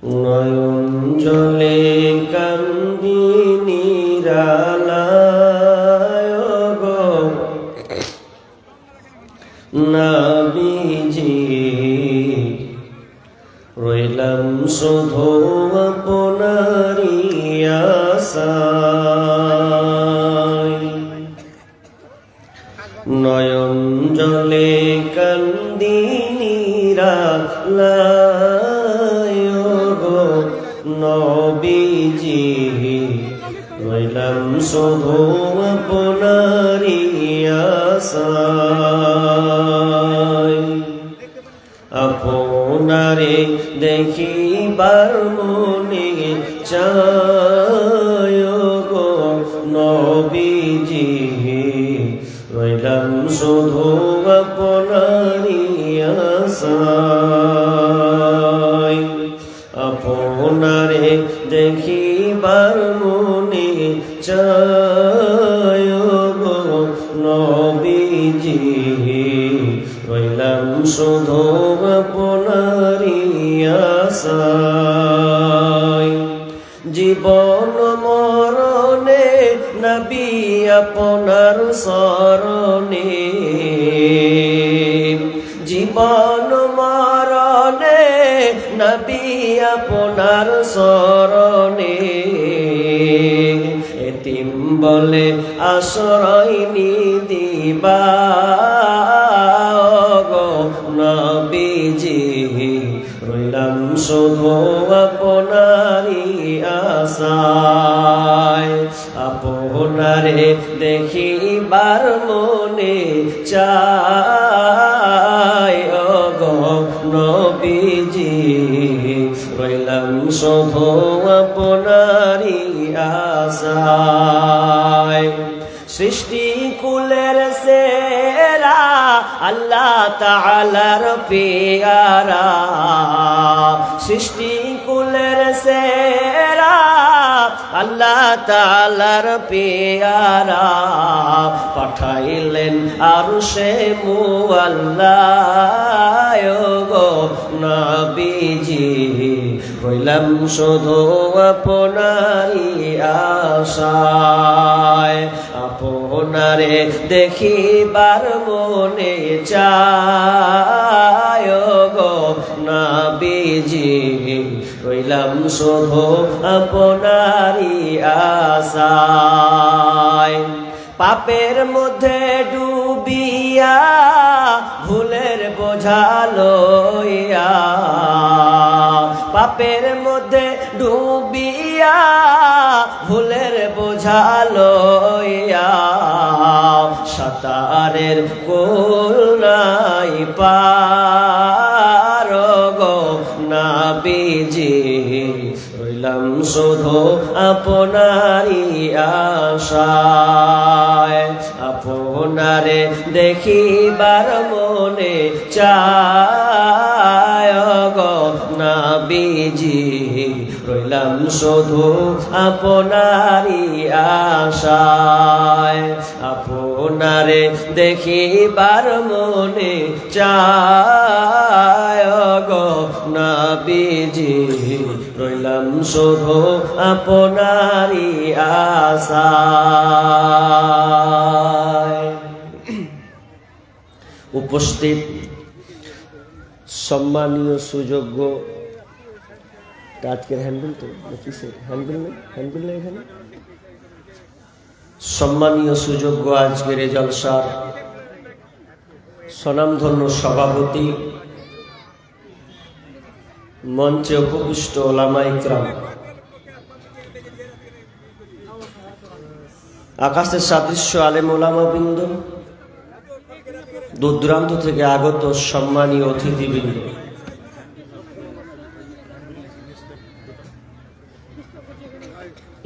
নয়ন জলে কান্দি নিরালায় গো নবীজি, রইলাম শুধু আপনারি আশায়। নয়ন জলে কান্দি নিরালায় গো নবীজি, রইলাম শুধু আপনারি আশায়। আপনারে দেখিবার মনে চায় গো নবীজি, রইলাম শুধু আপনারি আশায়। আপনারে দেখিবার মনে চায় গো নবীজি, রইলাম শুধু আপনারি আশায়। জীবন মরণে নবী আপনার শরণে, জীবন মরণে নবী আপনার শরণে। এতিম বলে আশ্রয় নিদিবা গো নবীজি, রইলাম শুধু আপনারি আশায়। আপনারে দেখিবার মনে চায় গো নবীজি, রইলাম শুধু আপনারি আশায়। সৃষ্টি কুলের সেরা আল্লাহ তাআলার পেয়ারা, সৃষ্টি কুলের সেরা আল্লাহ তাআলার পেয়ারা, পাঠাইলেন আরশে মুআল্লায় গো নবীজি, রইলাম শুধু আপনারি আশায়। আপনারে দেখিবার মনে চায় গো নবীজি, রইলাম শুধু আপনারি আশায়। পাপের মধ্যে ডুবিয়া ভুলের বোঝা লইয়া, পাপের মধ্যে ডুবিয়া ভুলের বোঝা লইয়া, সাঁতারের কুল নাই পার গো নবীজি, রইলাম শুধু আপনারি আশায়। আপনারে দেখিবার মনে চায় গো নবীজি, রইলাম শুধু আপনারি আশায়। আপনারে দেখিবার মনে চায় গো নবীজি, রইলাম শুধু আপনারি আশায়। উপস্থিত সম্মানীয় সুযোগ্য, আজকের হ্যান্ডবিল তো কিসের হ্যান্ডবিল নেই, হ্যান্ডবিল নেই এখানে। সম্মানীয় সুযোগ্য আজকের এই জলসার স্বনামধন্য সভাপতি, মঞ্চে উপবিষ্ট ওলামা ইকরাম, আকাশের সাদৃশ্য আলেম ওলামা বৃন্দ, দূর দূরান্ত থেকে আগত সম্মানীয় অতিথিবৃন্দ,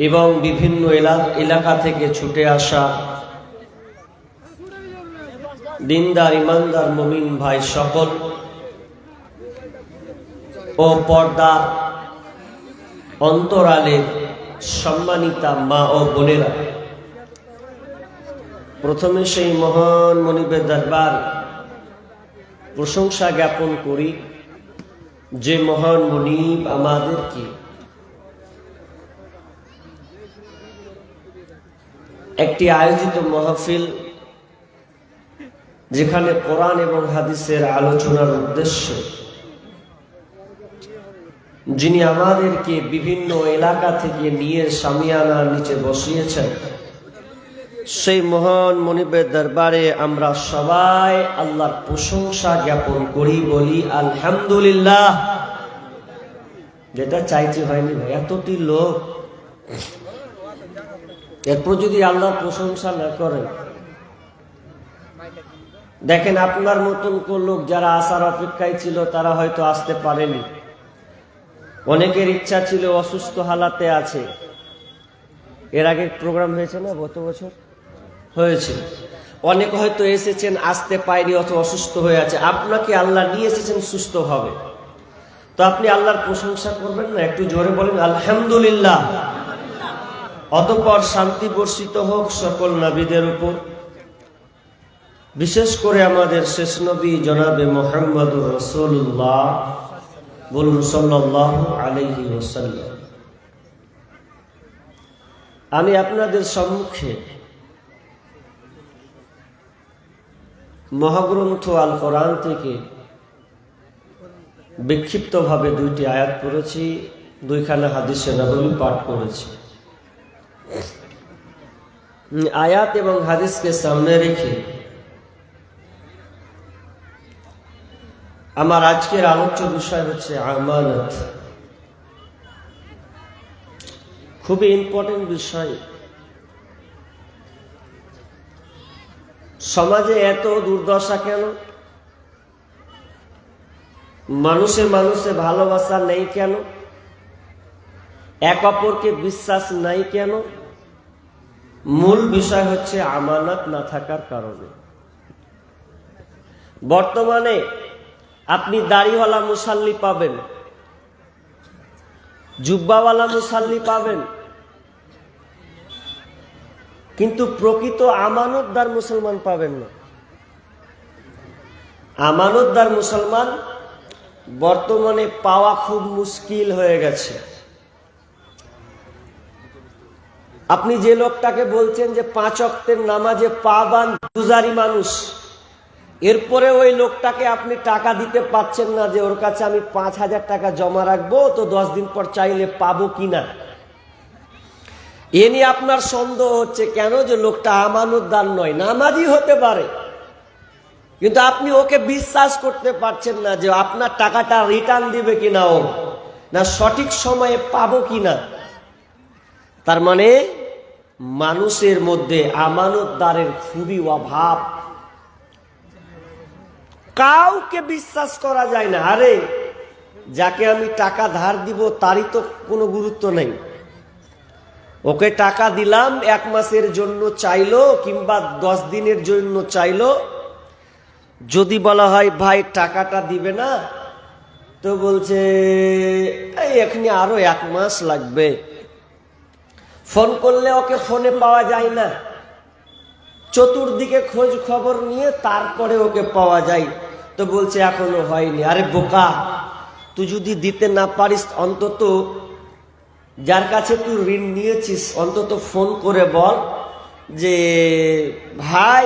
এবং বিভিন্ন এলাকা থেকে ছুটে আসা দিনদার ইমানদার মুমিন ভাই সকল ও পর্দা অন্তরালে সম্মানিতা মা ও বোনেরা, প্রথমে সেই মহান মনিবের দরবার প্রশংসা জ্ঞাপন করি যে মহান মুনিব আমাদেরকে একটি আয়োজিত মাহফিল, যেখানে কোরআন এবং হাদিসের আলোচনার উদ্দেশ্য, যিনি আমাদেরকে বিভিন্ন এলাকা থেকে নিয়ে শামিয়ানার নিচে বসিয়েছেন, সেই মহান মুনিবের দরবারে আমরা সবাই আল্লাহর প্রশংসা জ্ঞাপন করি, বলি আলহামদুলিল্লাহ। যেটা চাইতে হয়নি ভাই, এতটি লোক, এরপর যদি আল্লাহর প্রশংসা না করেন, দেখেন আপনার মতন কোন লোক যারা আসার অপেক্ষায় ছিল তারা হয়তো আসতে পারেনি। অনেকের ইচ্ছা ছিল, অসুস্থ হালাতে আছে। এর আগে প্রোগ্রাম হয়েছে না, গত বছর হয়েছে। অনেক হয়তো এসেছেন, আসতে পায়নি অথবা অসুস্থ হয়ে আছে। আপনাকে আল্লাহ নিয়ে এসেছেন সুস্থ হবে, তো আপনি আল্লাহর প্রশংসা করবেন না? একটু জোরে বলেন আলহামদুলিল্লাহ। অতঃপর শান্তি বর্ষিত হোক সকল নবীদের উপর, বিশেষ করে আমাদের শেষ নবী জনাবে মুহাম্মদুর রাসূলুল্লাহ, বলুন সাল্লাল্লাহু আলাইহি ওয়াসাল্লাম। আমি আপনাদের সম্মুখে মহাগ্রন্থ আল কোরআন থেকে বিক্ষিপ্তভাবে দুইটি আয়াত পড়েছি, দুইখানা হাদিসে নববী পাঠ করেছি। আয়াত এবং হাদিসকে সামনে রেখে আমার আজকের আলোচ্য বিষয় হচ্ছে আমানত। খুবই ইম্পর্টেন্ট বিষয়। সমাজে এত দুর্দশা কেন? মানুষে মানুষে ভালোবাসা নেই কেন? এক অপরকে বিশ্বাস নাই কেন? মূল বিষয় হচ্ছে আমানত না থাকার কারণে। বর্তমানে আপনি দাড়িওয়ালা মুসাল্লি পাবেন, জুব্বাওয়ালা মুসাল্লি পাবেন, কিন্তু প্রকৃত আমানতদার মুসলমান পাবেন না। আমানতদার মুসলমান বর্তমানে পাওয়া খুব মুশকিল হয়ে গেছে। আপনি যে লোকটাকে বলছেন যে 5 ওয়াক্তের নামাজে পাবান গুজারি মানুষ, এরপরে ওই লোকটাকে আপনি টাকা দিতে পারছেন না যে ওর কাছে আমি 5,000 টাকা জমা রাখবো, তো 10 দিন পর চাইলে পাবো কিনা। এ নিয়ে আপনার সন্দেহ হচ্ছে কেন? যে লোকটা আমানতদার নয়, নামাজি হতে পারে, কিন্তু আপনি ওকে বিশ্বাস করতে পারছেন না যে আপনার টাকাটা রিটার্ন দিবে কিনা, ও না সঠিক সময়ে পাবো কিনা। তার মানে মানুষের মধ্যে আমানতদারের খুবই অভাব। কাউকে বিশ্বাস করা যায় না। আরে যাকে আমি টাকা ধার দিব তারই তো কোনো গুরুত্ব নেই। ওকে টাকা দিলাম, 1 মাসের জন্য চাইলো কিংবা 10 দিনের জন্য চাইলো, যদি বলা হয় ভাই টাকাটা দিবে না, তো বলছে এই এখানে আরো 1 মাস লাগবে। ফোন করলে ওকে ফোনে পাওয়া যায় না, চতুর্দিকে খোঁজ খবর নিয়ে তারপরে ওকে পাওয়া যায়, তো বলছে এখনো হয়নি। আরে বোকা, তুই যদি দিতে না পারিস, অন্তত যার কাছে তুই ঋণ নিয়েছিস অন্তত ফোন করে বল যে ভাই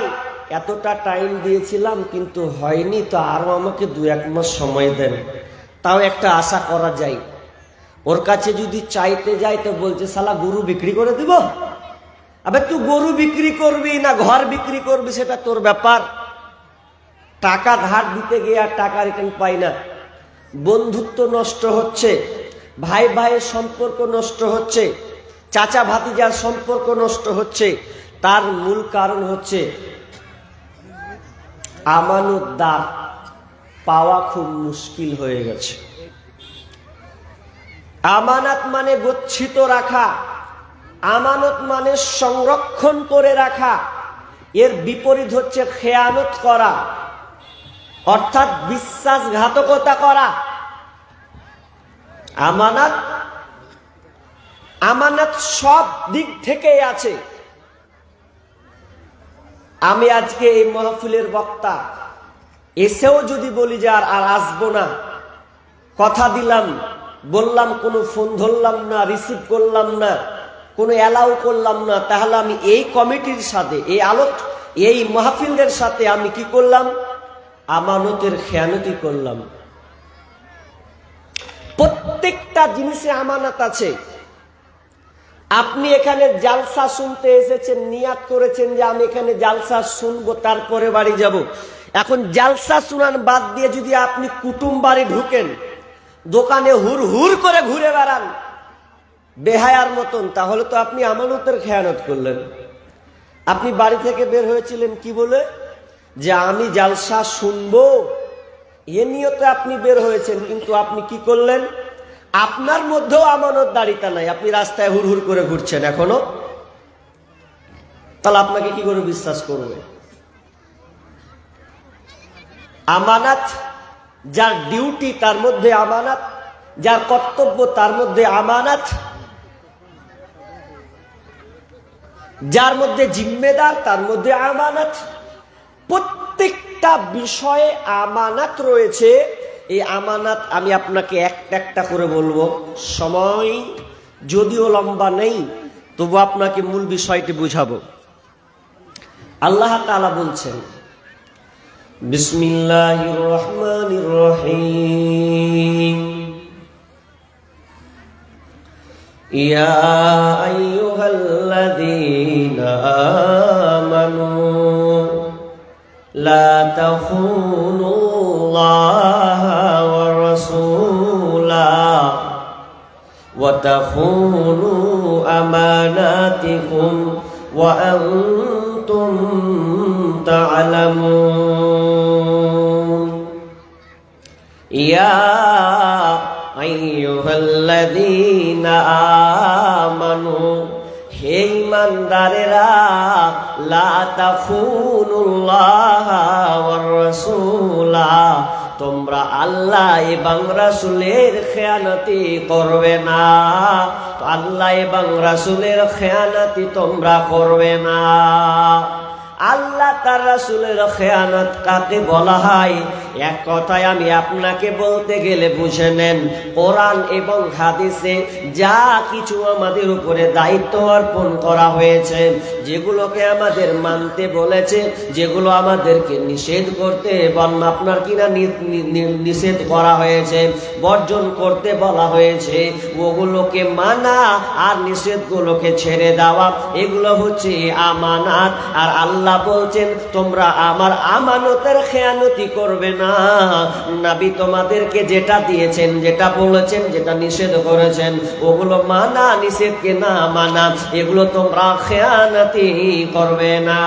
এতটা টাইম দিয়েছিলাম কিন্তু হয়নি, তো আরো আমাকে 2-1 মাস সময় দেন, তাও একটা আশা করা যায়। ওর কাছে যদি চাইতে যায় তো বলছে শালা গরু বিক্রি করে দিব। আবে তুই গরু বিক্রি করবি না ঘর বিক্রি করবি সেটা তোর ব্যাপার। টাকা ধার দিতে গিয়ে আর টাকা রিটার্ন পাই না। বন্ধুত্ব নষ্ট হচ্ছে, ভাই ভাইয়ের সম্পর্ক নষ্ট হচ্ছে, চাচা ভাতিজার সম্পর্ক নষ্ট হচ্ছে। তার মূল কারণ হচ্ছে আমানতদার পাওয়া খুব মুশকিল হয়ে গেছে। আমানত মানে গচ্ছিত রাখা, আমানত মানে সংরক্ষণ করে রাখা। এর বিপরীত হচ্ছে খেয়ানত করা, অর্থাৎ বিশ্বাসঘাতকতা করা। আমানত আমানত সব দিক থেকেই আছে। আমি আজকে এই মাহফিলের বক্তা, এসেও যদি বলি যে আর আসবো না, কথা দিলাম, বললাম, কোনো ফোন ধরলাম না, রিসিভ করলাম না, কোনো অ্যালাউ করলাম না, তাহলে আমি এই কমিটির সাথে, এই মাহফিলদের সাথে আমি কি করলাম? আমানতের খেয়ানতি করলাম। প্রত্যেকটা জিনিসে আমানত আছে। আপনি এখানে জালসা শুনতে এসেছেন, নিয়াত করেছেন যে আমি এখানে জালসা শুনবো, তারপরে বাড়ি যাব। এখন জালসা শুনান বাদ দিয়ে যদি আপনি কুটুম বাড়ি ঢুকেন, দোকানে হুর হুর করে ঘুরে বেড়ান বেহায়ার মতন, তাহলে তো আপনি আমানতের খেয়ানত করলেন। আপনি বাড়ি থেকে বের হয়েছিলেন কি বলে? যে আমি জালসা শুনবো, এ নিয়তে আপনি বের হয়েছেন, কিন্তু আপনি কি করলেন? আপনার মধ্যেও আমানত দাঁড়িয়ে নাই, আপনি রাস্তায় হুর হুর করে ঘুরছেন এখনো। তাহলে আপনাকে কি করে বিশ্বাস করবে? আমানত, যার ডিউটি তার মধ্যে আমানত, যার কর্তব্য তার মধ্যে আমানত, যার মধ্যে জিম্মেদার তার মধ্যে আমানত। প্রত্যেকটা বিষয়ে আমানত রয়েছে। এই আমানত আমি আপনাকে একটা একটা করে বলবো, সময় যদিও লম্বা নেই তবু আপনাকে মূল বিষয়টি বুঝাবো। আল্লাহ তাআলা বলছেন, বিসমিল্লাহির রহমানির রহিম, ইয়া আইয়ুহাল্লাযীনা আমানু লা তাখুনুল্লাহা ওয়া রাসূলা ওয়া তাখুনু আমানাতিকুম ওয়া আনতুম তা'লামুন। ইয়া আইয়ুহাল্লাযীনা আমানু, হে ঈমানদারেরা, লা তাখুনুল্লাহা ওয়ার রাসূলা, তোমরা আল্লাহ এবং রাসূলের খেয়ানতি করবে না। তো আল্লাহ এবং রাসূলের খেয়ানতি তোমরা করবে না। আল্লাহ তার রাসূলের খেয়ানত কাকে বলা হয়? এক কথায় আমি আপনাকে বলতে গেলে বুঝে নেন, কোরআন এবং হাদিসে যা কিছু আমাদের উপরে দায়িত্ব অর্পণ করা হয়েছে, যেগুলোকে আমাদের মানতে বলেছে, যেগুলো আমাদেরকে নিষেধ করতে আপনার কিনা নিষেধ করা হয়েছে, বর্জন করতে বলা হয়েছে, ওগুলোকে মানা আর নিষেধগুলোকে ছেড়ে দেওয়া, এগুলো হচ্ছে আমানাত। আর আল্লাহ বলছেন তোমরা আমার আমানতের খেয়ানতি করবে না। নবী তোমাদেরকে যেটা দিয়েছেন, যেটা বলেছেন, যেটা নিষেধ করেছেন, ওগুলো মানা, নিষেধকে না মানা, এগুলো তোমরা খেয়ানতি করবে না।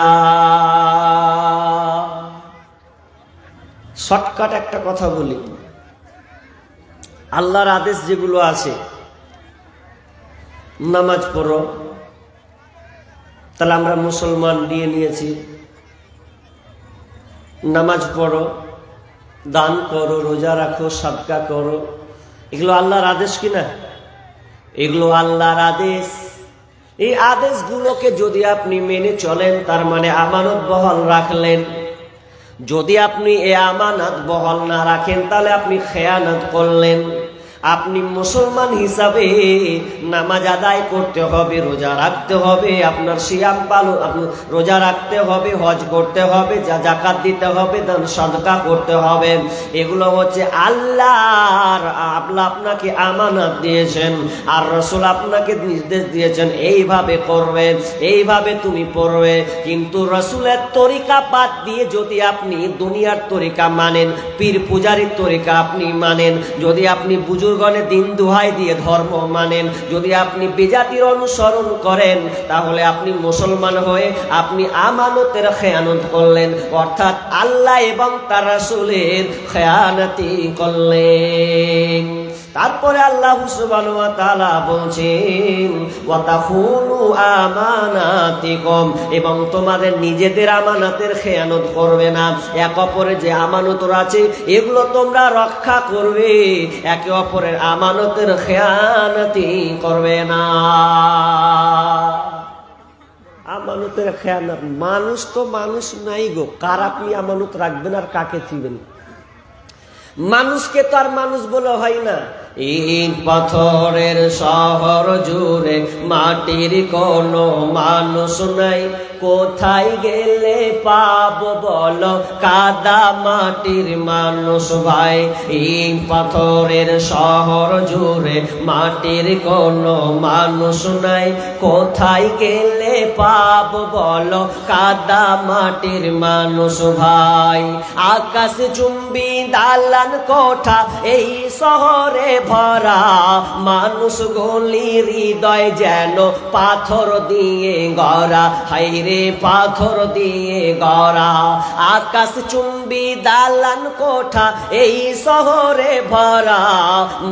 শর্টকাট একটা কথা বলি, আল্লাহর আদেশ যেগুলো আছে, নামাজ পড়ো, তাহলে আমরা মুসলমান দিয়ে নিয়েছি। নামাজ পড়ো, দান করো, রোজা রাখো, সাদকা করো, এগুলো আল্লাহর আদেশ কিনা? এগুলো আল্লাহর আদেশ। এই আদেশগুলোকে যদি আপনি মেনে চলেন, তার মানে আমানত বহাল রাখলেন। যদি আপনি এই আমানত বহাল না রাখেন, তাহলে আপনি খেয়ানত করলেন। আপনি মুসলমান হিসাবে নামাজ আদায় করতে হবে, রোজা রাখতে হবে, আপনার সিয়াম পালন, আপনি রোজা রাখতে হবে, হজ করতে হবে, যাকাত দিতে হবে, দান সাদকা করতে হবে। এগুলো হচ্ছে আল্লাহর, আল্লাহ আপনাকে আমানত দিয়েছেন, আর রাসূল আপনাকে নির্দেশ দিয়েছেন এইভাবে করবে, এইভাবে তুমি পড়বে। কিন্তু রাসূলের তরিকা বাদ দিয়ে যদি আপনি দুনিয়ার তরিকা মানেন, পীর পূজারীর তরিকা আপনি মানেন, যদি আপনি বুজুর্গণের দিন দোহাই দিয়ে ধর্ম মানেন, যদি আপনি বিজাতির অনুসরণ করেন, তাহলে আপনি মুসলমান হয়ে আপনি আমানতের খেয়ানত করলেন, অর্থাৎ আল্লাহ এবং তার রাসূলের খেয়ানতি করলেন। তারপরে আল্লাহ সুবহানাহু ওয়া তাআলা বলছেন, ওয়া তাখুনু আমানাতিকুম, এবং তোমাদের নিজেদের আমানতের খেয়ানত করবে না। এক অপরের যে আমানত আছে এগুলো তোমরা রক্ষা করবে, একে অপরের আমানতের খেয়ানতি করবে না। আমানতের খেয়ানত, মানুষ তো মানুষ নাই গো, কার আপনি আমানত রাখবেন আর কাকে চিবেন? মানুষকে তো আর মানুষ বলে হয় না। ইট পাথরের শহর জুড়ে মাটির কোনো মানুষ নাই, কোথায় গেলে পাবো বলো কাদা মাটির মানুষ ভাই। ইট পাথরের শহর জুড়ে মাটির কোনো মানুষ নাই, কোথায় গেলে পাবো বলো কাদা মাটির মানুষ ভাই। আকাশ চুম্বি দালান কোঠা এই শহরে ভরা, মানুষ গলি হৃদয় যেন পাথর দিয়ে গড়া, হাইরে পাথর দিয়ে গড়া। আকাশ চুম্বি দালান কোঠা এই শহরে ভরা,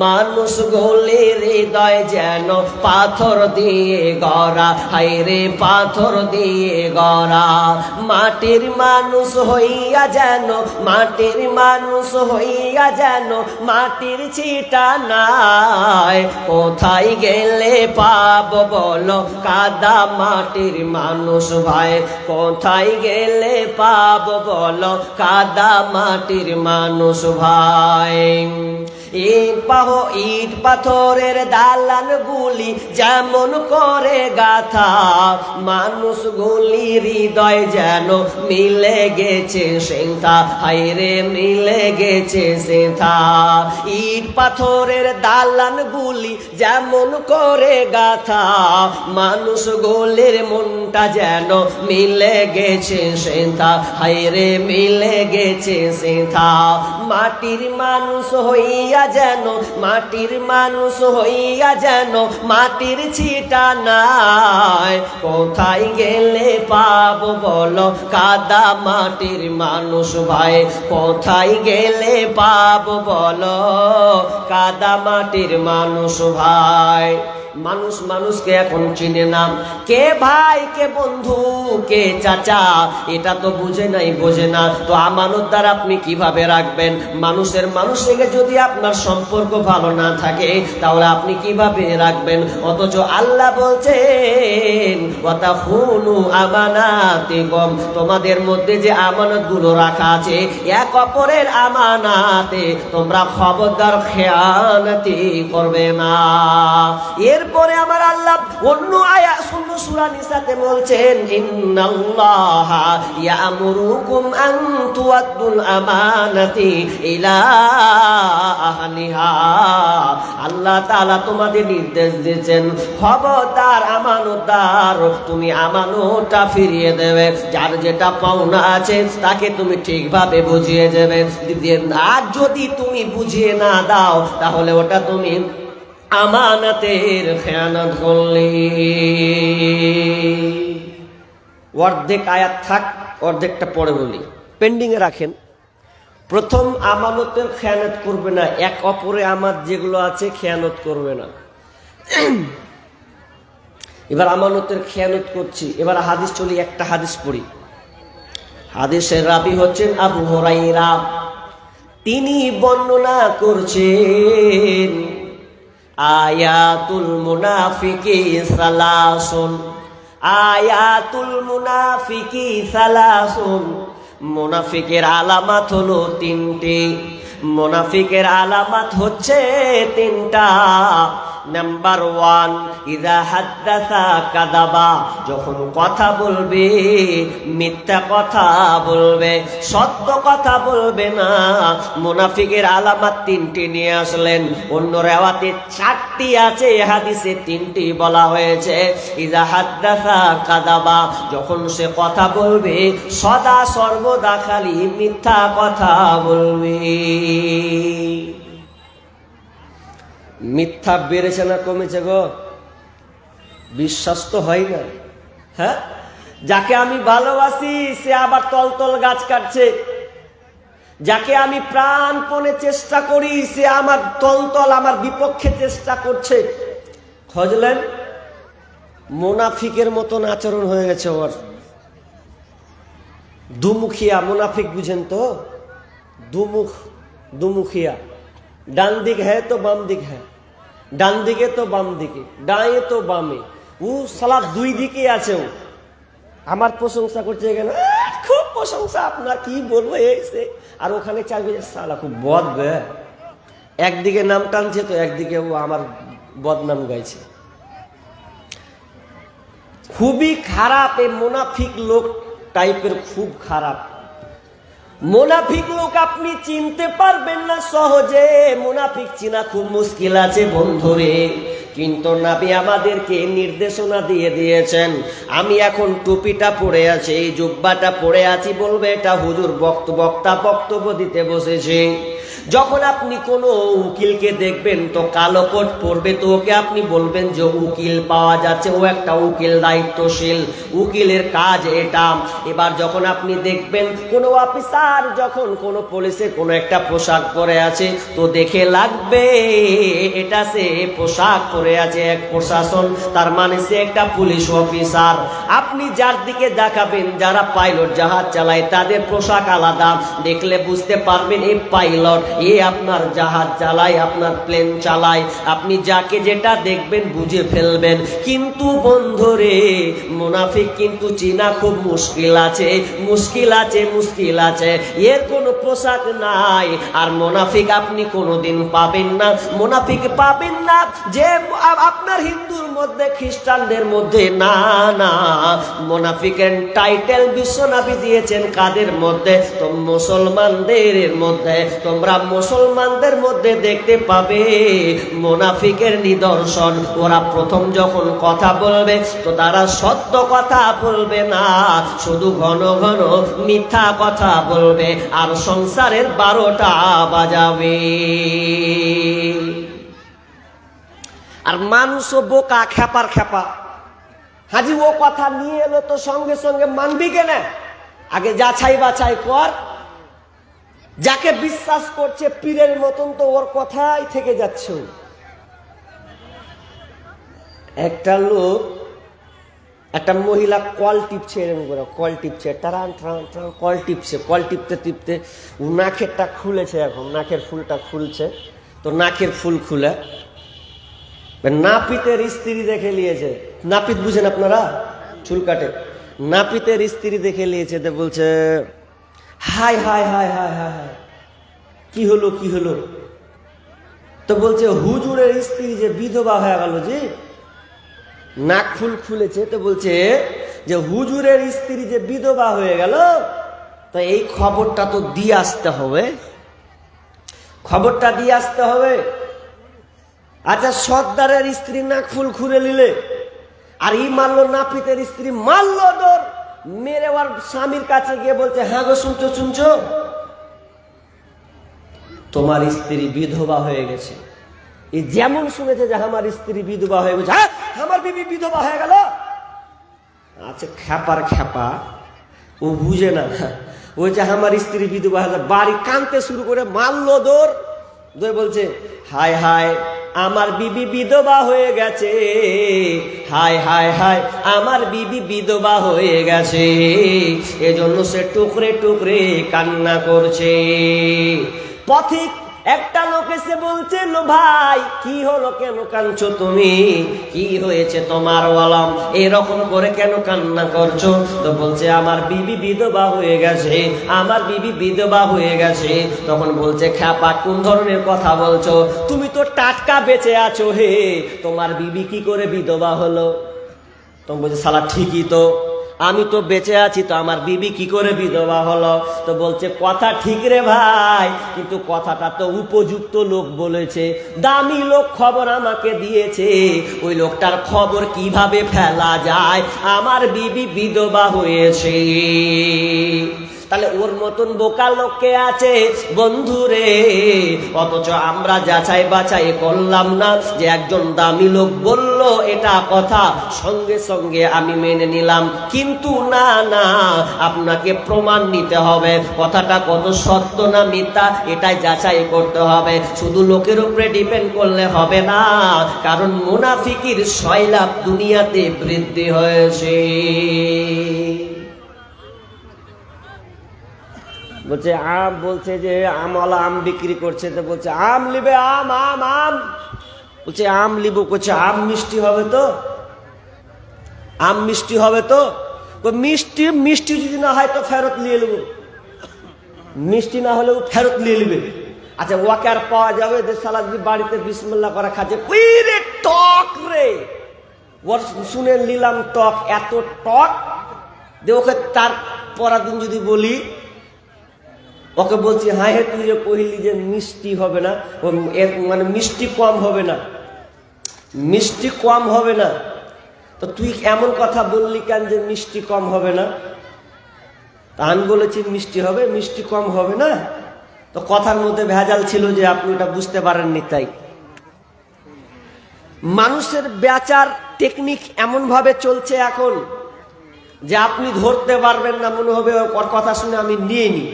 মানুষ গলি হৃদয় যেন পাথর দিয়ে গড়া, হাইরে পাথর দিয়ে গড়া। মাটির মানুষ হইয়া যেন, মাটির মানুষ হইয়া যেন মাটির ছিটা নাই, কোথায় গেলে পাবো বলো কাদা মাটির মানুষ ভাই। কোথায় গেলে পাবো বলো কাদা মাটির মানুষ ভাই। ইট পাথরের দালান গুলি যেমন করে গাথা, মানুষ গুলি হৃদয় যেন মিলে গেছে সেথা, হাইরে মিলে গেছে সেথা। ইট পাথরের দালান গুলি যেমন করে গাথা, মানুষ গুলির মনটা যেন মিলে গেছে সেথা, হাইরে মিলে গেছে সেথা। মাটির মানুষ হইয়া যেন, মাটির মানুষ হইয়া যেন মাটির ছিটা নাই, কোথায় গেলে পাবো বলো কাদা মাটির মানুষ ভাই। কোথায় গেলে পাবো বলো কাদা মাটির মানুষ ভাই। মানুষ মানুষকে এখন চিনে না, কে ভাই কে বন্ধু কে চাচা এটা তো বুঝে নাই, বোঝে না তো আমানতদার আপনি কিভাবে রাখবেন? মানুষের মানুষকে যদি আপনার সম্পর্ক ভালো না থাকে তাহলে আপনি কিভাবে রাখবেন? অথচ আল্লাহ বলছেন ওয়াতাখুনু আমানাতিকুম, তোমাদের মধ্যে যে আমানতগুলো রাখা আছে এক অপরের আমানাতে তোমরা খবরদার খেয়ানতি করবে না। এরপরে আমার আল্লাহ অন্য আয়াত সূরা নিসাতে বলছেন ইন্নাল্লাহা ইয়ামুরুকুম আন তুআদ্দুল আমানাতি ইলা আহলিহা, আল্লাহ তাআলা তোমাদের নির্দেশ দিয়েছেন খবরদার আমানতদার তুমি আমানতটা ফিরিয়ে দেবে, যার যেটা পাওনা আছে তাকে তুমি ঠিকভাবে বুঝিয়ে দেবে। আর যদি তুমি বুঝিয়ে না দাও তাহলে ওটা তুমি আমানতের খেয়ানত করলি। অর্ধেক আয়াত থাক, অর্ধেকটা পরে বলি, পেন্ডিং এ রাখেন। প্রথম আমানতের খেয়ানত করবে না, এক অপরে আমার যেগুলো আছে খেয়ানত করবে না। এবার আমানতের খেয়ানত করছি, এবার হাদিস চলি, একটা হাদিস পড়ি। হাদিসের রাবি হচ্ছেন আবু হুরায়রা, তিনি বর্ণনা করছেন আয়াতুল মুনাফিকি সালাসুন, আয়াতুল মুনাফিকি সালাসুন, মুনাফিকের আলামত হলো তিনটি। মুনাফিকের আলামত হচ্ছে তিনটা। নাম্বার 1, ইযা হাদ্দাসা কাযাবা, যখন কথা বলবে মিথ্যা কথা বলবে, সত্য কথা বলবে না। মুনাফিকের আলামত তিনটি নিয়ে আসলেন, অন্য রিওয়ায়াতে 4টি আছে, হাদিসে 3টি বলা হয়েছে। ইযা হাদ্দাসা কাযাবা, যখন সে কথা বলবে সদা সর্বদা খালি মিথ্যা কথা বলবে। মিথ্যা বেড়েছে না কমেছে গো? বিশ্বাস তো হয় না। হ্যাঁ, যাকে আমি ভালোবাসি সে আবার তলতল গাছ কাটছে, যাকে আমি প্রাণপণে চেষ্টা করি সে আমার তলতল আমার বিপক্ষে চেষ্টা করছে। বুঝলেন? মুনাফিকের মতন আচরণ হয়ে গেছে ওর। দুমুখিয়া মুনাফিক, বুঝেন তো? দুমুখিয়া, ডান দিক হ্যাঁ তো বাম দিক হ্যাঁ, ডান দিকে তো বাম দিকে, ডায়ে তো বামে, ও সালা দুই দিকে আছে। ও আমার প্রশংসা করছে এখানে, খুব প্রশংসা, আপনার কি বলবো এসে। আর ওখানে চাইবে যে সালা খুব বদ বে, একদিকে নাম টানছে তো একদিকে ও আমার বদনাম গাইছে। খুবই খারাপ এই মুনাফিক লোক টাইপের, খুব খারাপ মুনাফিক লোক। আপনি চিনতে পারবেন না সহজে, মুনাফিক চিনা খুব মুশকিল আছে বন্ধুরে। কিন্তু নবী আমাদেরকে নির্দেশনা দিয়ে দিয়েছেন। আমি এখন টুপিটা পরে আছি, এই জুব্বাটা পরে আছি, বলবে এটা হুজুর বক্তা বক্তব্য দিতে বসেছে। যখন আপনি কোনো উকিলকে দেখবেন তো কালো কোট পরবে, তো ওকে আপনি বলবেন যে উকিল পাওয়া যাচ্ছে, ও একটা উকিল, দায়িত্বশীল, উকিলের কাজ এটা। এবার যখন আপনি দেখবেন কোনো অফিসার যখন কোনো পুলিশে কোনো একটা পোশাক পরে আছে, তো দেখে লাগবে এটা সে পোশাক পরে আছে এক প্রশাসন, তার মানে সে একটা পুলিশ অফিসার। আপনি যার দিকে দেখাবেন, যারা পাইলট জাহাজ চালায় তাদের পোশাক আলাদা, দেখলে বুঝতে পারবেন এই পাইলট, এ আপনার জাহাজ চালায়, আপনার প্লেন চালায়। আপনি যাকে যেটা দেখবেন বুঝে ফেলবেন। কিন্তু বন্ধুরে মুনাফিক কিন্তু চিনা খুব মুশকিল আছে, মুশকিল আছে, মুশকিল আছে। এর কোনো পোশাক নাই। আর মুনাফিক আপনি কোনোদিন পাবেন না, মুনাফিক পাবেন না যে আপনার হিন্দুর মধ্যে, খ্রিস্টানদের মধ্যে, না না। মুনাফিকের টাইটেল বিশ্বনবী দিয়েছেন কাদের মধ্যে? তো মুসলমানদের মধ্যে। তোমরা মুসলমানদের মধ্যে দেখতে পাবে মুনাফিকের নিদর্শন। ওরা প্রথম যখন কথা বলবে তো তারা সত্য কথা বলবে না, শুধু ঘন ঘন মিথ্যা কথা বলবে আর সংসারের 12টা বাজাবে। আর মানুষও বোকা, খেপার খেপা। হাজি ও কথা নিয়ে এলো তো সঙ্গে সঙ্গে মানবি কেনা? আগে যাচাই বাছাই কর। যাকে বিশ্বাস করছে পীরের মতন, তো ওর কথাই থেকে যাচ্ছে। একটা লোক, একটা মহিলা কল টিপছে, এরকম করে কল টিপছে, টারান টারান টারান কল টিপছে। কল টিপতে টিপতে নাকেরটা খুলেছে, এখন নাকের ফুলটা খুলছে। তো নাকের ফুল খুলে নাপিতের স্ত্রী দেখে নিয়েছে। নাপিত বুঝেন আপনারা? চুল কাটে। নাপিতের স্ত্রী দেখে নিয়েছে, তো বলছে high high high high high high, কি হলো কি হলো? তো বলছে হুজুরের স্ত্রী যে বিধবা হয়ে গেল, যে নাক ফুল খুলেছে। তো বলছে যে হুজুরের স্ত্রী যে বিধবা হয়ে গেল, তো এই খবরটা তো দিয়ে আসতে হবে, খবরটা দিয়ে আসতে হবে। আচ্ছা, সর্দারের স্ত্রী নাক ফুল খুলে নিলে, আর ই মারলো নাপিতের স্ত্রী, মারলো দৌড় মেরে ওর স্বামীর কাছে গিয়ে বলছে হ্যাঁ গো, শুনছো শুনছো, তোমার স্ত্রী বিধবা হয়ে গেছে। এই যেমন শুনেছে যে আমার স্ত্রী বিধবা হয়ে গেছে, হ্যাঁ আমার বিবি বিধবা হয়ে গেল। আচ্ছা, খেপার খেপা, ও বুঝে না। ওই যে আমার স্ত্রী বিধবা হয়ে গেছে, বাড়ি কাঁদতে শুরু করে, মারলো দৌড় দৌড়, বলছে হায় হায় আমার বিবি বিধবা হয়ে গেছে, হায় হায় হায় আমার বিবি বিধবা হয়ে গেছে। এজন্য সে টুকরে টুকরে কান্না করছে। পথিক একটা লোক এসে বলছে, লো ভাই কি হলো, কেন কাঁদছো তুমি, কি হয়েছে তোমার, বললাম এরকম করে কেন কান্না করছো? তো বলছে আমার বিবি বিধবা হয়ে গেছে, আমার বিবি বিধবা হয়ে গেছে। তখন বলছে খ্যাপা, কোন ধরনের কথা বলছো? তুমি তো টাটকা বেঁচে আছো, হে তোমার বিবি কি করে বিধবা হলো? তখন বলছে শালা ঠিকই তো, আমি তো বেঁচে আছি, তো আমার বিবি কি করে বিধবা হলো? তো বলছে কথা ঠিক রে ভাই, কিন্তু কথাটা তো উপযুক্ত লোক বলেছে, দামি লোক খবর আমাকে দিয়েছে, ওই লোকটার খবর কিভাবে ফেলা যায়, আমার বিবি বিধবা হয়েছে। তাহলে ওর মতন বোকা লোককে আছে বন্ধুরে। অথচ আমরা যাচাই বাছাই করলাম না, যে একজন দামি লোক বলল এটা কথা, সঙ্গে সঙ্গে আমি মেনে নিলাম। কিন্তু না না, আপনাকে প্রমাণ নিতে হবে কথাটা কত সত্য না মিথ্যা, এটাই যাচাই করতে হবে। শুধু লোকের উপরে ডিপেন্ড করলে হবে না, কারণ মুনাফিকির সয়লাভ দুনিয়াতে বৃদ্ধি হয়েছে। বলছে আম, বলছে যে আমওয়ালা আম বিক্রি করছে, তো বলছে আম লিবে, আম আম আম, বলছে আম লিব, করছে আম মিষ্টি হবে তো, আম মিষ্টি হবে তো? মিষ্টি মিষ্টি যদি না হয় তো ফেরত নিয়ে নেবো, মিষ্টি না হলেও ফেরত নিয়ে নেবে। আচ্ছা ওকে আর পাওয়া যাবে যে সালা যদি বাড়িতে বিসমিল্লাহ করা খাচ্ছে, রে টক রে, ওর শুনে নিলাম টক, এত টক যে ওকে তার পরের দিন যদি বলি, ওকে বলছি হ্যাঁ হে তুই যে কহিলি যে মিষ্টি হবে না, মানে মিষ্টি কম হবে না, মিষ্টি কম হবে না, তো তুই এমন কথা বললি কেন যে মিষ্টি কম হবে না? তা আমি বলেছি মিষ্টি হবে, মিষ্টি কম হবে না। তো কথার মধ্যে ভেজাল ছিল যে আপনি এটা বুঝতে পারেননি। তাই মানুষের বেচার টেকনিক এমন ভাবে চলছে এখন যে আপনি ধরতে পারবেন না, মনে হবে ওর কথা শুনে আমি নিয়ে নি।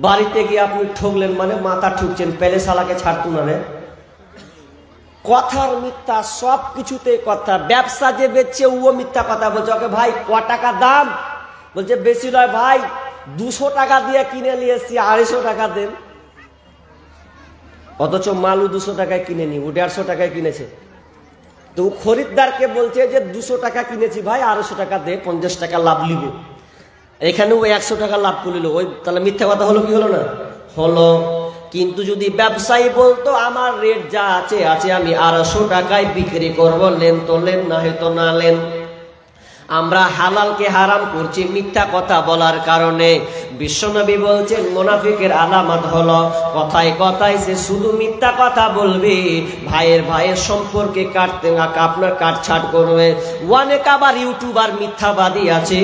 বাড়িতে গিয়ে আপনি ঠকলেন মানে মাথা ঠুকছেন, পেলে শালাকে ছাড়তো না রে। কথার মিথ্যা, সব কিছুতে কথা। ব্যবসা যে বেচছে ও মিথ্যা কথা বলছে। ওকে ভাই ক টাকা দাম? বলছে বেশি নয় ভাই, 200 টাকা দিয়ে কিনে নিয়ে এসছি, 250 টাকা দেন। অথচ মালু 200 টাকায় কিনে নি, ও 150 টাকায় কিনেছে। তো খরিদ্দারকে বলছে যে 200 টাকা কিনেছি ভাই, 250 টাকা দে, 50 টাকা লাভ লিব। এখানে ও 100 টাকা লাভ করল, ওই তাহলে মিথ্যা কথা হলো কি হলো না? হলো। কিন্তু যদি ব্যবসায়ী বলতো আমার রেট যা আছে আছে, আমি 250 টাকায় বিক্রি করবো, লেন তো লেন, না হয়তো না লেন। আমরা হালালকে হারাম করছি মিথ্যা কথা বলার কারণে। বিশ্বনবী বলছেন মুনাফিকের আলামত হলো কথায় কথায় সে শুধু মিথ্যা কথা বলবে, ভাইয়ের ভাইয়ের সম্পর্কে কাটতে আপনার কাটছাট করবে। অনেক আবার ইউটিউবার মিথ্যাবাদী আছে,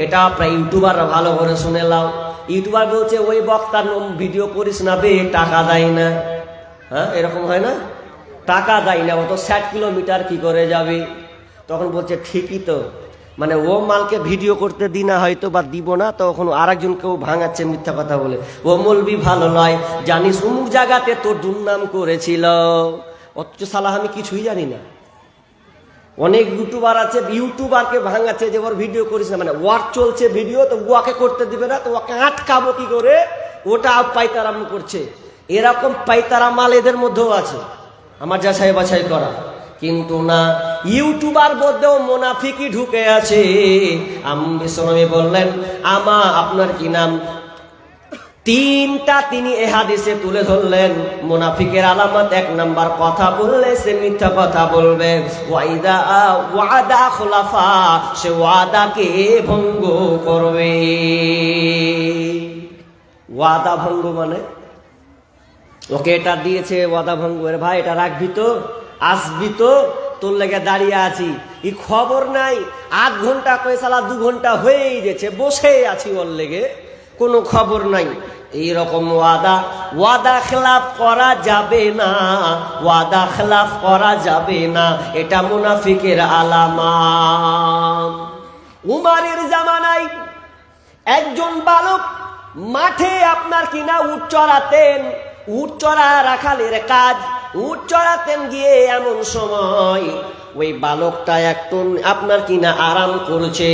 এটা আপনার ইউটিউবাররা ভালো করে শুনে নাও। ইউটিউবার বলছে ওই বক্তার ভিডিও করিস না বে, টাকা দেয় না। হ্যাঁ এরকম হয় না? টাকা দেয় না, ও তো 60 কিলোমিটার কি করে যাবে? তখন বলছে ঠিকই তো, মানে ও মালকে ভিডিও করতে দি না হয়তো বা দিব না, তখন আরেকজনকেও ভাঙাচ্ছে মিথ্যা কথা বলে। ও মলবি ভালো নয়, জানিস অমুক জায়গাতে তোর দুর্নাম করেছিল, অথচ সালাহ আমি কিছুই জানি না। অনেক ইউটিউবার আছে, ইউটিউবারকে ভাঙাচ্ছে যে ওর ভিডিও করিস না, মানে ওয়ার চলছে ভিডিও, তো ওকে করতে দিবে না, তো ওকে আটকাবো কি করে? ওটা পাইতারাম করছে। এরকম পাইতারা মাল এদের মধ্যেও আছে, আমার যাচাই বাছাই করা। কিন্তু না, ইউটিউবার মধ্যেও মুনাফিকই ঢুকে আছে। বিশ্বনবী বললেন আপনার কি নাম? 3টা তিনি এ হাদিসে তুলে ধরলেন। মুনাফিকের আলামত 1 নাম্বার, কথা বললে সে মিথ্যা কথা বলবে। ওয়াদা খোলাফা, সে ওয়াদাকে ভঙ্গ করবে। ওয়াদা ভঙ্গ মানে ওকে এটা দিয়েছে, ওয়াদা ভঙ্গ। ভাই এটা রাখবি তো, আসবি তো, তোর লেগে দাঁড়িয়ে আছি, এই খবর নাই। 8 ঘন্টা কয়ে সালা 2 ঘন্টা হয়েই গেছে, বসে আছি ওর লেগে, কোনো খবর নাই। এইরকম ওয়াদা খেলাফ করা যাবে না, ওয়াদা খেলাফ করা যাবে না, এটা মুনাফিকের আলামত। উমারের জামানায় একজন বালক মাঠে আপনার কিনা উট চড়াতেন, উট চড়া রাখালের কাজ। উট চড়াতেন গিয়ে এমন সময় ওই বালকটা একটু আপনার কিনা আরাম করছে।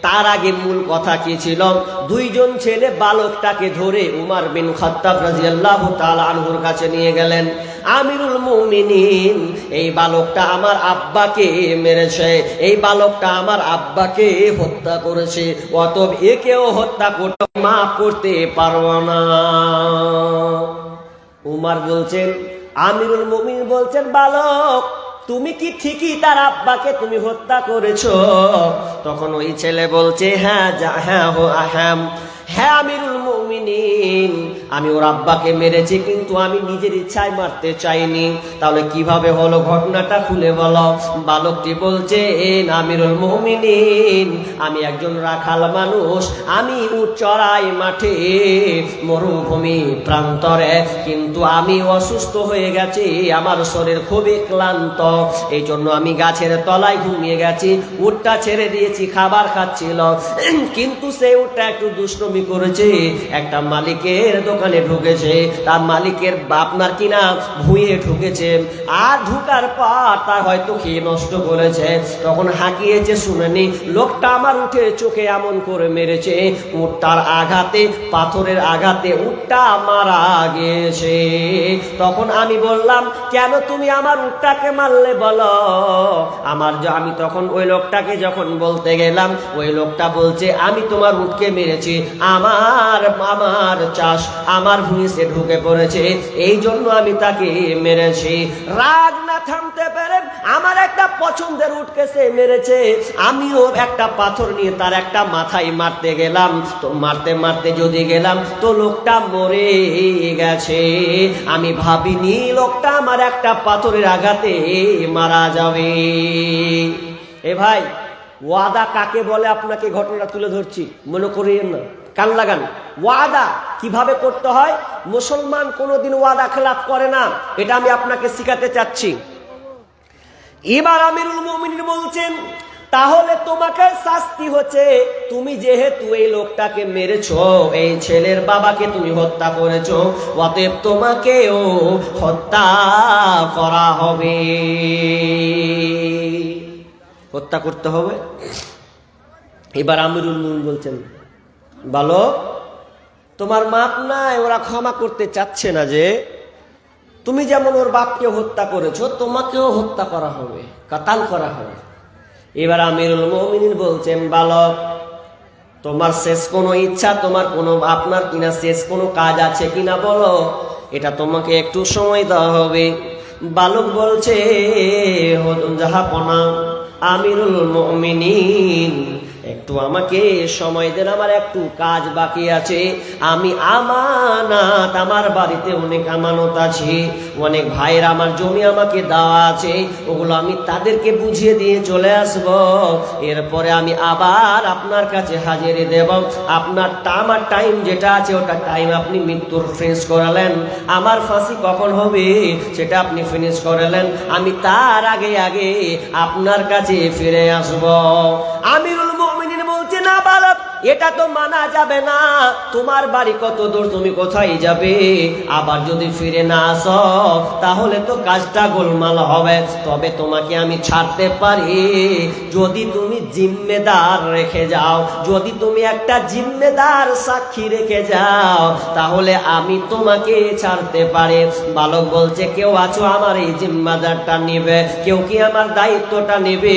তার আগে মূল কথা কি ছিল? 2 জন ছেলে বালকটাকে ধরে উমর বিন খাত্তাব রাদিয়াল্লাহু তাআলা আনহুর কাছে নিয়ে গেলেন। আমিরুল মুমিনিন, এই বালকটা আমার আব্বাকে মেরেছে, এই বালকটা আমার আব্বাকে হত্যা করেছে, অতএব একেও হত্যা করতে মাফ করতে পারবো না। উমর বলছেন, আমিরুল মুমিনিন বলছেন, বালক তুমি কি ঠিকই তার আব্বাকে তুমি হত্যা করেছো? তখন ওই ছেলে বলছে হ্যাঁ আমিরুল মুমিনিন, আমি ওর আব্বাকে মেরেছি, কিন্তু আমি নিজের ইচ্ছায় মারতে চাইনি। তাহলে কিভাবে হলো, ঘটনাটা খুলে বলো। বালকটি বলছে আমিরুল মুমিনিন, আমি একজন রাখাল মানুষ, আমি উট চড়াই মাঠে মরুভূমি প্রান্তরে, কিন্তু আমি অসুস্থ হয়ে গেছি, আমার শরীর খুবই ক্লান্ত, এই জন্য আমি গাছের তলায় ঘুমিয়ে গেছি, উটটা ছেড়ে দিয়েছি, খাবার খাচ্ছিল, কিন্তু সেই উটটা একটু দুষ্টমি করেছে, একটা মালিকের দোকানে ঢুকেছে, তার মালিকের আপনার কিনা ভুঁয়ে ঢুকেছে, আর ঢুকার পর তার হয়তো খেয়ে নষ্ট করেছে, তখন হাঁকিয়েছে শুনেনি, লোকটা আমার উঠে চোখে এমন করে মেরেছে, উটটার আঘাতে, পাথরের আঘাতে উটটা মারা গেছে। তখন আমি বললাম, কেন তুমি আমার উটটাকে মারলে? বলে বলো। আমি তখন ওই লোকটাকে যখন বলতে গেলাম, ওই লোকটা বলছে আমি তোমার উটকে মেরেছি, আমার চাষ আমার ভুঁইতে ঢুকে পড়েছে, এই জন্য আমি তাকে মেরেছি। রাগ না থামতে পেরে আমার একটা পছন্দের উটকে সে মেরেছে, আমিও একটা পাথর নিয়ে তার একটা মাথায় মারতে গেলাম, তো মারতে মারতে যদি গেলাম তো লোকটা মরে গেছে। আমি ভাবিনি লোকটা আমার একটা পাথরের আঘাতে মারা যাবে। এ ভাই, ওয়াদা কাকে বলে আপনাকে ঘটনাটা তুলে ধরছি, মনে করিয়েন না, কান লাগান। ওয়াদা কিভাবে করতে হয়, মুসলমান কোনোদিন ওয়াদা খেলাপ করে না, এটা আমি আপনাকে শিখাতে চাচ্ছি। এবার আমিরুল মুমিনিন বলছেন, তাহলে তোমাকে শাস্তি হচ্ছে, তুমি যেহেতু এই লোকটাকে মেরেছো, এই ছেলের বাবাকে তুমি হত্যা করেছো, অতএব তোমাকেও হত্যা করা হবে, হত্যা করতে হবে। এবার আমিরুল মুমিনিন বলছেন, বলো তোমার মাপ নাই, ওরা ক্ষমা করতে চাচ্ছে না, যে তুমি যেমন ওর বাপকে হত্যা করেছো তোমাকেও হত্যা করা হবে, কাতাল করা হবে। এবার আমিরুল মুমিনিন বলছেন, বালক তোমার শেষ কোনো ইচ্ছা, তোমার কোনো আপনার কিনা শেষ কোনো কাজ আছে কিনা বলো, এটা তোমাকে একটু সময় দেওয়া হবে। বালক বলছে, জাহাপনা আমিরুল মুমিনিন, একটু আমাকে সময় দেন, আমার একটু কাজ বাকি আছে, আমি আমানত, আমার বাড়িতে অনেক আমানত আছে, অনেক ভাইয়ের আমার জমি আমাকে দেওয়া আছে, ওগুলো আমি তাদেরকে বুঝিয়ে দিয়ে চলে আসব, এরপরে আমি আবার আপনার কাছে হাজিরি দেব। আপনার আমার টাইম যেটা আছে ওটা টাইম আপনি মৃত্যুর ফিনিশ করালেন, আমার ফাঁসি কখন হবে সেটা আপনি ফিনিশ করালেন, আমি তার আগে আগে আপনার কাছে ফিরে আসব। আমিরুল মুমিনিন বলছে, না বালক, এটা তো মানা যাবে না, তোমার বাড়ি কত দূর, তুমি কোথায় যাবে, আবার যদি ফিরে না আসো তাহলে তো কাজটা গোলমাল হবে। তবে তোমাকে আমি ছাড়তে পারি যদি তুমি জিম্মেদার রেখে যাও, যদি তুমি একটা জিম্মেদার সাক্ষী রেখে যাও তাহলে আমি তোমাকে ছাড়তে পারি। বালক বলছে, কেউ আছো আমার এই জিম্মেদারটা নেবে, কেউ কি আমার দায়িত্বটা নেবে,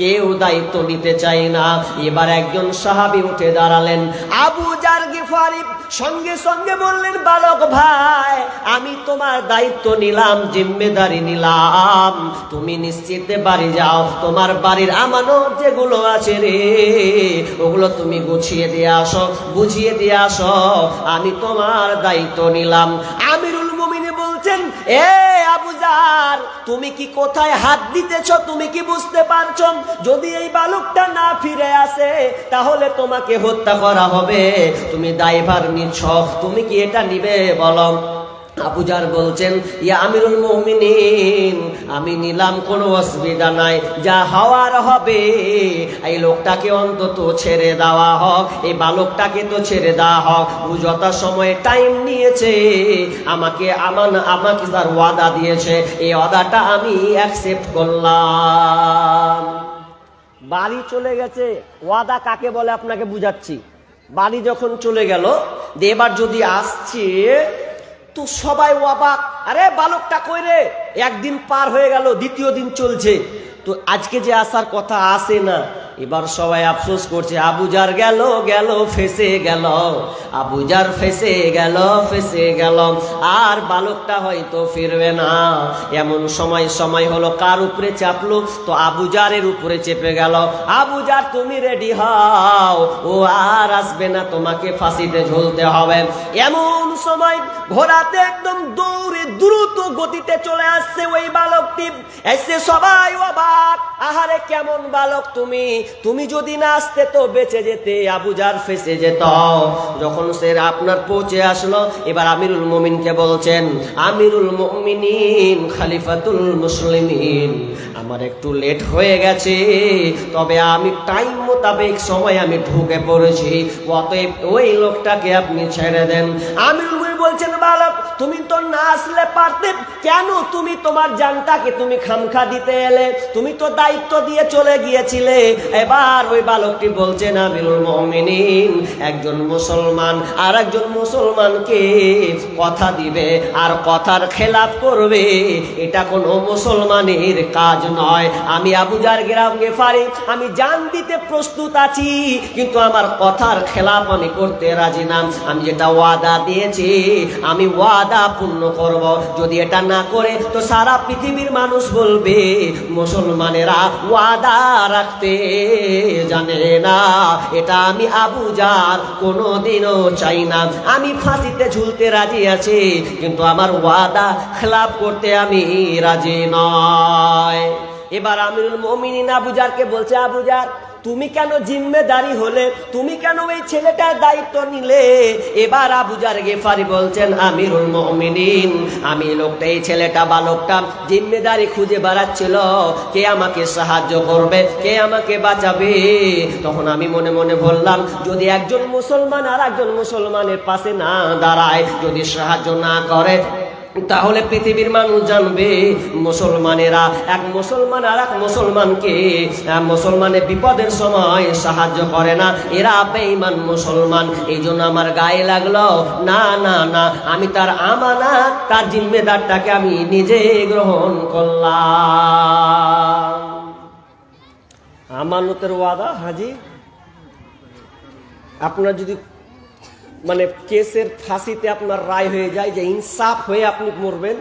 কেউ দায়িত্ব নিতে চাই না। এবার একজন সাহাবী উঠে দাঁড়ালেন, আবু জার গিফারি, সঙ্গে সঙ্গে বললেন, বালক ভাই আমি তোমার দায়িত্ব নিলাম, জিম্মেদারি নিলাম, তুমি নিশ্চিন্তে বাড়ি যাও, তোমার বাড়ির আমানত যেগুলো আছে রে ওগুলো তুমি গুছিয়ে দিয়ে আসো, বুঝিয়ে দিয়ে আসো, আমি তোমার দায়িত্ব নিলাম। আমিরুল মুমিনিন বলছেন, এ আবু জার, তুমি কি কোথায় হাত দিতেছ, তুমি কি বুঝতে পারছো, যদি এই বালকটা না ফিরে আসে তাহলে তোমাকে হত্যা করা হবে, তুমি দায়ভার নিচ্ছ, তুমি কি এটা নিবে বলো। আবু জার বলছেন, ইয়া আমিরুল মুমিনিন, আমি নিলাম, কোনো অসুবিধা নাই, যা হওয়ার হবে, এই লোকটাকে অন্তত ছেড়ে দেওয়া হোক, এই বালকটাকে তো ছেড়ে দেওয়া হোক, ও যথা সময় টাইম নিয়েছে, আমাকে তার ওয়াদা দিয়েছে, এই ওয়াদাটা আমি অ্যাকসেপ্ট করলাম। বাড়ি চলে গেছে, ওয়াদা কাকে বলে আপনাকে বুঝাচ্ছি। বাড়ি যখন চলে গেল, এবার যদি আসছে তো সবাই অবাক, আরে বালকটা কই রে, একদিন পার হয়ে গেল, দ্বিতীয় দিন চলছে, তো আজকে যে আসার কথা আসে না। এবার সবাই আফসোস করছে, আবু জার গেল ফেসে গেল, আবু জার ফেসে গেল, আর বালকটা হয়তো ফিরবে না। এমন সময় হলো, কার উপরে চাপলো, তো আবু জারের উপরে চেপে গেল। আবু জার তুমি রেডি হও, ও আর আসবে না, তোমাকে ফাঁসিতে ঝুলতে হবে। এমন সময় ঘোড়াতে একদম দৌড়ে দ্রুত গতিতে চলে আসছে ওই বালকটি, এসে সবাই অবাক, আহারে কেমন বালক তুমি যদি না আসতে তো বেঁচে যেতে, আবু জার ফেসে যেত। যখন সে আপনার পৌঁছে আসলো, এবার আমিরুল মুমিনকে বলছেন, আমিরুল মুমিনিন খলিফাতুল মুসলিমিন, আমার একটু লেট হয়ে গেছে, তবে আমি টাইম মোতাবেক সময় আমি ঢুকে পড়েছি, অতএব ওই লোকটাকে আপনি ছেড়ে দেন। আমিরুল মুমিনিন বলছেন বালক তুমি তো না আসলে পারতে, কেন তুমি তোমার জানটাকে তুমি খামখা দিতে এলে? তুমি তো দায়িত্ব দিয়ে চলে গিয়েছিলে। এবার ওই বালকটি বলছেন আমিরুল মুমিনিন, একজন মুসলমান আর একজন মুসলমানকে কথা দিবে আর কথার খেলাপ করবে, এটা কোনো মুসলমানের কাজ নয়। আমি আবু জার গেফারি, আমি জান দিতে প্রস্তুত আছি, কিন্তু আমার কথার খেলাপ আমি করতে রাজি না। আমি যেটা ওয়াদা দিয়েছি আমি ওয়াদা পূর্ণ করব। যদি এটা না করে তো সারা পৃথিবীর মানুষ বলবে মুসলমানেরা ওয়াদা রাখতে জানে না। এটা আমি আবু জার কোনোদিনও চাই না। আমি ফাঁসিতে ঝুলতে রাজি আছি, কিন্তু আমার ওয়াদা খেলাপ করতে আমি রাজি নয়। এবার আমিরুল মুমিনিন আবু জারকে বলছে, আবু জার তুমি কেন জিম্মেদারি হলে, তুমি কেন এই ছেলেটার দায়িত্ব নিলে? এবার আবু জার গেফারি বলছেন আমিরুল মুমিনিন, আমি লোকটা, এই ছেলেটা বালকটা জিম্মেদারি খুঁজে বেড়াচ্ছিল, কে আমাকে সাহায্য করবে, কে আমাকে বাঁচাবে। তখন আমি মনে মনে বললাম, যদি একজন মুসলমান আর একজন মুসলমানের পাশে না দাঁড়ায়, যদি সাহায্য না করে, তাহলে পৃথিবীর মানুষ জানবে মুসলমানেরা এক মুসলমান আর এক মুসলমানকে মুসলমানের বিপদের সময় সাহায্য করে না, এরা বেঈমান মুসলমান। এই জন্য আমার গায়ে লাগলো, না না না, আমি তার আমানত, তার জিম্মেদারটাকে আমি নিজে গ্রহণ করলাম। আমানতের ওয়াদা হাজি। আপনার যদি মানে কেসের ফাঁসিতে আপনার রায় হয়ে যায় যে ইনসাফ হয়ে আপনি মরবেন,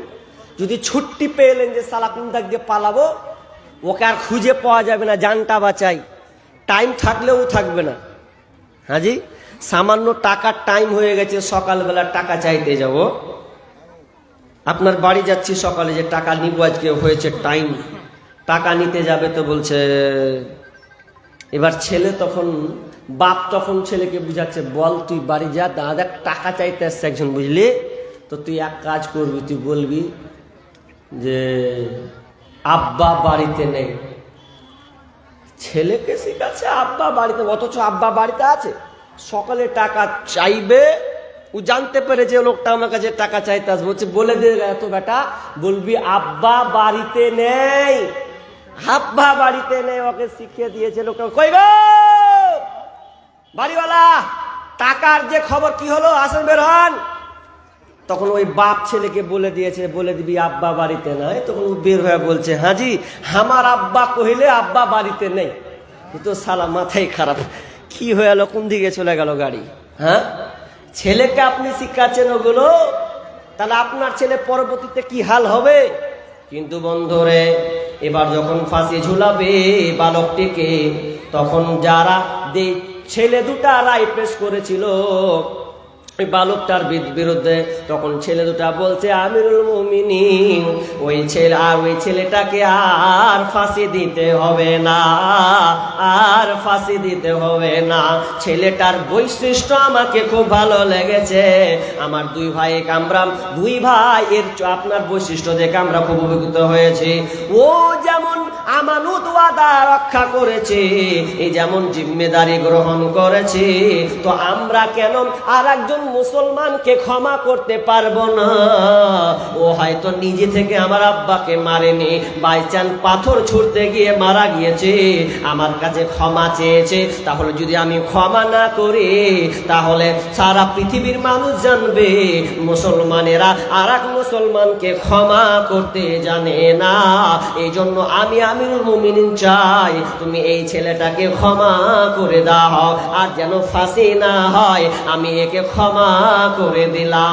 যদি ছুটি পেলেন যে সালা কোন দাগ দিয়ে পালাবো, ওকে আর খুঁজে পাওয়া যাবে না, জানটা বাঁচাই, টাইম থাকলেও থাকবে না। হাজি সামান্য টাকার টাইম হয়ে গেছে, সকালবেলা টাকা চাইতে যাব, আপনার বাড়ি যাচ্ছি সকালে যে টাকা নিব, আজকে হয়েছে টাইম, টাকা নিতে যাবে তো বলছে, এবার ছেলে তখন বাপ তখন ছেলেকে বুঝাচ্ছে, বল তুই বাড়ি যা, দাদা টাকা চাইতে আসছে একজন, বুঝলি তো তুই এক কাজ করবি, তুই বলবি যে আব্বা বাড়িতে নেই। ছেলেকে শিখাচ্ছে আব্বা বাড়িতে, অথচ আব্বা বাড়িতে আছে। সকালে টাকা চাইবে, ও জানতে পেরে যে লোকটা আমার কাছে টাকা চাইতে আসবে, বলছে বলে দে এত বেটা, বলবি আব্বা বাড়িতে নেই, আব্বা বাড়িতে নেই। ওকে শিখিয়ে দিয়েছে লোকটা, কই গো বাড়িওয়ালা, টাকার যে খবর কি হলো, আসেন বের হন। তখন ওই বাপ ছেলেকে বলে দিয়েছে, বলে দিবি আব্বা বাড়িতে নাই। তখন ও বের হয়ে বলছে, হাজি আমার আব্বা কহিলে আব্বা বাড়িতে নেই। তো সালা মাথায় খারাপ, কি হয়ে গেল, কোন দিকে চলে গেল গাড়ি? হ্যাঁ, ছেলেকে আপনি শিখাচ্ছেন ওগুলো, তাহলে আপনার ছেলে পরবর্তীতে কি হাল হবে? কিন্তু বন্ধুরে, এবার যখন ফাঁসি ঝুলাবে বালকটিকে, তখন যারা ছেলে দুটা রায় পেশ করেছিল ওই বালকটার বিরুদ্ধে, তখন ছেলে দুটা বলছে আমিরুল মুমিনিন, ওই ছেলেটাকে আর ফাঁসি দিতে হবে না, আর ফাঁসি দিতে হবে না। ছেলেটার বৈশিষ্ট্য আমাকে খুব ভালো লেগেছে। আমার দুই ভাই এর আপনার বৈশিষ্ট্য দেখে আমরা খুব অভিভূত হয়েছি। ও যেমন আমানত ওয়াদা রক্ষা করেছে, এই যেমন জিম্মেদারি গ্রহণ করেছে, তো আমরা কেন আর একজন মুসলমানকে ক্ষমা করতে পারবো না? ও হয়তো নিজে থেকে আমার আব্বাকে মারেনি, বাই চান্স পাথর ছুঁড়তে গিয়ে মারা গিয়েছে, আমার কাছে ক্ষমা চেয়েছে। তাহলে যদি আমি ক্ষমা না করি, তাহলে সারা পৃথিবীর মানুষ জানবে মুসলমানেরা আর এক মুসলমানকে ক্ষমা করতে জানে না। এই জন্য আমি আমিরুল মুমিনিন চাই তুমি এই ছেলেটাকে ক্ষমা করে দাও, আর যেন ফাঁসি না হয়, আমি একে ক্ষমা করে দিলাম।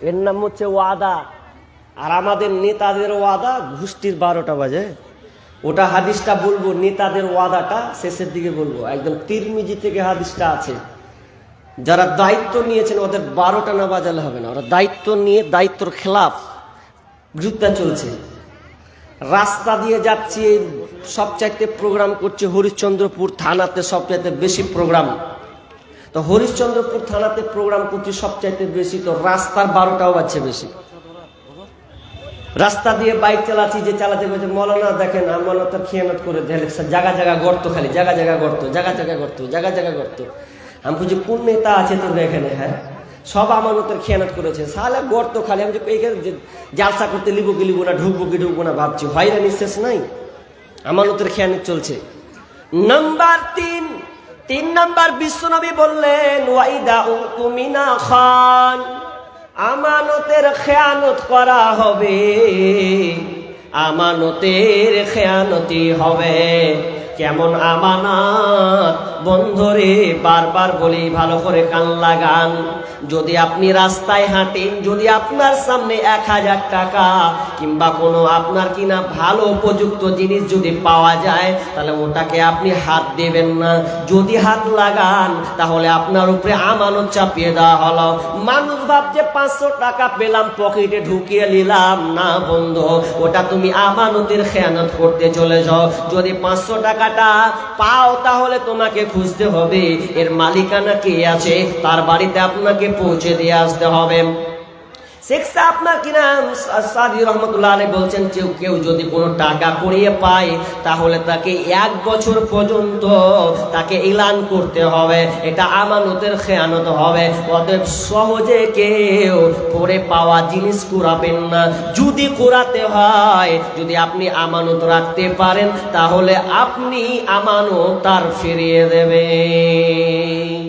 এর নাম হচ্ছে ওয়াদা। আর আমাদের নেতাদের ওয়াদা ঘুষ্টির 12টা বাজে, ওটা হাদিসটা বলবো, নেতাদের ওয়াদাটা শেষের দিকে বলবো। একদম তিরমিজি থেকে হাদিসটা আছে, যারা দায়িত্ব নিয়েছেন ওদের 12টা না বাজালে হবে না। ওরা দায়িত্ব নিয়ে দায়িত্বর খেলাফ যুদ্ধ চলছে। রাস্তা দিয়ে যাচ্ছি, সবচাইতে প্রোগ্রাম করছে হরিশ্চন্দ্রপুর থানাতে, সবচাইতে বেশি প্রোগ্রাম। তো হরিশ্চন্দ্রপুর থানাতে প্রোগ্রাম করছি সবচাইতে বেশি, তো রাস্তার 12টাও বাজছে বেশি। রাস্তা দিয়ে বাইক চালাচ্ছি, যে চালাতে বলছে মৌলানা দেখেন আমানত খেয়ানত করে, জায়গা জায়গা গর্ত, খালি জায়গা জায়গা গর্ত, জায়গা জায়গা গর্ত, জায়গা জায়গা গর্ত। আমি বলছি কোন নেতা আছে তোর এখানে? হ্যাঁ, সব আমানতের খেয়ানত করেছে, সালা গর্ত খালি। আমি এইখানে জালসা করতে লিবো কি লিবো না, ঢুকবো কি ঢুকবো না ভাবছি, হয়রানি শেষ নাই, আমানতের খেয়ানত চলছে। নাম্বার 3 নাম্বার বিশ্বনবী বললেন ওয়াইদা উকুমিনা খান, আমানতের খেয়ানত করা হবে, আমানতের খেয়ানতি হবে। কেমন আমানত বন্ধুরে, বারবার বলি ভালো করে কান লাগান। যদি আপনি রাস্তায় হাঁটেন, যদি আপনার সামনে 1000 টাকা কিংবা কোনো আপনার কিনা ভালো উপযুক্ত জিনিস যদি পাওয়া যায়, তাহলে ওটাকে আপনি হাত দেবেন না। যদি হাত লাগান তাহলে আপনার উপরে আমানত চাপিয়ে দেওয়া হলো। মানুষ ভাবছে 500 টাকা পেলাম পকেটে ঢুকিয়ে নিলাম, না বন্ধু, ওটা তুমি আমানতের খেয়ানত করতে চলে যাও। যদি 500 টাকাটা পাও তাহলে তোমাকে খুঁজতে হবে এর মালিকানা কে আছে, তার বাড়িতে আপনাকে পৌঁছে দিয়ে আসতে হবে। শেখ সাহেব না কিনা সাদি রহমতুল্লাহ আলাইহি বলছেন, কেউ যদি কোনো টাকা কুড়িয়ে পায় তাহলে তাকে 1 বছর পর্যন্ত তাকে এলান করতে হবে, এটা আমানতের খেয়ানত হবে। অতএব সহজে কেউ পড়ে পাওয়া জিনিস কুড়াবেন না। যদি কুড়াতে হয়, যদি আপনি আমানত রাখতে পারেন তাহলে আপনি আমানত তার ফিরিয়ে দেবেন।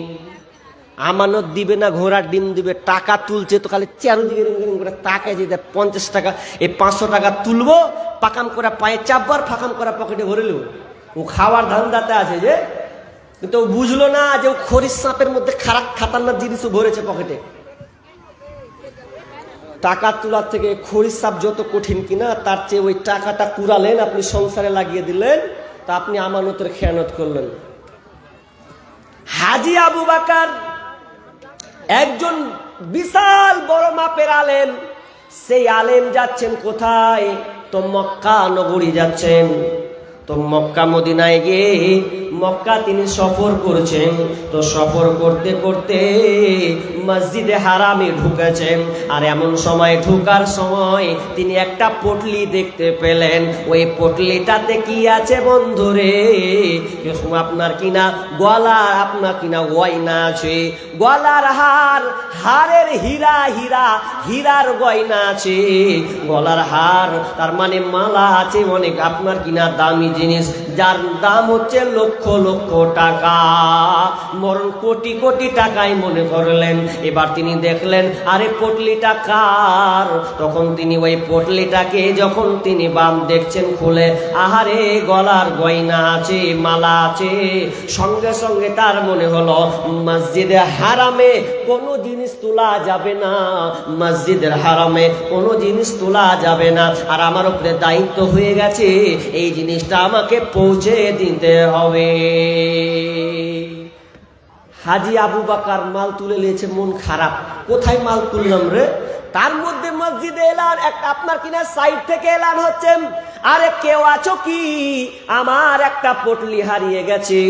আমানত দিবে না, ঘোড়ার ডিম দিবে। টাকা তুলছে তো খালি চারদিকে করে তাকায় যে 50 টাকা, এই 500 টাকা তুলবো, পাকাম করে পায়ে চাপবার, ফাঁকাম করে পকেটে ভরে নেব। ও খাওয়ার ধান্দাতে আছে যে, কিন্তু ও বুঝলো না যে ও খরিস সাপের মধ্যে খারাপ খাতারনাক জিনিসও ভরেছে পকেটে। টাকা তোলার থেকে খরিস সাপ যত কঠিন কিনা, তার চেয়ে ওই টাকাটা কুড়ালেন, আপনি সংসারে লাগিয়ে দিলেন, তা আপনি আমানতের খেয়ানত করলেন। হাজী আবু বকর একজন বিশাল বড় মাপের আলেম। সেই আলেম যাচ্ছেন কোথায়? তো মক্কা নগরী যাচ্ছেন। তো মক্কা মদিনায় গিয়ে মক্কা তিনি সফর করছেন। তো সফর করতে করতে মসজিদে হারামে ঢুকেছেন। আর এমন সময় ঢুকার সময় তিনি একটা পটলি দেখতে পেলেন। ওই পটলিটাতে কি আছে বন্ধুরে? আপনার কিনা গলার, আপনার কিনা গয়না আছে, গলার হার, হারের হীরার গয়না আছে, গলার হার তার মানে মালা আছে অনেক আপনার কিনা দামি জিনিস, যার দাম হচ্ছে লক্ষ লক্ষ টাকা, মরণ কোটি কোটি টাকায় মনে করলেন। এবার তিনি দেখলেন আরে পটলিটা কার? তখন তিনি ওই পটলিটাকে যখন তিনি বাম দেখছেন খুলে, আহারে গলার গয়না আছে, মালা আছে। সঙ্গে সঙ্গে তার মনে হলো মসজিদে হারামে কোনো জিনিস তোলা যাবে না, মসজিদের হারামে কোনো জিনিস তোলা যাবে না। আর আমার উপরে দায়িত্ব হয়ে গেছে, এই জিনিসটা আমাকে পৌঁছে দিতে হবে। হাজী আবু বকর মাল তুলে নিয়েছে, মন খারাপ, কোথায় মাল তুললাম রে? তার মধ্যে মসজিদে এলান, একটা আপনার কিনা সাইড থেকে এলান হচ্ছে, আরে কেউ আছো কি? আমার একটা পটলি হারিয়ে গেছে,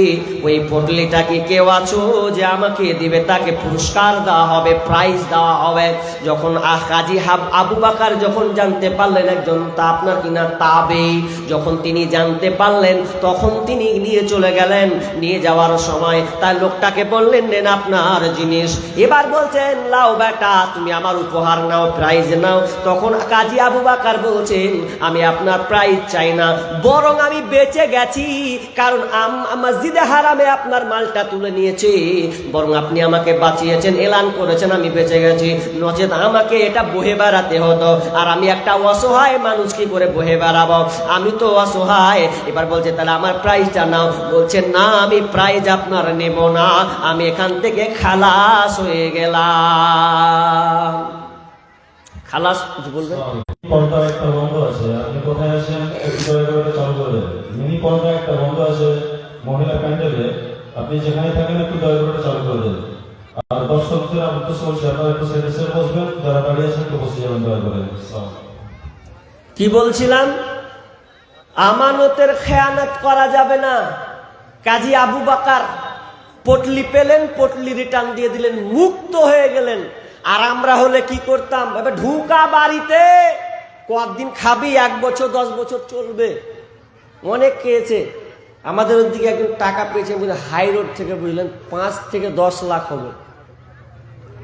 ওই পটলিটা কি কেউ আছো যে আমাকে দিবে? তাকে পুরস্কার দেওয়া হবে, প্রাইজ দেওয়া হবে। যখন হাজী আবু বকর যখন জানতে পারলেন একজন তা আপনার কিনা তাবেঈ, যখন তিনি জানতে পারলেন তখন তিনি নিয়ে চলে গেলেন। নিয়ে যাওয়ার সময় তার লোকটাকে বললেন, নেন আপনার জিনিস। এবার বলছেন, লাও বেটা তুমি আমার উপহার নাও, প্রাইজ নাও। তখন হাজী আবু বকর বলছেন, আমি আপনার প্রাইজ চাই না, বরং আমি বেঁচে গেছি, কারণ মসজিদে হারামে আপনার মালটা তুলে নিয়েছে, বরং আপনি আমাকে বাঁচিয়েছেন, এলান করেছেন, আমি বেঁচে গেছি। নচেত আমাকে এটা বহে বেড়াতে হতো, আর আমি একটা অসহায় মানুষ কি করে বহে বেড়াবো? আমি তো অসহায়। এবার বলছে, তাহলে আমার প্রাইজটা নাও। বলছে, না আমি প্রাইজ আপনার নেব না, আমি এখান থেকে খালাস হয়ে গেলাম। খালাস বলবেন? পর্দা একটা বন্ধ আছে, আপনি কোথায় আছেন একটু দয়া করে চালু করে দেন। মিনি পর্দা একটা বন্ধ আছে মহিলা প্যান্ডেলে, আপনি যেখানে থাকেন একটু দয়া করে চালু করে দেন। আর দর্শকদের উদ্দেশ্য বলছি, আপনারা একটু সেন্টারে বসবেন, যারা দাঁড়িয়ে আছেন একটু বসে যাবেন দয়া করে। কি বলছিলাম? আমানতের খেয়ানত করা যাবে না। কাজী আবু বকর পটলি পেলেন, পটলি রিটার্ন দিয়ে দিলেন, মুক্ত হয়ে গেলেন। আর আমরা হলে কি করতাম? ঢুকা বাড়িতে কতদিন খাবি? 1 বছর 10 বছর চলবে। অনেক খেয়েছে। আমাদের ওদিকে একজন টাকা পেয়েছেন বুঝলেন, হাই রোড থেকে বুঝলেন 5 থেকে 10 লাখ হবে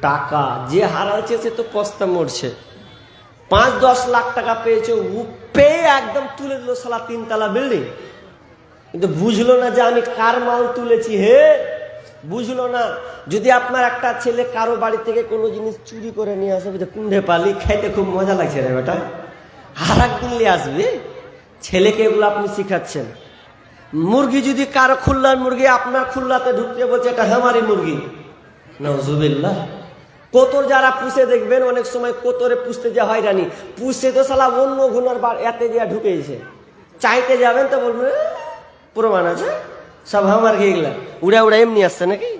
টাকা। যে হারাচ্ছে সে তো পস্তা মরছে। 5-10 লাখ টাকা পেয়েছে, ও পেয়ে একদম তুলে দিল সালা 3 তলা বিল্ডিং। কিন্তু বুঝলো না যে আমি কার মাল তুলেছি। হে বুঝলো না। যদি আপনার একটা ছেলে কারো বাড়ি থেকে কোনো জিনিস চুরি করে নিয়ে আসে, বুঝে কুণ্ঠে পালি খাইতে খুব মজা লাগছে রে বেটা, আর একদিন নিয়ে আসবে। ছেলেকে এগুলো আপনি শিখাচ্ছেন। মুরগি যদি কারো খুল্লার মুরগি আপনার খুল্লাতে ঢুকতে বলছে এটা আমারই মুরগি, নাউজুবিল্লাহ। কোতর যারা পুষে দেখবেন অনেক সময় কোতরে পুষতে যা হয়রানি, পুষে তো সালা অন্য ঘুনার বার এতে যা ঢুকেছে, চাইতে যাবেন তো বলবেন প্রমাণ আছে সব আমার গেলা উড়া উড়া এমনি আসছে নাকি,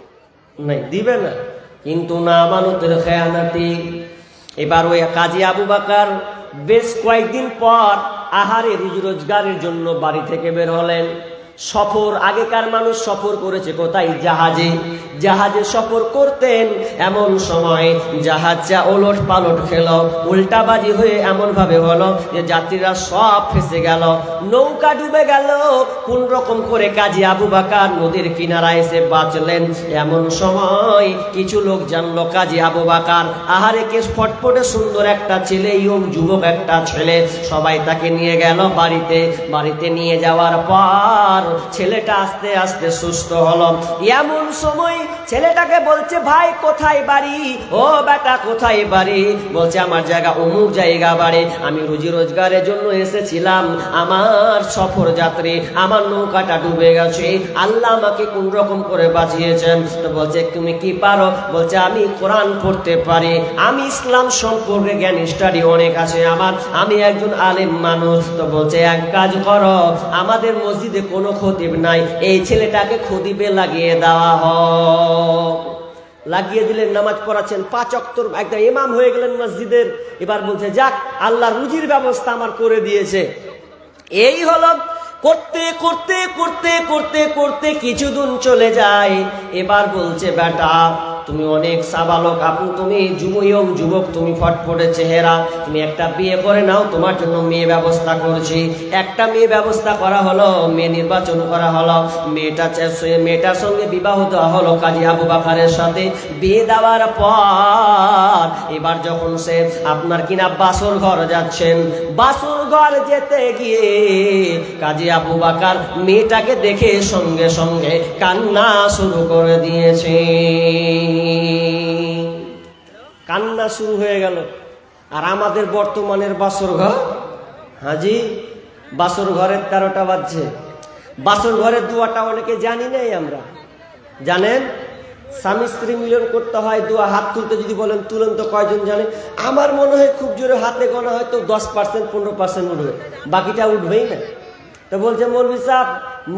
নাই দিবে না। কিন্তু না আমানতের খেয়ানাতি। এবার ওই কাজী আবু বকর বেশ কয়েকদিন পর আহারে রুজি রোজগারের জন্য বাড়ি থেকে বের হলেন। সফর, আগেকার মানুষ সফর করেছে কোথায়? জাহাজে। জাহাজে সফর করতেন। এমন সময় জাহাজটা ওলট পালট খেল, উল্টাবাজি হয়ে এমন ভাবে হলো যে যাত্রীরা সব ফেসে গেল, নৌকা ডুবে গেল। কোন রকম করে কাজী আবু বকর নদীর কিনারায় এসে বাঁচলেন। এমন সময় কিছু লোক জানলো কাজী আবু বকর আহারে কে ফটফটে সুন্দর একটা ছেলে, ইয়ং যুবক একটা ছেলে। সবাই তাকে নিয়ে গেল বাড়িতে। বাড়িতে নিয়ে যাওয়ার পর ছেলেটা আস্তে আস্তে সুস্থ হলো। এমন সময় ছেলেটাকে বলছে, ভাই কোথায় বাড়ি? ও বেটা কোথায় বাড়ি? বলছে আমার জায়গা অমুক জায়গা বাড়ি, আমি রুজি রোজগারের জন্য এসেছিলাম, আমার সফর যাত্রী, আমার নৌকাটা ডুবে গেছে, আল্লাহ আমাকে কোন রকম করে বাঁচিয়েছেন। তো বলছে তুমি কি পারো? বলছে আমি কোরআন পড়তে পারি, আমি ইসলাম সম্পর্কে জ্ঞান স্টাডি অনেক আছে আমার, আমি একজন আলেম মানুষ। তো বলছে এক কাজ করো, আমাদের মসজিদে কোনো খতিব নাই, এই ছেলেটাকে খতিবে লাগিয়ে দেওয়া হোক। লাগিয়ে দিলেন, নামাজ পড়াচ্ছেন 5 ওয়াক্ত, একটা ইমাম হয়ে গেলেন মসজিদের। এবার বলছে যাক আল্লাহ রুজির ব্যবস্থা আমার করে দিয়েছে। এই হলো করতে করতে করতে করতে করতে কিছুদিন চলে যায়। এবার বলছে বেটা তুমি অনেক সাবালক, তুমি যুবক, তুমি ফটফটে চেহারা, তুমি একটা বিয়ে করে নাও, তোমার জন্য মেয়ে ব্যবস্থা করছি। একটা মেয়ে ব্যবস্থা করা হলো, মেয়ে নির্বাচন করা হলো, মেয়েটার সঙ্গে বিবাহ দেওয়া হলো কাজী আবু বকরের সাথে। বিয়ে দেওয়ার পর এবার যখন সে আপনার কিনা বাসর ঘর যাচ্ছেন, বাসর ঘর যেতে গিয়ে কাজী আবু বকর মেয়েটাকে দেখে সঙ্গে সঙ্গে কান্না শুরু করে দিয়েছে। কান্না শুরু হয়ে গেল। আর আমাদের বর্তমানের বাসর ঘর, হাজি বাসর ঘরের 13টা বাজছে। বাসর ঘরের দুয়াটা অনেকে জানি নাই আমরা। জানেন স্বামী স্ত্রী মিলন করতে হয়, দুয়া হাত তুলতে যদি বলেন তুলেন তো কয়জন জানে? আমার মনে হয় খুব জোরে হাতে গোনা হয়তো 10% 15% উঠবে, বাকিটা উঠবেই না। তো বলছে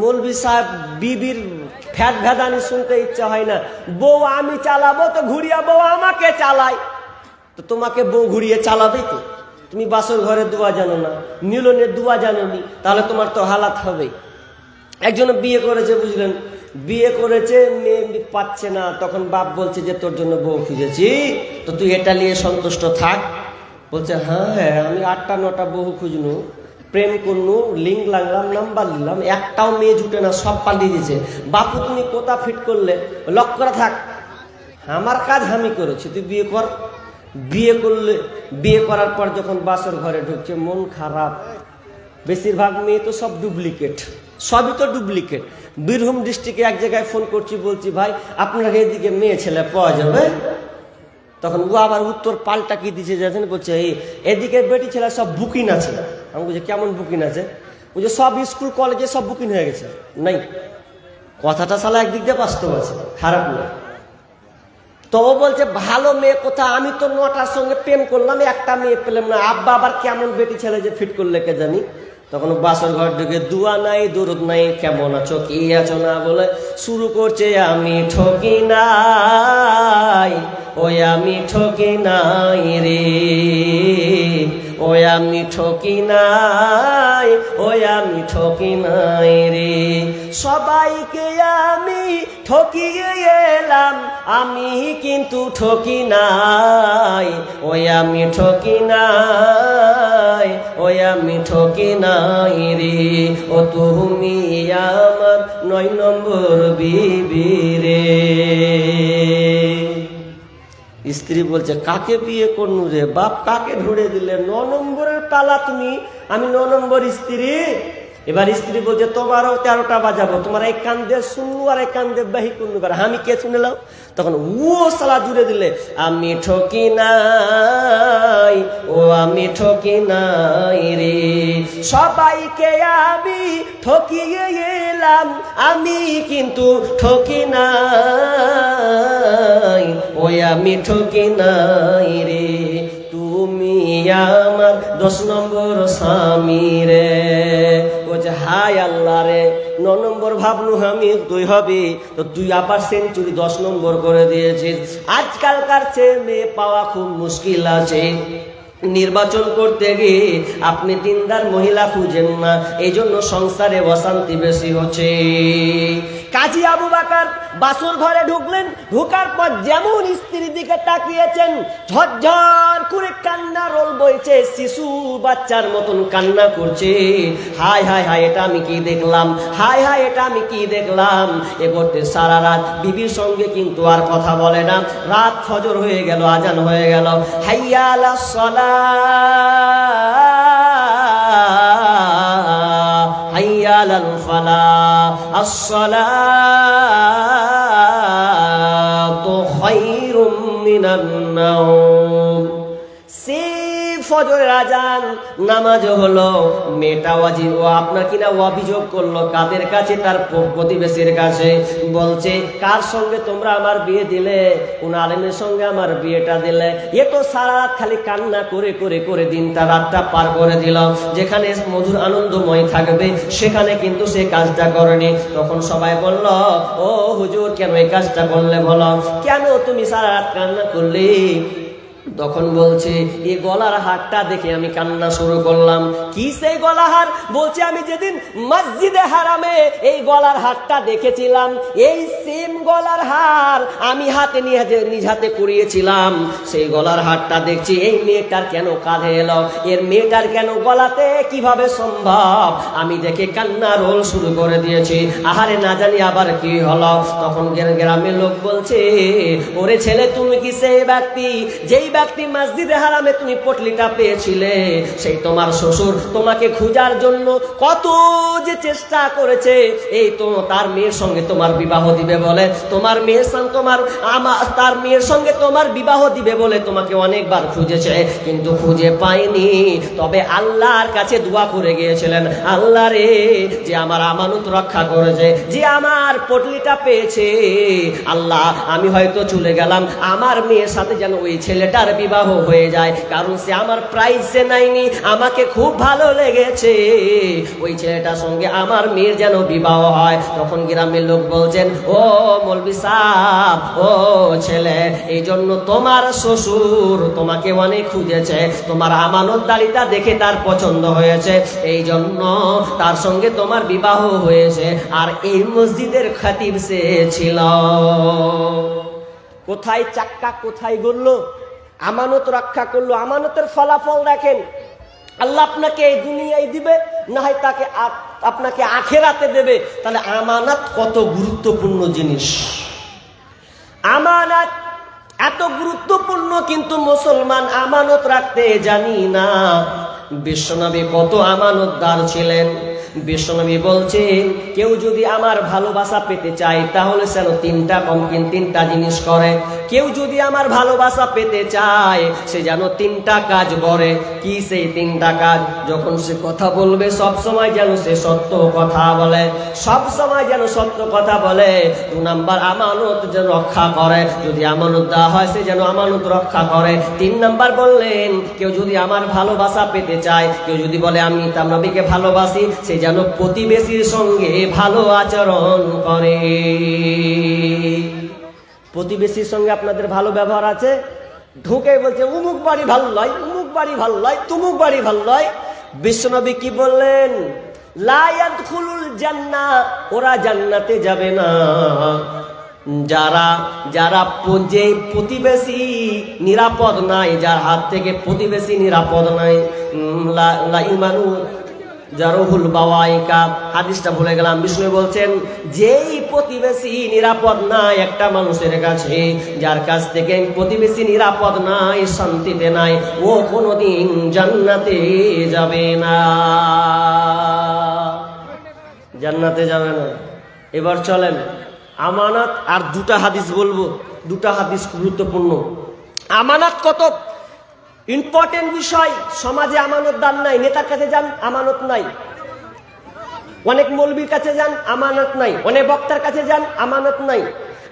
মৌলভী সাহেব বিবির ফ্যাট ভেদানি শুনতে ইচ্ছা হয় না, বউ আমি চালাবো তো ঘুরিয়া বউ আমাকে চালায়। তো তোমাকে বউ ঘুরিয়ে চালাবে তো? তুমি বাসর ঘরের দোয়া জানো না, মিলনের দোয়া জানো নি, তাহলে তোমার তো হালাত হবে। একজন বিয়ে করেছে বুঝলেন, বিয়ে করেছে মেয়ে পাচ্ছে না, তখন বাপ বলছে যে তোর জন্য বউ খুঁজেছি, তো তুই এটা নিয়ে সন্তুষ্ট থাক। বলছে হ্যাঁ আমি 8টা 9টা বউ খুঁজনু, প্রেম করলু, লিঙ্ক লাগলাম, নাম্বার নিলাম, একটাও মেয়ে জুটে না, সব পাল্টিয়ে দিয়েছে। বাপু তুমি কোথা ফিট করলে? লক করা থাক, আমার কাজ আমি করেছি, তুই বিয়ে কর। বিয়ে করলে, বিয়ে করার পর যখন বাসর ঘরে ঢুকছে মন খারাপ। বেশিরভাগ মেয়ে তো সব ডুপ্লিকেট, সবই তো ডুপ্লিকেট। বীরভূম ডিস্ট্রিক্টে এক জায়গায় ফোন করছি, বলছি ভাই আপনার এদিকে মেয়ে ছেলে পাওয়া যাবে? তখন ও আবার উত্তর পাল্টা কি দিচ্ছে জানেন, বলছে এদিকে বেটি ছেলে সব বুকিং আছে। আমি বলছি কেমন বুকিং আছে? বলছে সব স্কুল কলেজে সব বুকিং হয়ে গেছে। নাই, কথাটা সালা একদিক দিয়ে বাস্তব আছে, খারাপ নয়। তো ও বলছে ভালো মেয়ে কোথা? আমি তো 9টার সঙ্গে প্রেম করলাম, একটা মেয়ে পেলাম না, আব্বা আবার কেমন বেটি ছেলে যে ফিট করলে কে জানি। তখন বাসর ঘর ঢুকে দুয়া নাই দরুদ নাই, কেমন আছো কি আছো না বলে শুরু করছে আমি ঠকি নাই, ওই আমি ঠকি নাই রে, ওই আমি ঠকি নাই, ওই আমি ঠকি নাই রে। সবাইকে আমি ঠকিয়ে এলাম, আমি কিন্তু ঠকি নাই, ওই আমি ঠকি নাই, ওই আমি ঠকি নাই রে। ও তুমি আমার 9 নম্বর বিবি রে। স্ত্রী বলছে কাকে বিয়ে করনু রে বাপ, কাকে ধরে দিলে? 9 নম্বরের তালা তুমি, আমি 9 নম্বর স্ত্রী। এবার স্ত্রী বলছে তোমারও 13টা বাজাবো, তোমার এক কান দিয়ে শুনু আর এক কান দিয়ে বাহি করনু, আমি কে শুনে লাও? তখন ও সালা জুড়ে দিলে আমি ঠকি নাই, ও আমি ঠকি নাই রে। সবাইকে আমি ঠকিয়ে এলাম, আমি কিন্তু ঠকি নাই, ওই আমি ঠকি নাই রে। তুমি আমার 10 নম্বর স্বামী রে। বলছে হাই আল্লাহ রে, 9 নম্বর ভাবলু আমি 2 হবে, তো তুই আবার সেঞ্চুরি 10 নম্বর করে দিয়েছিস। আজকালকার ছেলে মেয়ে পাওয়া খুব মুশকিল আছে। নির্বাচন করতে গিয়ে আপনি দিনদার মহিলা খুঁজেন না, এই জন্য সংসারে অশান্তি বেশি হচ্ছে। কাজী আবু বকর বাসর ঘরে ঢুকলেন, ঢোকার পর যেমন স্ত্রীর দিকে তাকিয়েছেন, ঝরঝর করে কান্না রোল বইছে, শিশু বাচ্চার মতন কান্না করছে। হায় হায় হায়, এটা আমি কি দেখলাম, হায় হায় এটা আমি কি দেখলাম। এ করতে সারা রাত বিবির সঙ্গে কিন্তু আর কথা বলে না। রাত ফজর হয়ে গেল, আজান হয়ে গেল, হাইয়া আলাস সালাহ, হাইয়া আলাল ফালাহ, আসসালাতু খায়রুম মিনান নাওম। ফজরের আজান, নামাজ হলো, মেয়েটা ওয়াজিব ও আপনার কিনা অভিযোগ করলো কাদের কাছে? তার প্রতিবেশীর কাছে। বলছে কার সঙ্গে তোমরা আমার বিয়ে দিলে? কোন আলেমের সঙ্গে আমার বিয়েটা দিলে? এ তো সারা রাত খালি কান্না করে করে করে দিনটা রাতটা পার করে দিল। যেখানে মধুর আনন্দময় থাকবে সেখানে কিন্তু সে কাজটা করেনি। তখন সবাই বলল ও হুজুর কেন এই কাজটা করলে বলো, কেন তুমি সারা রাত কান্না করলে? তখন বলছে এই গলার হারটা দেখে আমি কান্না শুরু করলাম। কি সেই গলা হার? বলছে আমি যেদিন মসজিদে হারামে এই গলার হারটা দেখেছিলাম, এই সেম গলার হার আমি হাতে নিজ হাতে করিয়েছিলাম। সেই গলার হারটা দেখছি এই মেয়েটার কেন কাঁধে এলো, এর মেয়েটার কেন গলাতে, কিভাবে সম্ভব? আমি দেখে কান্না রোল শুরু করে দিয়েছি। আহারে না জানি আবার কি হলো। তখন গ্রামের লোক বলছে ওরে ছেলে, তুমি কি সেই ব্যক্তি যেই ব্যক্তি মসজিদে হারামে তুমি পটলিটা পেয়েছিলে? সেই তোমার শ্বশুর তোমাকে খোঁজার জন্য কত যে চেষ্টা করেছে, এই তো তার মেয়ের সঙ্গে তোমার বিবাহ দিবে বলে, তোমার মেয়ের সঙ্গে তার মেয়ের সঙ্গে তোমার বিবাহ দিবে বলে তোমাকে অনেকবার খুঁজেছে, কিন্তু খুঁজে পায়নি। তবে আল্লাহর কাছে দোয়া করে গিয়েছিলেন, আল্লাহ রে, যে আমার আমানত রক্ষা করেছে, যে আমার পটলিটা পেয়েছে, আল্লাহ আমি হয়তো চলে গেলাম, আমার মেয়ের সাথে যেন ওই ছেলেটার বিবাহ হয়ে যায়, কারণ সে আমার প্রাইজে নাইনি, আমাকে খুব ভালো লেগেছে, ওই ছেলেটার সঙ্গে আমার মেয়ের যেন বিবাহ হয়। তখন গ্রামের লোক বলছেন ও মৌলবি সাহেব, ও ছেলে, এই জন্য তোমার শ্বশুর তোমাকে অনেক খুঁজেছে, তোমার আমানতদারিতা দেখে তার পছন্দ হয়েছে, এই জন্য তার সঙ্গে তোমার বিবাহ হয়েছে। আর এই মসজিদের খতিব সে ছিল। কোথায় চাক্কা কোথায় গড়লো? আমানত রক্ষা করলো। আমানতের ফলাফল দেখেন, আল্লাহ আপনাকে এই দুনিয়ায় দিবে, না হয় তাকে আপনাকে আখেরাতে দেবে। তাহলে আমানত কত গুরুত্বপূর্ণ জিনিস। আমানত এত গুরুত্বপূর্ণ, কিন্তু মুসলমান আমানত রাখতে জানি না। বিশ্বনবী কত আমানতদার ছিলেন। বিশ্বনবী বলছেন কেউ যদি আমার ভালোবাসা পেতে চায় তাহলে যেন 3টা জিনিস করে। কেউ যদি আমার ভালোবাসা পেতে চায় সে যেন 3টা কাজ করে। কি সেই 3টা কাজ? যখন সে কথা বলবে সব সময় যেন সে সত্য কথা বলে, সব সময় যেন সত্য কথা বলে। 2 নাম্বার আমানত যেন রক্ষা করে, যদি আমানত দেওয়া হয় সে যেন আমানত রক্ষা করে। 3 নাম্বার বললেন কেউ যদি আমার ভালোবাসা পেতে চায়, কেউ যদি বলে আমি তার নবীকে ভালোবাসি, সে যেন প্রতিবেশীর সঙ্গে ভালো আচরণ করে। প্রতিবেশীর সঙ্গে আপনাদের ভালো ব্যবহার আছে? ঢুকে বলছে উমুক বাড়ি ভালো নয়, উমুক বাড়ি ভাল নয়, তুমুক বাড়ি ভাল নয়। বিশ্বনবী কি বললেন? লা ইয়াদখুলুল জান্নাহ, ওরা জান্নাতে যাবে না। যারা যে প্রতিবেশী নিরাপদ নাই, যার হাত থেকে প্রতিবেশী নিরাপদ নাই, লা ইমানু জারুহুল বাওয়াইকা, হাদিসটা ভুলে গেলাম। বিষ্ণু বলছেন যেই প্রতিবেশী নিরাপদ নাই একটা মানুষের কাছে, যার কাছ থেকে প্রতিবেশী নিরাপদ নাই, শান্তিতে নাই, ও কোনোদিন জান্নাতে যাবে না, জান্নাতে যাবে না। এবার চলেন আমানত আর দুটা হাদিস বলবো, দুটা হাদিস গুরুত্বপূর্ণ। আমানত কত ইম্পর্টেন্ট বিষয়। সমাজে আমানত দান নাই, নেতার কাছে যান আমানত নাই, অনেক মৌলবীর কাছে যান আমানত নাই, অনেক বক্তার কাছে যান আমানত নাই,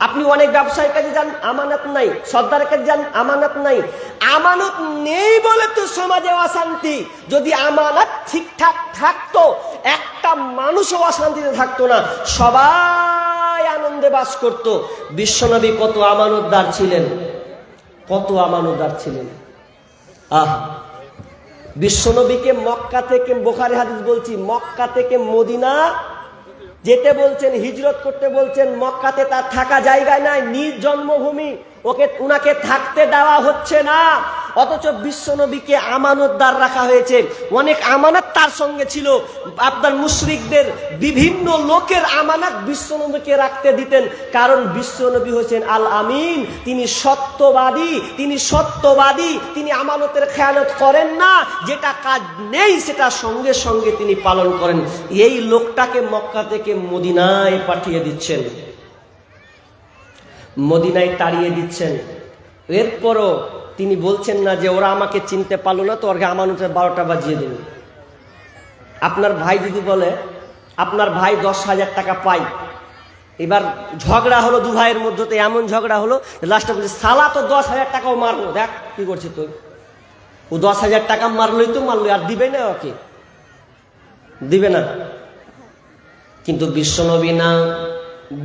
আপনি অনেক ব্যবসায়ীর কাছে যান আমানত নাই, সর্দারের কাছে যান আমানত নাই। আমানত নেই বলে তো সমাজে অশান্তি। যদি আমানত ঠিকঠাক থাকতো একটা মানুষও অশান্তিতে থাকতো না, সবাই আনন্দে বাস করত। বিশ্বনবী কত আমানতদার ছিলেন, কত আমানতদার ছিলেন। বিশ্বনবীকে মক্কা থেকে, বুখারী হাদিস বলছি, মক্কা থেকে মদিনা যেতে বলছেন, হিজরত করতে বলছেন। মক্কাতে তার থাকা জায়গায় নাই, নিজ জন্মভূমি, উনাকে থাকতে দেওয়া হচ্ছে না। অথচ বিশ্বনবীকে আমানতদার রাখা হয়েছে। অনেক আমানত তার সঙ্গে ছিল। আপনার মুশরিকদের বিভিন্ন লোকের আমানত বিশ্বনবীকে রাখতে দিতেন, কারণ বিশ্বনবী হচ্ছেন আল আমিন, তিনি সত্যবাদী, তিনি আমানতের খেয়ানত করেন না। যেটা কাজ নেই সেটা সঙ্গে সঙ্গে তিনি পালন করেন। এই লোকটাকে মক্কা থেকে মদিনায় পাঠিয়ে দিচ্ছেন, মদিনায় তাড়িয়ে দিচ্ছেন। এরপরও তিনি বলছেন না যে ওরা আমাকে চিনতে পারলো না তো ওর আমানতের 12টা বাজিয়ে দিন। আপনার ভাই যদি বলে, আপনার ভাই 10,000 টাকা পাই, এবার ঝগড়া হলো দু ভাইয়ের মধ্যে, তো এমন ঝগড়া হলো লাস্টে বলছে সালা তো 10,000 টাকাও মারলো, দেখ কি করছে তুই। ও 10,000 টাকা মারলোই তো মারলো, আর দিবে না, ওকে দিবে না। কিন্তু বিশ্বনবী না,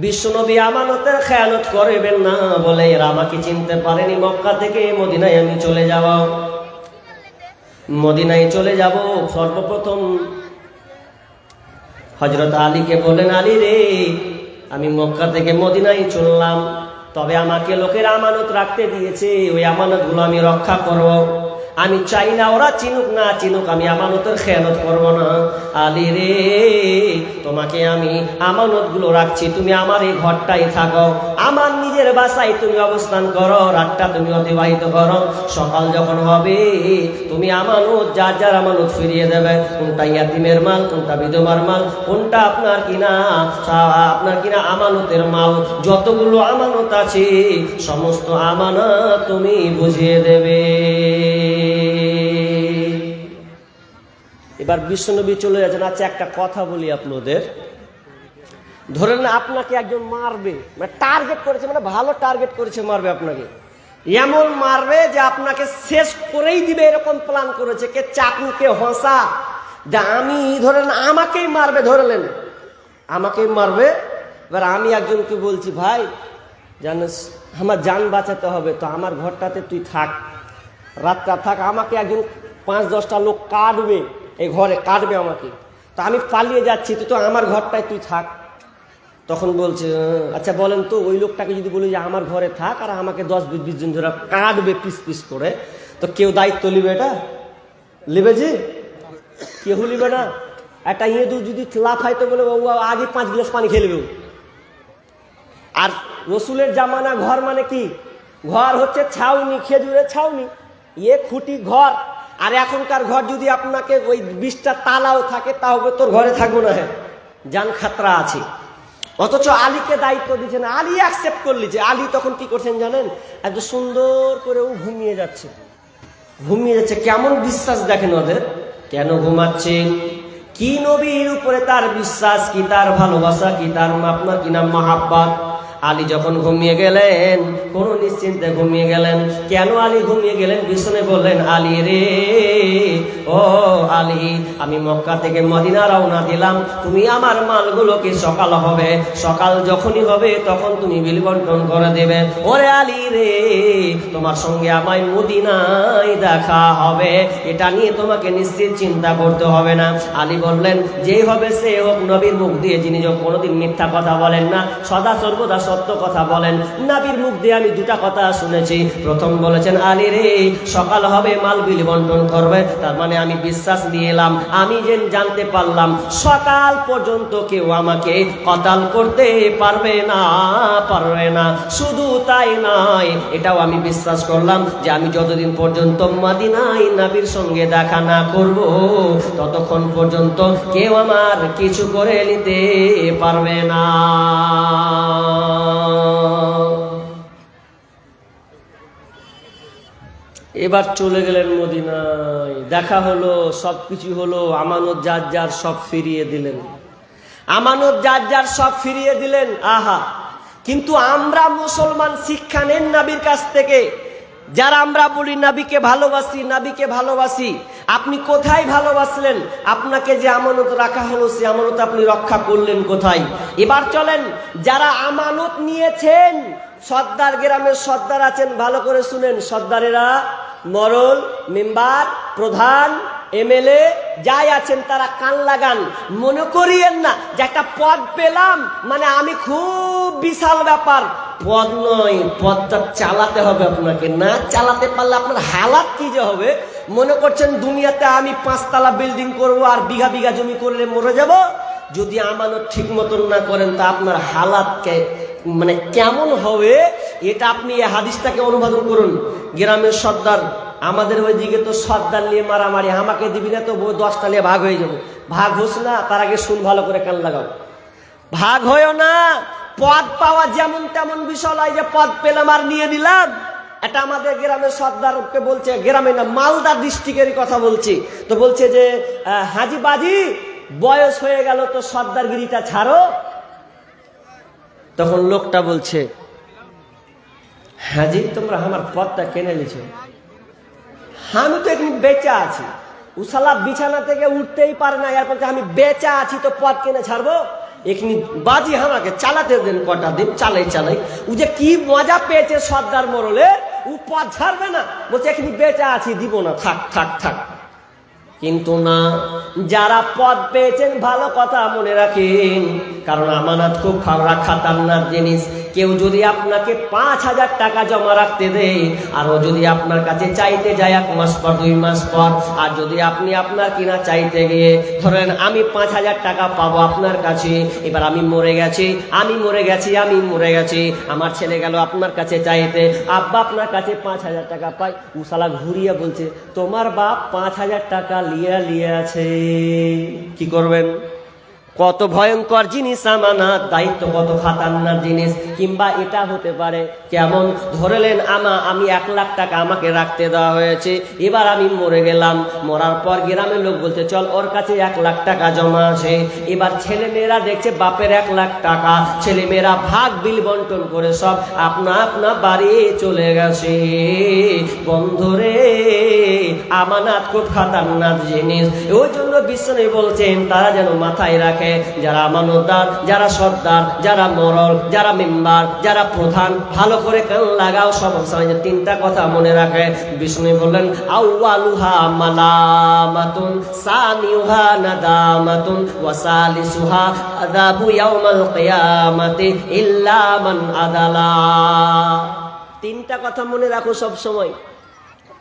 বিশ্বনবী আমানতের খেয়ানত করবেন না বলে এরা আমাকে চিনতে পারেনি, মক্কা থেকে মদিনায় আমি চলে যাব। মদিনায় চলে যাব, সর্বপ্রথম হযরত আলীকে বলেন, আলী রে, আমি মক্কা থেকে মদিনায় চললাম, তবে আমাকে লোকের আমানত রাখতে দিয়েছে, ওই আমানতগুলো আমি রক্ষা করব। আমি চাই না ওরা চিনুক না চিনুক, আমি আমানতের খেয়ানত করব না। আলী রে, তোমাকে আমি আমানতগুলো রাখছি, তুমি আমার এই ঘরটাই থাকো, আমার নিজের বাসায় তুমি অবস্থান করো, রাতটা তুমি অতিবাহিত করো। সকাল যখন হবে তুমি আমানত, যার যার আমানত ফিরিয়ে দেবে। কোনটা ইয়াতিমের মাল, কোনটা বিধবার মাল, কোনটা আপনার কিনা আমানতের মাল, যতগুলো আমানত আছে সমস্ত আমানত তুমি বুঝিয়ে দেবে। এবার বিশ্বনবী চলে যাচ্ছেন। আচ্ছা, একটা কথা বলি আপনাদের, ধরেন আপনাকে একজন মারবে, মানে টার্গেট করেছে, মানে ভালো টার্গেট করেছে, মারবে আপনাকে, এমন মারবে যে আপনাকে শেষ করেই দিবে, এরকম প্ল্যান করেছে। কে চাকু, কে হসা, আমি ধরেন আমাকেই মারবে, ধরলেন আমাকেই মারবে। এবার আমি একজনকে বলছি, ভাই জানিস আমার জান বাঁচাতে হবে, তো আমার ঘরটাতে তুই থাক, রাতটা থাক। আমাকে একজন 5-10টা লোক কাটবে, এই ঘরে কাটবে আমাকে, তো আমি পালিয়ে যাচ্ছি, তো আমার ঘরটায় তুই থাক। তখন বলছে, আচ্ছা বলেন তো, ওই লোকটাকে যদি বলি যে আমার ঘরে থাক, আর আমাকে 10-20 জন ধরে কাটবে পিস পিস করে, তো কেউ দায়িত্ব নিবে? এটা লিবে যে কেউ লিবে না। একটা ইঁদুর যদি লাফাইতে বলে ও আগে 5 গ্লাস পানি খেয়ে নেবে। আর রসুলের জামানা ঘর মানে কি? ঘর হচ্ছে ছাউনি, খেজুরের ছাউনি, খুঁটি ঘর। আর এখনকার ঘর যদি আপনাকে ওই 20টা তালাও থাকে, তাও তোর ঘরে থাকবো না, হ্যাঁ জান খাতরা আছে। অথচ আলীকে দায়িত্ব দিচ্ছেন, আলী অ্যাকসেপ্ট করলিছে। আলী তখন কি করছেন জানেন? এত সুন্দর করে ও ঘুমিয়ে যাচ্ছে। কেমন বিশ্বাস দেখেন ওদের, কেন ঘুমাচ্ছেন? কি নবীর উপরে তার বিশ্বাস, কি তার ভালোবাসা, কি তার আপনার কি নাম মাহাব্বত। আলী যখন ঘুমিয়ে গেলেন, কোন নিশ্চিন্তে ঘুমিয়ে গেলেন। কেন আলী ঘুমিয়ে গেলেন? বিষ্ণু বললেন, আলী রে, ও আলী, আমি মক্কা থেকে মদিনা রওনা দিলাম, তুমি আমার মালগুলোকে সকাল হবে, সকাল যখনই হবে তখন তুমি বিল বন্টন করে দেবে। ওরে আলী রে, তোমার সঙ্গে আমায় মদিনায় দেখা হবে, এটা নিয়ে তোমাকে নিশ্চিত চিন্তা করতে হবে না। আলী বললেন, যেই হবে সে হোক, নবীর মুখ দিয়ে যিনি কোনোদিন মিথ্যা কথা বলেন না, সদা সর্বদা সত্য কথা বলেন, নবীর মুখ দিয়ে আমি দুটা কথা শুনেছি। প্রথম বলেছেন, আলী রে, সকাল হবে, মাল বিল বন্টন করবে। তার মানে আমি বিশ্বাস নিয়ে এলাম, আমি যে জানতে পারলাম সকাল পর্যন্ত কেউ আমাকে কতাল করতে পারবে না। শুধু তাই নয়, এটাও আমি বিশ্বাস করলাম যে আমি যতদিন পর্যন্ত মদিনায় নবীর সঙ্গে দেখা না করব, ততক্ষণ পর্যন্ত কেউ আমার কিছু করে নিতে পারবে না। এবার চলে গেলেন মদিনায়, দেখা হলো, সবকিছু হলো, আমানত যার যার সব ফিরিয়ে দিলেন, আমানত যার যার সব ফিরিয়ে দিলেন। আহা, কিন্তু আমরা মুসলমান শিক্ষা নেন নবীর কাছ থেকে। যারা আমরা বলি নবীকে ভালোবাসি, নবীকে ভালোবাসি, আপনি কোথায় ভালোবাসলেন? আপনাকে যে আমানত রাখা হলো, সে আমানত আপনি রক্ষা করলেন কোথায়? এবার চলেন, যারা আমানত নিয়েছেন, সর্দার, গ্রামের সর্দার আছেন, ভালো করে শুনেন, সর্দারেরা, মরল, মেম্বার, প্রধান, এমএলএ যাই আছেন, তারা কান লাগান। মনে করিয়েন না যে একটা পদ পেলাম মানে আমি খুব বিশাল ব্যাপার। পদ নয়, পদটা চালাতে হবে আপনাকে, না চালাতে পারলে আপনার হালাত কি যে হবে। মনে করছেন দুনিয়াতে আমি 5 তলা বিল্ডিং করব আর বিঘা বিঘা জমি করলে মরে যাব? যদি আমানত ঠিক মতন না করেন তা আপনার হালাত মানে কেমন হবে, এটা আপনি এই হাদিসটাকে অনুবাদন করুন। গ্রামের সর্দার, আমাদের ওইদিকে তো সর্দার নিয়ে মারামারি, আমাকে দিবি না তো 10টা নিয়ে ভাগ হয়ে যাবো। ভাগ হোস না, তার আগে শুন, ভালো করে কান লাগাও, ভাগ হয়েও না। পদ পাওয়া যেমন তেমন বিষয় নয় যে পদ পেলাম আর নিয়ে নিলাম। এটা আমাদের গ্রামের সর্দারকে বলছে, গ্রামে না, মালদা ডিস্ট্রিক্টের কথা বলছি। তো বলছে যে, হাজি বাজি, বয়স হয়ে গেল তো সর্দারগিরিটা ছাড়ো। তখন লোকটা বলছে, হাজি, তোমরা আমার পদটা কেনে নিছো, আমি তো এখন বেচা আছি। উসালা বিছানা থেকে উঠতেই পারে না, এরপর আমি বেচা আছি তো পদ কেনে ছাড়বো? এখানে বাজি আমাকে চালাতে দেন, কটা দিন চালাই। ও যে কি মজা পেয়েছে সর্দার মরলে, ও পদ ছাড়বে না, বলছে এখানে বেচা আছি, দিব না, থাক। কিন্তু না, যারা পদ পেয়েছেন ভালো কথা মনে রাখেন, কারণ আমানত খুব খাতারনাক জিনিস। কেউ যদি আপনাকে 5,000 টাকা জমা রাখতে দেয়, আর ও যদি আপনার কাছে চাইতে যায় 1 মাস পর, 2 মাস পর, আর যদি আপনি আপনার কিনা চাইতে গিয়ে ধরেন আমি 5,000 টাকা পাবো আপনার কাছে, এবার আমি মরে গেছি, আমার ছেলে গেল আপনার কাছে চাইতে, আব্বা আপনার কাছে 5,000 টাকা পাই, উসালা ঘুরিয়ে বলছে তোমার বাপ 5,000 টাকা লিয়ে আছে, কি করবেন? কত ভয়ঙ্কর জিনিস আমানত, দায়িত্ব কত খাতারনাক জিনিস। কিংবা এটা হতে পারে কেমন, ধরেলেন আমি 1 লাখ টাকা আমাকে রাখতে দেওয়া হয়েছে, এবার আমি মরে গেলাম, মরার পর গ্রামের লোক বলছে চল ওর কাছে 1 লাখ টাকা জমা আছে। এবার ছেলে মেয়েরা দেখছে বাপের 1 লাখ টাকা, ছেলে মেয়েরা ভাগ বিল বন্টন করে সব আপনা বাড়ি চলে গেছে। বন্ধুরে, আমানত খুব খাতারনাক জিনিস। ওই জন্য বিশ্বনবী বলছেন তারা যেন মাথায় রাখে, যারা আমানতদার, যারা সর্দার, যারা মরল, যারা মেম্বার, যারা প্রধান, ভালো করে কান লাগাও, সব সময় 3টা কথা মনে রাখে। বিষ্ণু বললেন, আউয়ালুহা মালামাতুন, সানিউহা নাদামাতুন, ওয়া সালিসুহা আযাবু ইয়াউমাল কিয়ামাতি ইল্লা মান আদালা। 3টা কথা মনে রাখো সব সময়।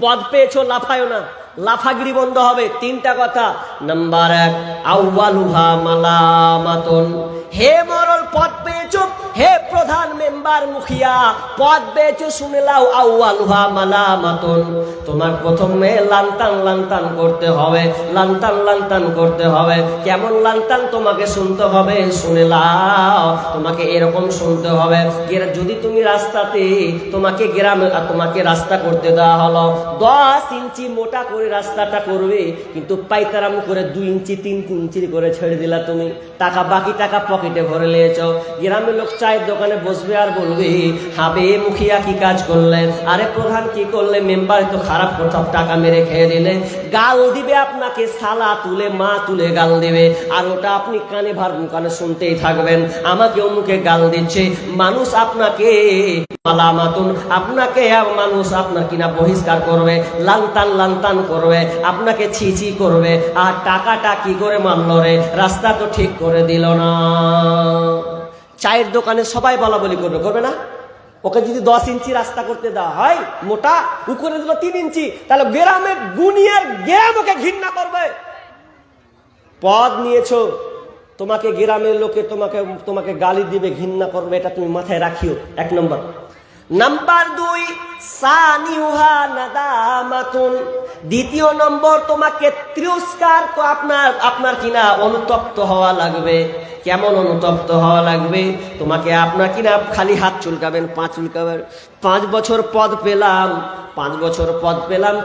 পদ পেয়েছো, লাফায়ও না, লাফাগিরি বন্ধ হবে। 3টা কথা। নাম্বার 1, আউয়ালুহা মালামাতুন, হে মরল পদ পেয়েছো, হে প্রধান, মেম্বার, মুখিয়া পদ পেয়েছো, শুনে লাও, আউয়ালুহা মালামাতুন, তোমার প্রথমে লান্তান করতে হবে। কেমন লান্তান তোমাকে শুনতে হবে, শুনে লাও। তোমাকে এরকম শুনতে হবে, যদি তুমি রাস্তাতে, তোমাকে গ্রামে, তোমাকে রাস্তা করতে দেওয়া হলো, 10 ইঞ্চি মোটা করে করে রাস্তাটা করবে, কিন্তু পাইতারাম করে 2 ইঞ্চি 3 ইঞ্চি করে ছেড়ে দিলা তুমি, টাকা বাকি টাকা পকেটে ভরে নিয়েছ। গ্রামের লোক চায়ের দোকানে বসবে আর বলবে, হাবে মুখিয়া কি কাজ করলে, আরে প্রধান কি করলে, মেম্বার তো খারাপ সব টাকা মেরে খেয়ে দিলে। গাল দিবে আপনাকে, সালা তুলে মা তুলে গাল দিবে, আর ওটা আপনি কানে কানে শুনতেই থাকবেন। আমাকে অমুকে গাল দিচ্ছে, মানুষ আপনাকে মালামাতুন, আপনাকে মানুষ আপনার কিনা বহিষ্কার করবে, লান্তান করবে, আপনাকে ছিছি করবে, আর টাকাটা কি করে মানলো রে, রাস্তা তো ঠিক করে দিল না। চায়ের দোকানে সবাই বলা বলি করবে, করবে না? ওকে যদি 10 ইঞ্চি রাস্তা করতে দেওয়া হয় মোটা, ও করে দিল 3 ইঞ্চি, তাহলে গ্রামে গুনিয়ে গ্রাম ওকে ঘৃণা করবে। পদ নিয়েছো, তোমাকে গ্রামের লোকে তোমাকে গালি দিবে, ঘৃণা করবে, এটা তুমি মাথায় রাখিও। 1 নম্বর। নাম্বার 2, সানিউহা নাদামাতুন। দ্বিতীয় নম্বর, তোমাকে তিরস্কার আপনার কিনা অনুতপ্ত হওয়া লাগবে। কেমন অনুতপ্ত হওয়া লাগবে? তোমাকে আপনার কিনা খালি হাত চুলকাবেন, 5 বছর পদ পেলাম, 5 বছর পদ পেলাম,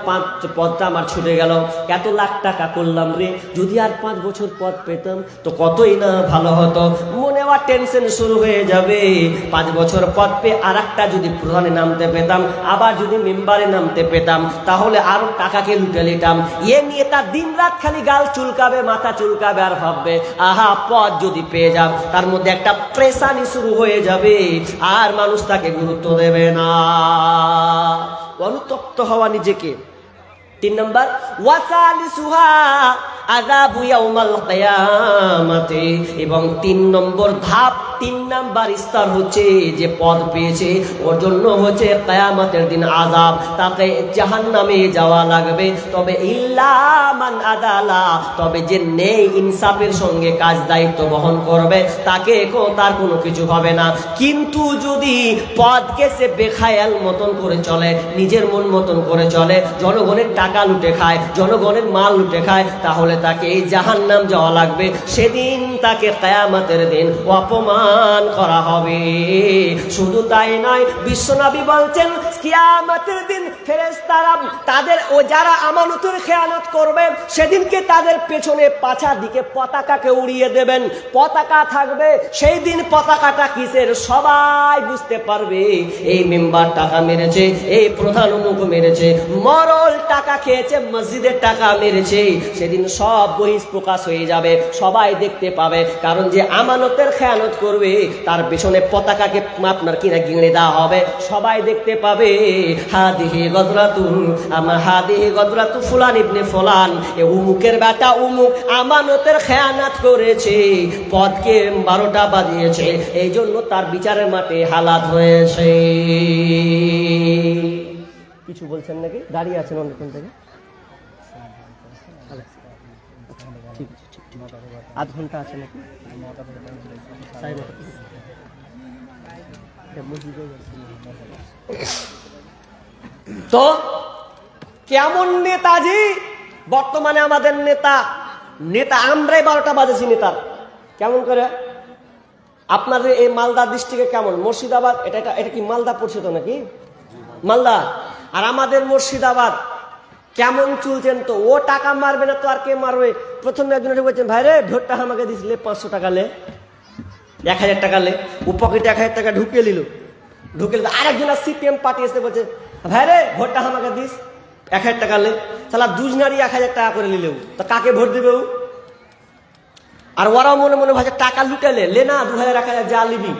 পদটা আমার ছুটে গেল, এত লাখ টাকা করলাম রে, যদি আর 5 বছর পদ পেতাম তো কতই না ভালো হতো। মনে আবার টেনশন শুরু হয়ে যাবে, 5 বছর পদ পেয়ে আর একটা যদি প্রধানে নামতে পেতাম, আবার যদি মেম্বারে নামতে পেতাম, তাহলে আরো টাকাকে লুটে নিতাম। এ নিয়ে তার দিন রাত খালি গাল চুলকাবে, মাথা চুলকাবে, আর ভাববে আহা পদ যদি পেয়ে যাও, তার মধ্যে একটা প্রেসানি শুরু হয়ে যাবে, আর মানুষ তাকে গুরুত্ব দেবে না। অনুতপ্ত হওয়া নিজেকে। 3 নম্বর, ওয়াসালিসুহা আযাবু ইয়াউমাল কিয়ামাতি। এবং 3 নম্বর ধাপ, 3 নম্বর স্তর হচ্ছে, যে পদ পেয়েছে ওর জন্য হচ্ছে কিয়ামতের দিন আযাব, তাকে জাহান্নামে যাওয়া লাগবে। তবে ইল্লা মান আদালা, তবে যে নেই ইনসাফের সঙ্গে কাজ দায়িত্ব বহন করবে, তাকে তার কোনো কিছু হবে না। কিন্তু যদি পদকে সে বেখায়াল মতন করে চলে, নিজের মন মতন করে চলে, জনগণের টাকা লুটে খায়, জনগণের মাল লুটে খায়, তাহলে তাকে এই জাহান্নাম যাওয়া লাগবে। সেদিন তাকে কিয়ামতের দিন অপমান করা হবে। শুধু তাই নয়, বিশ্বনবী বলছেন কিয়ামতের দিন ফেরেশতারা তাদের যারা আমানতের খেয়ানত করবে, সেদিনকে তাদের পেছনে পাছা দিকে পতাকাকে উড়িয়ে দেবেন। পতাকা থাকবে, সেই দিন পতাকাটা কিসের সবাই বুঝতে পারবে। এই মেম্বার টাকা মেরেছে, এই প্রধান অমুক মেরেছে, মরল টাকা খেয়েছে, মসজিদের টাকা মেরেছে, সেদিন সব বহিঃপ্রকাশ হয়ে যাবে, সবাই দেখতে পাবে। কারণ যে আমানতের খেয়ানত করবে, তার পেছনে পতাকাকে আপনার কিনা গিলে দেওয়া হবে, সবাই দেখতে পাবে। হাদিহি গদরাতু হাদিহি গদরাতু ফুলান ইবনে ফুলান, এ উমুকের বেটা উমুক আমানতের খেয়ানত করেছে, পদকে 12টা বাজিয়েছে, এই জন্য তার বিচারের মাঠে হালাত হয়েছে। কিছু বলছেন নাকি? দাঁড়িয়ে আছেন অনেকক্ষণ থেকে। ঠিক আছে, ঠিক, আধ ঘন্টা আছে নাকি? তো কেমন নেতাজি বর্তমানে আমাদের নেতা আমরাই 12টা বাজেছি নেতার। কেমন করে? আপনাদের এই মালদা ডিস্ট্রিক্টে কেমন? মুর্শিদাবাদ, এটা কি মালদা পড়ছে তো নাকি? মালদা। আর আমাদের মুর্শিদাবাদ কেমন চলছেন? তো ও টাকা মারবে না তো আর কে মারবে? প্রথমে একজন বলছেন, ভাই রে ভোটটা আমাকে দিছিলে, 500 টাকা লে, 1000 টাকা লে। ও পকেটে 1000 টাকা ঢুকিয়ে নিল। আরেকজন সিপিএম পার্টি এসে বলছে, ভাই রে ভোটটা আমাকে দিস, 1000 টাকা লে। তাহলে দুজনারই 1000 টাকা করে নিলেও তো কাকে ভোট দেবে ও? আর ওরাও মনে মনে ভাবে টাকা লুটালে লে না, 2000 1000 যা লিবি।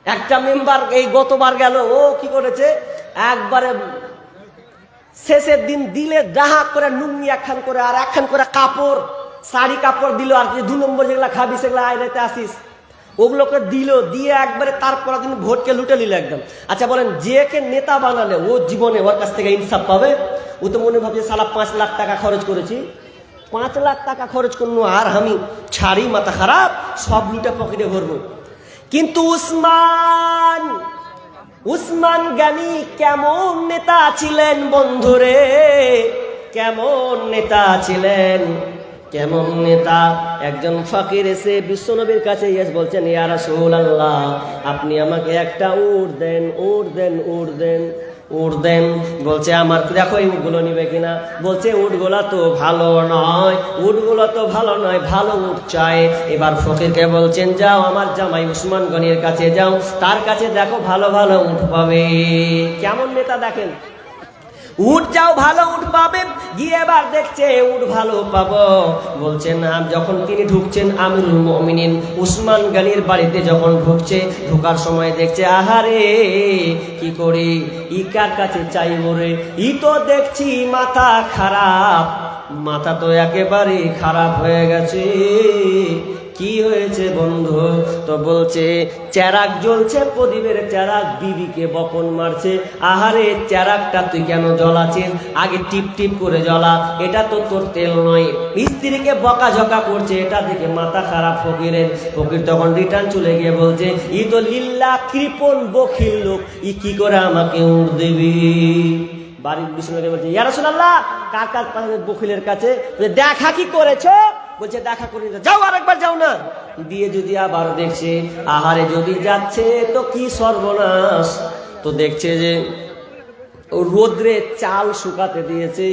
একটা মেম্বার এই গতবার গেল, ও কি করেছে, একবারে শেষের দিন দিলে ডাহাক করে নুঙ্গি একখান করে, আর একখান করে কাপড়, শাড়ি কাপড় দিল, আর 2 নম্বর যেগুলা খাবি সেগুলা আইরাতে আসিস, ওগুলোকে দিল, দিয়ে একবারে তারপর দিন ভোটকে লুটে নিল একদম। আচ্ছা বলেন, যে কে নেতা বানালে ও জীবনে ওর কাছ থেকে ইনসাফ পাবে? ও তো মনে ভাবছে সালা 5 লাখ টাকা খরচ করেছি, 5 লাখ টাকা খরচ করলো, আর আমি ছাড়ি, মাথা খারাপ, সব লুটে পকেটে ভরবো। কিন্তু উসমান গনি কেমন নেতা ছিলেন বন্ধুরে, কেমন নেতা ছিলেন, কেমন নেতা। একজন ফকির এসে বিশ্বনবীর কাছে বলছেন, ইয়া রাসূলুল্লাহ, আপনি আমাকে একটা উট দেন, উট দেন, উট দেন। উট দেন। বলছে আমার দেখো এই উটগুলো নিবে কিনা। বলছে উটগুলো তো ভালো নয়, উটগুলো তো ভালো নয়, ভালো উট চাই। এবার ফকিরকে বলছেন যাও আমার জামাই উসমান গনির কাছে যাও, তার কাছে দেখো ভালো ভালো উট পাবে। কেমন নেতা দেখেন, উট যাও ভালো উট পাবে। গিয়ে এবার দেখছে উট ভালো পাবো। বলছেন যখন তিনি ঢুকছেন আমিরুল মুমিনিন উসমান গনির বাড়িতে যখন ঢুকছে, ঢোকার সময় দেখছে আহারে কি করি, ই কার কাছে চাইব রে, ই তো দেখছি মাথা খারাপ, মাথা তো একেবারে খারাপ হয়ে গেছে। কি হয়েছে বন্ধু? তো বলছে চেরাক জ্বলছে, প্রদীপের চেরাক, বিবিকে বপন মারছে। আহারে চেরাকটা তুই কেন জ্বলাছিস, আগে টিপ টিপ করে জ্বলা, এটা তো তোর তেল নয়। স্ত্রীকে বকাঝকা করছে, এটা দেখে মাথা খারাপ ফকিরের। ফকির তখন রিটার্ন চলে গিয়ে বলছে ই তো লিল্লা কৃপণ বখিল লোক, ই কি করে আমাকে উঠ দেবি। বাড়ির বিষ্ণুকে বলছে ইয়া রাসূলুল্লাহ, কার কাছে? বখিলের কাছে। দেখা কি করেছো? বলছে দেখা করি না। যাও আরেকবার যাও না। দিয়ে যদি আবার দেখছে আহারে যদি যাচ্ছে তো কি সর্বনাশ। তো দেখছে যে রোদ্রে চাল শুকাতে দিয়েছে,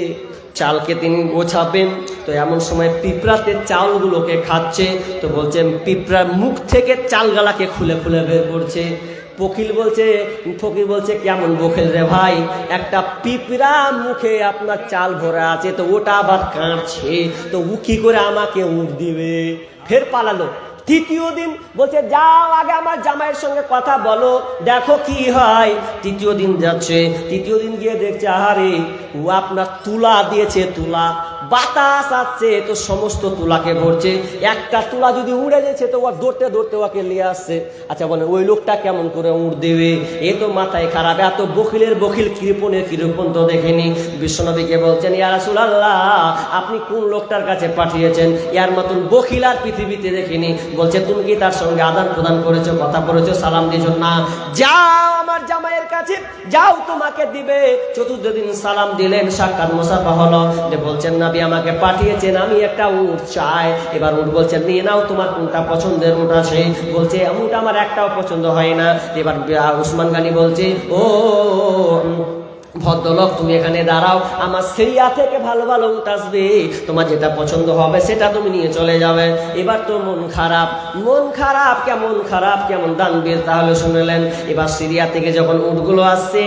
চালকে তিনি গোছাবেন। তো এমন সময় পিঁপড়াতে চালগুলোকে খাচ্ছে। তো বলছেন পিঁপড়ার মুখ থেকে চালগালাকে খুলে খুলে বের করছে। ফকির বলছে কেমন বখিল রে ভাই, একটা পিঁপড়া মুখে আপনার চাল ভরা আছে, তো ওটা আবার কাঁদছে, তো ও কি করে আমাকে উঠ দিবে। ফের পালালো। তৃতীয় দিন বলছে যাও আগে আমার জামাইয়ের সঙ্গে কথা বলো, দেখো কি হয়। তৃতীয় দিন যাচ্ছে, তৃতীয় দিন গিয়ে দেখছে আহারে ও আপনার তুলা দিয়েছে, তুলা বাতাস আসছে তো সমস্ত তুলাকে ভরছে। একটা তুলা যদি উড়ে যাচ্ছে তো ও দৌড়তে দৌড়তে ওকে নিয়ে আসছে। আচ্ছা বলে ওই লোকটা কেমন করে উড় দেবে, এ তো মাথায় খারাপ, এত বখিলের বখিল কৃপণের কৃপণ তো দেখেনি। বিশ্বনবীকে বলছেন ইয়া রাসূলুল্লাহ, আপনি কোন লোকটার কাছে পাঠিয়েছেন, ইয়ার মতন বখিল আর পৃথিবীতে দেখিনি। বলছে তুমি কি তার সঙ্গে আদান প্রদান করেছো, কথা বলেছো, সালাম দিয়েছো? না। যাও আমার জামাইয়ের কাছে যাও, তোমাকে দিবে। চতুর্থ দিন সালাম দিলেন, সাক্ষাৎ মুসাফা হলো। যে বলছেন নবী আমাকে পাঠিয়েছেন, আমি একটা উট চাই। এবার উট বলছেন নিয়ে নাও, তোমার কোনটা পছন্দের উট আছে? বলছে উট আমার একটাও পছন্দ হয় না। এবার উসমান গনি বলছে ও ভদ্রলোক তুমি এখানে দাঁড়াও, আমার সিরিয়া থেকে ভালো ভালো উট আসবে, তোমার যেটা পছন্দ হবে সেটা তুমি নিয়ে চলে যাবে। এবার তো মন খারাপ, মন খারাপ কেমন খারাপ, কেমন দানবীর তাহলে শুনলেন। এবার সিরিয়া থেকে যখন উটগুলো আসছে,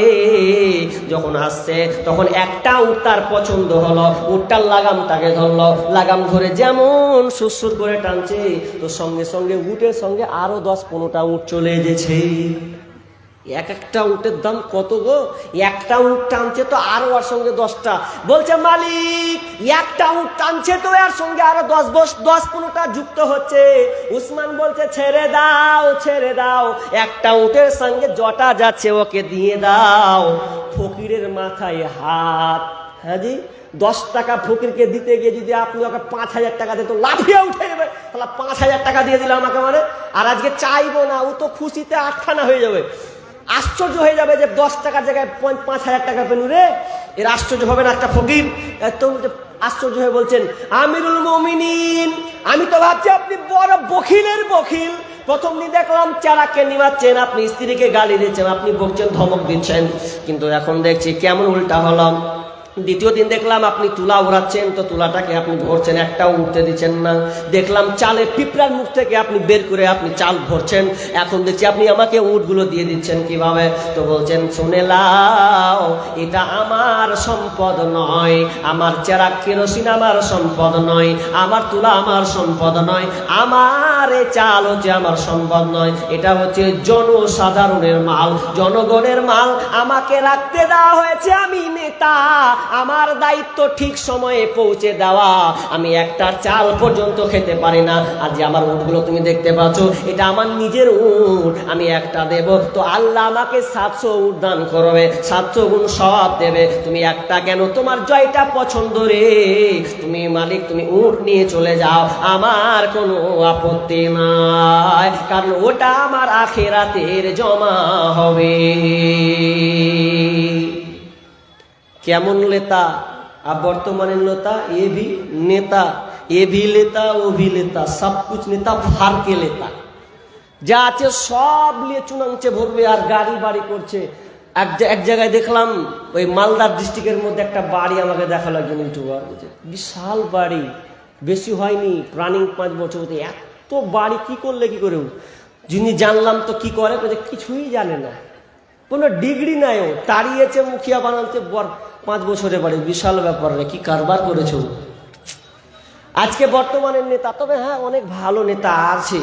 যখন আসছে তখন একটা উট তার পছন্দ হলো, উটটার লাগামটাকে ধরলো, লাগাম ধরে যেমন সুরসুর করে টানছে, তো সঙ্গে সঙ্গে উটের সঙ্গে আরো 10-15টা উট চলে এসেছে। এক একটা উটের দাম কত গো, একটা উট টানছে তো আরো ওর সঙ্গে 10টা। বলছে মালিক একটা উট টানছে তো এর সঙ্গে আরো 10-15টা যুক্ত হচ্ছে। উসমান বলছে ছেড়ে দাও, ছেড়ে দাও, একটা উটের সঙ্গে জটা যাচ্ছে ওকে দিয়ে দাও। ফকিরের মাথায় হাত। হ্যাঁ জি, 10 টাকা ফকিরকে দিতে গিয়ে যদি আপনি ওকে 5000 টাকা দেন তো লাফিয়ে উঠে যাবে, তাহলে 5000 টাকা দিয়ে দিল আমাকে মানে, আর আজকে চাইবো না, ও তো খুশিতে আটখানা হয়ে যাবে। আশ্চর্য হয়ে যাবে যে 10 টাকার জায়গায় 5000 টাকা পেলু রে, এর আশ্চর্য হবে না একটা ফকির? তো আশ্চর্য হয়ে বলছেন আমিরুল মুমিনিন, আমি তো ভাবছি আপনি বড় বখিলের বখিল। প্রথম দিন দেখলাম চারাকে নিমাচ্ছেন, আপনি স্ত্রীকে গালি দিচ্ছেন, আপনি বকছেন, ধমক দিচ্ছেন, কিন্তু এখন দেখছি কেমন উল্টা হলাম। দ্বিতীয় দিন দেখলাম আপনি তুলা উড়াচ্ছেন, তো তুলাটাকে আপনি ভরছেন, একটাও উঠতে দিচ্ছেন না। দেখলাম চালে পিঁপড়ার মুখ থেকে আপনি বের করে আপনি চাল ভরছেন, এখন দেখছি আপনি আমাকে উটগুলো দিয়ে দিচ্ছেন কিভাবে? তো বলছেন শুনে লাও, এটা আমার সম্পদ নয়, আমার চেরাক কেরোসিন আমার সম্পদ নয়, আমার তুলা আমার সম্পদ নয়, আমার এই চাল হচ্ছে আমার সম্পদ নয়, এটা হচ্ছে জনসাধারণের মাল, জনগণের মাল। আমাকে রাখতে দেওয়া হয়েছে, আমি নেতা, আমার দায়িত্ব ঠিক সময়ে পৌঁছে দেওয়া। আমি একটা চাল পর্যন্ত খেতে পারি না। আর যে আমার উটগুলো তুমি দেখতে পাচ্ছ, এটা আমার নিজের উট, আমি একটা দেব তো আল্লাহ আমাকে 700 উট দান করবে, 700 গুণ সওয়াব দেবে। তুমি একটা কেন, তোমার জয়টা পছন্দ রে, তুমি মালিক তুমি উট নিয়ে চলে যাও, আমার কোনো আপত্তি নাই, কারণ ওটা আমার আখিরাতের জমা হবে। কেমন নেতা আর বর্তমানের নেতা, এ ভি নেতা, এ ভি নেতা, ও ভি নেতা, সব কুছ নেতা ফারকে নেতা, যা আছে সব নিয়ে চুনাংচে ভরবে আর গাড়ি বাড়ি করছে। এক জায়গায় দেখলাম ওই মালদার ডিস্ট্রিক্টের মধ্যে একটা বাড়ি আমাকে দেখালো একজন ইউটিউবার, বিশাল বাড়ি, বেশি হয়নি, রানিং 5 বছর হতে, এত বাড়ি কি করলে কি করে? যিনি জানলাম তো কি করে, কিছুই জানে না, কোনো ডিগ্রি নাই, ও তাড়িয়েছে মুখিয়া বানাতে 5 বছরে বাড়ি, বিশাল ব্যাপার রে, কি কারবার করেছে। আজকে বর্তমানের নেতা, তবে হ্যাঁ অনেক ভালো নেতা আছে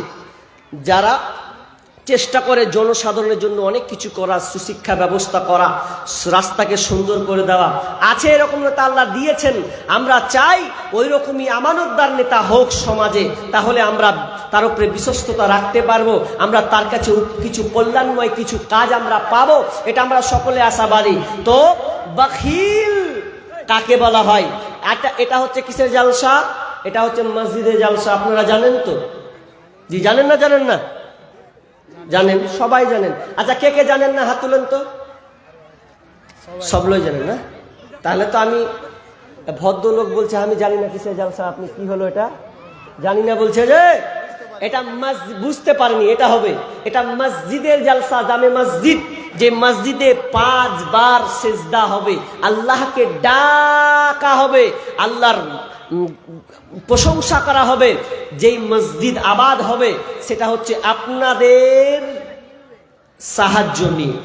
যারা চেষ্টা করে জনসাধারণের জন্য অনেক কিছু করা, সুশিক্ষা ব্যবস্থা করা, রাস্তাকে সুন্দর করে দেওয়া আছে, এরকম নেতা আল্লাহ দিয়েছেন। আমরা চাই ওই রকমই আমানতদার নেতা হোক সমাজে, তাহলে আমরা তার উপরে বিশ্বস্ততা রাখতে পারবো, আমরা তার কাছে কিছু কল্যাণময় কিছু কাজ আমরা পাবো, এটা আমরা সকলে আশাবাদী। তো বখিল কাকে বলা হয়? এটা হচ্ছে কিসের জালসা? এটা হচ্ছে মসজিদে জালসা, আপনারা জানেন তো? জি জানেন না? জানেন না? জানেন, সবাই জানেন। আচ্ছা, কে কে জানেন না হাত তুলেন তো। সব লোক জানেন না? তাহলে তো আমি ভদ্রলোক বলছে আমি জানি না কিসের জালসা, আপনি কি হলো এটা জানি না বলছে, যে এটা বুঝতে পারেনি, এটা হবে, এটা মসজিদের জালসা, জামে মসজিদ, যে মসজিদে 5 বার সেজদা হবে, আল্লাহকে ডাকা হবে, আল্লাহর প্রশংসা করা হবে, যেই মসজিদ আবাদ হবে সেটা হচ্ছে আপনাদের সাহায্য নিয়ে।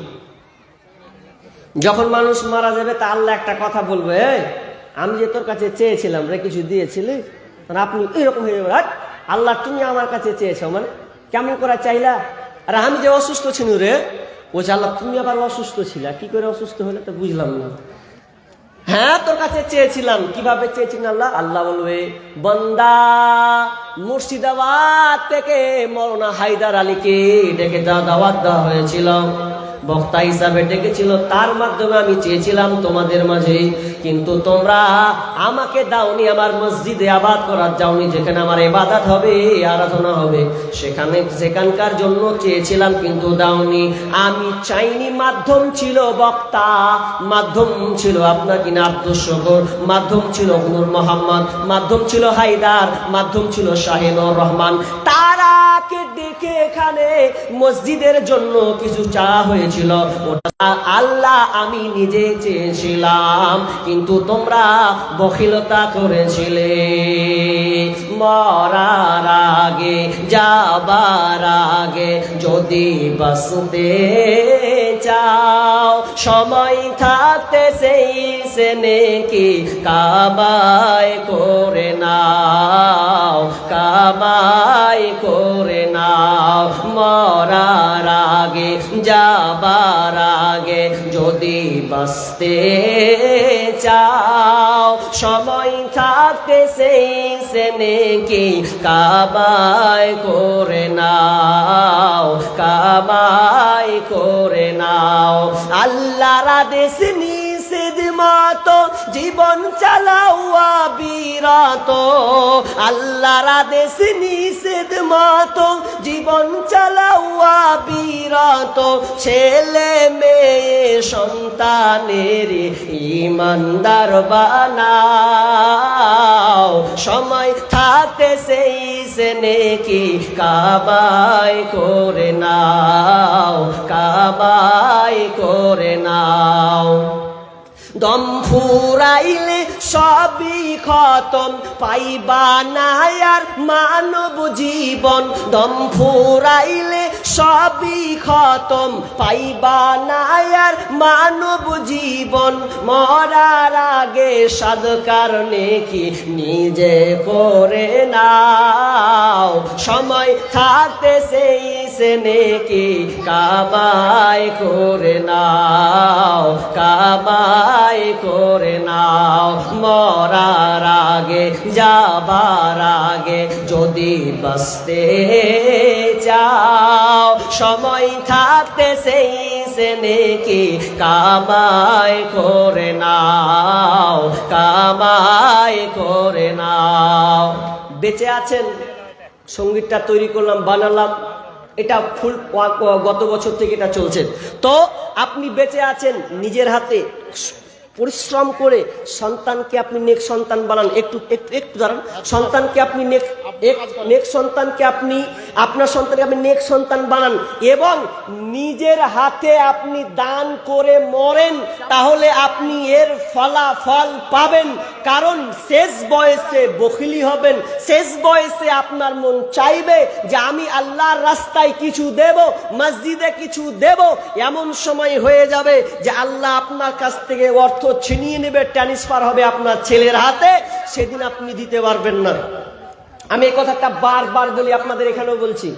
যখন মানুষ মারা যাবে তা আল্লাহ একটা কথা বলবে, আমি যে তোর কাছে চেয়েছিলাম রে, কিছু দিয়েছিলি, আপনি এরকম হয়ে যাবে, আল্লাহ তুমি আমার কাছে চেয়েছো, মানে কেমন করে চাইলা? আর আমি যে অসুস্থ ছিল রে, ও যে আল্লাহ তুমি আবার অসুস্থ ছিলা, কি করে অসুস্থ হলে তো বুঝলাম না। হ্যাঁ তোর কাছে চেয়েছিলাম, কিভাবে চেয়েছিলেন আল্লাহ? আল্লাহ বলবে, বান্দা মুর্শিদাবাদ থেকে মৌলানা হায়দার আলীকে ডেকে দাওয়াত দেওয়া হয়েছিল, বক্তা হিসাবে ডেকেছিল, তার মাধ্যমে আমি চেয়েছিলাম তোমাদের মাঝে, কিন্তু তোমরা আমাকে দাওনি, আমার মসজিদে আবাদ করার যাওনি, যেখানে আমার ইবাদত হবে, আরাধনা হবে, সেখানকার জন্য চেয়েছিলাম কিন্তু দাওনি। আমি চাইনি, মাধ্যম ছিল বক্তা, মাধ্যম ছিল আপনার কিনা আব্দুল শকর, মাধ্যম ছিল নূর মোহাম্মদ, মাধ্যম ছিল হায়দার, মাধ্যম ছিল শাহিনুর রহমান, তারাকে ডেকে এখানে মসজিদের জন্য কিছু চাওয়া হয়েছিল। আল্লাহ আমি নিজে চেয়েছিলাম, কিন্তু তোমরা বখিলতা করেছিলে। মরার আগে, যাবার আগে যদি বাঁচতে চাও, সময় থাকতে সেই সে নেকি কামাই করে নাও, কামাই করে নাও। মরার আগে, যাবার আগে যদি বাঁচতে চাও, সময় থাকতে সেই সে নেকি কামাই করে নাও, কামাই করে নাও। আল্লাহর আদেশ নিষেধ মতো জীবন চালাও বিরত, আল্লাহর আদেশ নিষেধ মতো জীবন চালাও বিরত, ছেলে মেয়ে সন্তানের ইমানদার বানাও, সময় থাকতে সেই সে নেকি কামাই করে নাও, কামাই করে নাও। দম ফুরাইলে সবই খতম, পাইবা না আর মানব জীবন, দম ফুরাইলে সবই খতম, পাইবা না আর মানব জীবন। মরার আগে সাদকার নেকি নিজে করে নাও, সময় থাকতে সেই সে নেকি কামাই করে নাও, কামাই করে নাও। মরার আগে, যাবার আগে যদি বাঁচতে চাও, সময় থাকতে সেই সে নেকি কামাই করে নাও, কামাই করে নাও। বেঁচে আছেন, সঙ্গীতটা তৈরি করলাম, বানালাম, এটা ফুল গত বছর থেকে এটা চলছে। তো আপনি বেঁচে আছেন, নিজের হাতে পরিশ্রম করে সন্তানকে আপনি নেক সন্তান বানান, একটু দাঁড়ান, সন্তানকে আপনি নেক সন্তানকে আপনি আপনার সন্তানকে আপনি নেক সন্তান বানান এবং নিজের হাতে আপনি দান করে মরেন, তাহলে আপনি এর ফলাফল পাবেন। কারণ শেষ বয়সে বখিলি হবেন, শেষ বয়সে আপনার মন চাইবে যে আমি আল্লাহর রাস্তায় কিছু দেব, মসজিদে কিছু দেব। এমন সময় হয়ে যাবে যে আল্লাহ আপনার কাছ থেকে অর্থ ছিনিয়ে নেবে, ট্রান্সফার হবে আপনার ছেলের হাতে, সেদিন আপনি দিতে পারবেন না। আমি এই কথাটা বারবার বলি, আপনাদের এখানেও বলছি।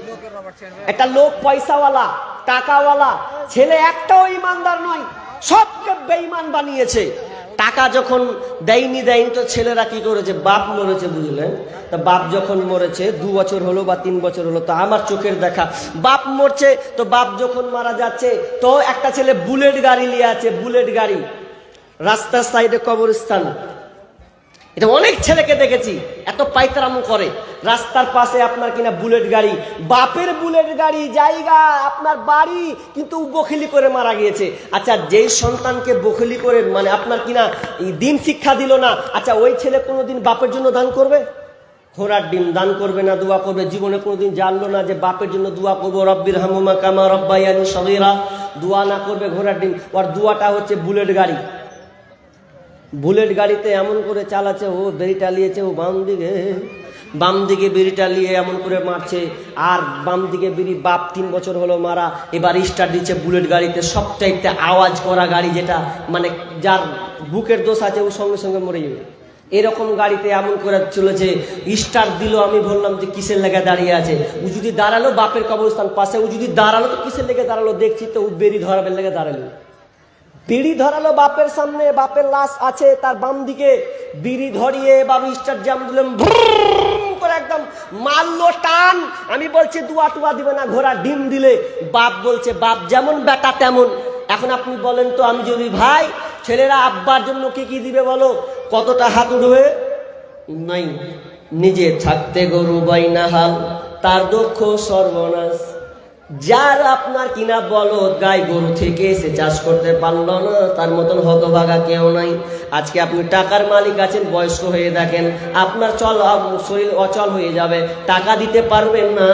একটা লোক পয়সাওয়ালা, টাকাওয়ালা ছেলে, একটাও ইমানদার নয়, সবকে বেঈমান বানিয়েছে। টাকা যখন দেয়নি তো ছেলেরা কি করেছে, বাপ মরেছে, বুঝলেন? তা বাপ যখন মরেছে 2 বছর হলো বা 3 বছর হলো, তো আমার চোখের দেখা বাপ মরছে, তো বাপ যখন মারা যাচ্ছে তো একটা ছেলে বুলেট গাড়ি নিয়ে আছে, বুলেট গাড়ি, রাস্তার সাইডে কবরস্থান। এটা অনেক ছেলেকে দেখেছি, এত পাইতারামো করে। রাস্তার পাশে আপনার কিনা বুলেট গাড়ি, বাপের বুলেট গাড়ি, জায়গা আপনার বাড়ি, কিন্তু বখিলি করে মারা গিয়েছে। আচ্ছা, যেই সন্তানকে বখিলি করে মানে আপনার কিনা দিন শিক্ষা দিল না, আচ্ছা ওই ছেলে কোনোদিন বাপের জন্য দান করবে? ঘোড়ার ডিম দান করবে না, দোয়া করবে? জীবনে কোনোদিন জানলো না যে বাপের জন্য দোয়া করবো, রব্বির হামুমা কামা রব্বায়ানি সগীরা, দোয়া না করবে ঘোড়ার ডিম। ওর দোয়াটা হচ্ছে বুলেট গাড়ি। বুলেট গাড়িতে এমন করে চালাচ্ছে, ও বেরিটা নিয়েছে, ও বাম দিকে বেরিটা নিয়ে এমন করে মারছে, আর বাম দিকে বেরি বাপ 3 বছর হলো মারা, এবার স্টার্ট দিচ্ছে বুলেট গাড়িতে, সবচাইতে আওয়াজ করা গাড়ি, যেটা মানে যার বুকের দোষ আছে ও সঙ্গে সঙ্গে মরে যাবে, এরকম গাড়িতে এমন করে চলেছে। স্টার্ট দিল, আমি বললাম যে কিসের লেগে দাঁড়িয়ে আছে? ও যদি দাঁড়ালো, বাপের কবরস্থান পাশে, ও যদি দাঁড়ালো তো কিসের লেগে দাঁড়ালো? দেখছি তো ও বেরি ধরাবের লেগে দাঁড়ালো। বিড়ি ধরালো বাপের সামনে, বাপের লাশ আছে তার বাম দিকে, বিড়ি ধরিয়ে বাবু স্টার্ট জাম দিলাম করে একদম মারলো টান। আমি বলছি দুয়া টুয়া দিবে না, ঘোড়া ডিম দিলে। বাপ বলছে বাপ যেমন বেটা তেমন। এখন আপনি বলেন তো, আমি যদি ভাই ছেলেরা আব্বার জন্য কি কি দিবে বলো? কতটা হাত উঠবে? নাই। নিজে থাকতে গরু বাইনা হাল, তার দক্ষ সর্বনাশ। যার আপনার কিনা বলদ গাই গরু থেকে এসে চাষ করতে পারলো না, তার মতন হতভাগা কেউ নাই। আজকে আপনি টাকার মালিক আছেন, বয়স্ক হয়ে দেখেন আপনার শরীর অচল হয়ে যাবে, টাকা দিতে পারবেন না,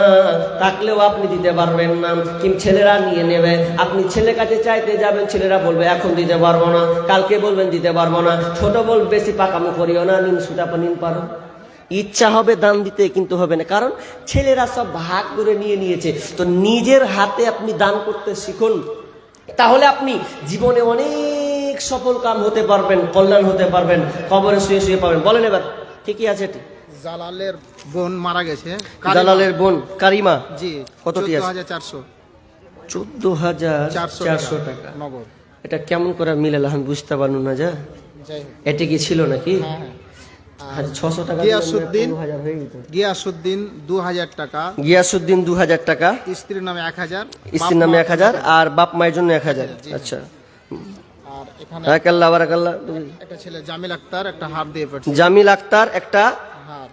থাকলেও আপনি দিতে পারবেন না। কিন্তু ছেলেরা নিয়ে নেবে, আপনি ছেলে কাছে চাইতে যাবেন, ছেলেরা বলবে এখন দিতে পারবো না, কালকে বলবেন দিতে পারবো না। ছোট বল বেশি পাকামি করিও না, নিন সুটা নিন পারো। ইচ্ছা হবে দান দিতে, কিন্তু হবে না, কারণ ছেলেরা সব ভাগ করে নিয়ে নিয়েছে। তো নিজের হাতে আপনি দান করতে শিখুন, তাহলে আপনি জীবনে অনেক সফল কাম হতে পারবেন, কল্যাণ হতে পারবেন, কবরে শুয়ে শুয়ে পাবেন। বলেন এবার ঠিকই আছে? জালালের বোন মারা গেছে। জালালের বোন কারিমা, জি, কতটি আছে? 14,400 14,400 টাকা। নগদ। এটা কেমন করে মিলাল আমি বুঝতে পারলাম না। যা যাই হোক, এটা কি ছিল নাকি? হ্যাঁ হ্যাঁ। 600 টাকা গিয়াসউদ্দিন 15,000 হয়ে যেত। 2,000 টাকা, গিয়াসউদ্দিন 2,000 টাকা, স্ত্রীর নামে 1,000, স্ত্রীর নামে 1,000, আর বাপ মায়ের জন্য 1,000। আচ্ছা, আর এখানে বারাকাল্লাহ বারাকাল্লাহ। একটা ছেলে জামিল আক্তার একটা হার দিয়ে পাঠিয়েছে। জামিল আক্তার একটা হার,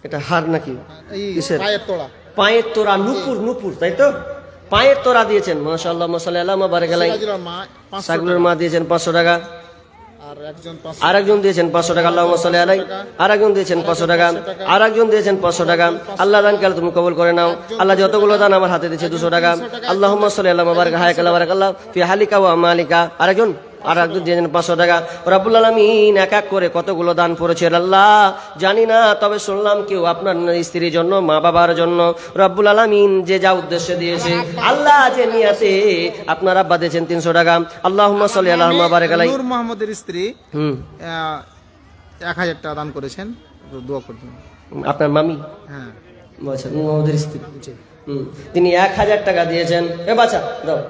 এটা হার নাকি? এই কিসের? পায়ের তোড়া। পায়ের তোরা, নুপুর, নুপুর, তাই তো? পায়ের তোরা দিয়েছেন, মাশাআল্লাহ মাশাআল্লাহ বারাকাল্লাহ। সিরাজুল মা 500 সাগুলের মা দিয়েছেন 500 টাকা, আর একজন আরেকজন দিয়েছেন 500 টাকা, আল্লাহুম্মা সাল্লি আলাইহি। আরেকজন দিয়েছেন 500 টাকা, আরেকজন দিয়েছেন 500 টাকা। আল্লাহ দান কাল তুমি কবুল করে নাও। আল্লাহ যতগুলো দান আমার হাতে দিয়েছে 200 টাকা। আল্লাহুম্মা সাল্লি আলা মুবারাক হায়াকাল্লাহ বারাকাল্লাহ ফি হালিকা ওয়া মালিকা। আরেকজন দিয়েছেন 500 টাকা। রব্বুল আলামিন এক এক করে কতগুলো দান করেছেন আল্লাহ জানি না, তবে শুনলাম কেউ আপনার স্ত্রীর জন্য, মা বাবার জন্য। রব্বুল আলামিন যে যা উদ্দেশ্যে দিয়েছে, আল্লাহ যে নিয়াতে আপনার আব্বা দিয়েছেন 300 টাকা। আল্লাহুম্মা সাল্লি আলা মুবারাক আলাইহি। নূর মোহাম্মদের স্ত্রী 1,000 টাকা দান করেছেন, একটু দোয়া করবেন। আপনার মামি? হ্যাঁ, আচ্ছা, মোহাম্মদের স্ত্রী। জি। তিনি 1,000 টাকা দিয়েছেন। এ বাচ্চা দাও।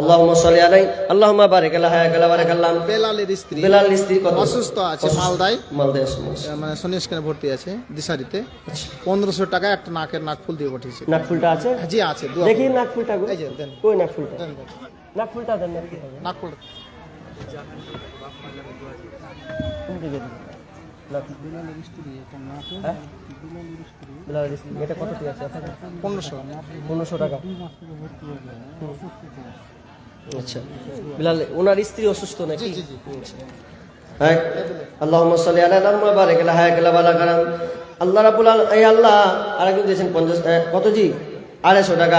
আল্লাহুম্মা সাল্লি আলাইহি, আল্লাহুম্মা বারিক আলা হায়াকাল্লাহ বারাকাল্লাহ। বেলালের স্ত্রী, বেলাল স্ত্রী কত? অসুস্থ আছে, মালদায় অসুস্থ, মানে সনিষ্কানে ভর্তি আছে দিশারিতে। 1,500 টাকা একটা নাকের নাকফুল দিয়ে পাঠিয়েছে। নাকফুলটা আছে? জি আছে, দোয়া দেখি করবেন। নাকফুলটা। এই যে দেন, কই নাকফুলটা? দেন, দেন। নাকফুলটা দেন। নাকফুল কোন দিকে দিবেন? বেলালের স্ত্রী, এটা কত কি আছে? 1500 টাকা। আচ্ছা, বিলাল ওনার স্ত্রী অসুস্থ নাকি? জি, জি, জি। আল্লাহুম্মা সাল্লি আলা মুবারাক আলা হায়াকাল্লাহ বারাকাল্লাহ। আল্লাহ রাব্বুল আলামিন, এই আল্লাহ আরেকজন দিয়েছেন 50 কত জি 250 টাকা।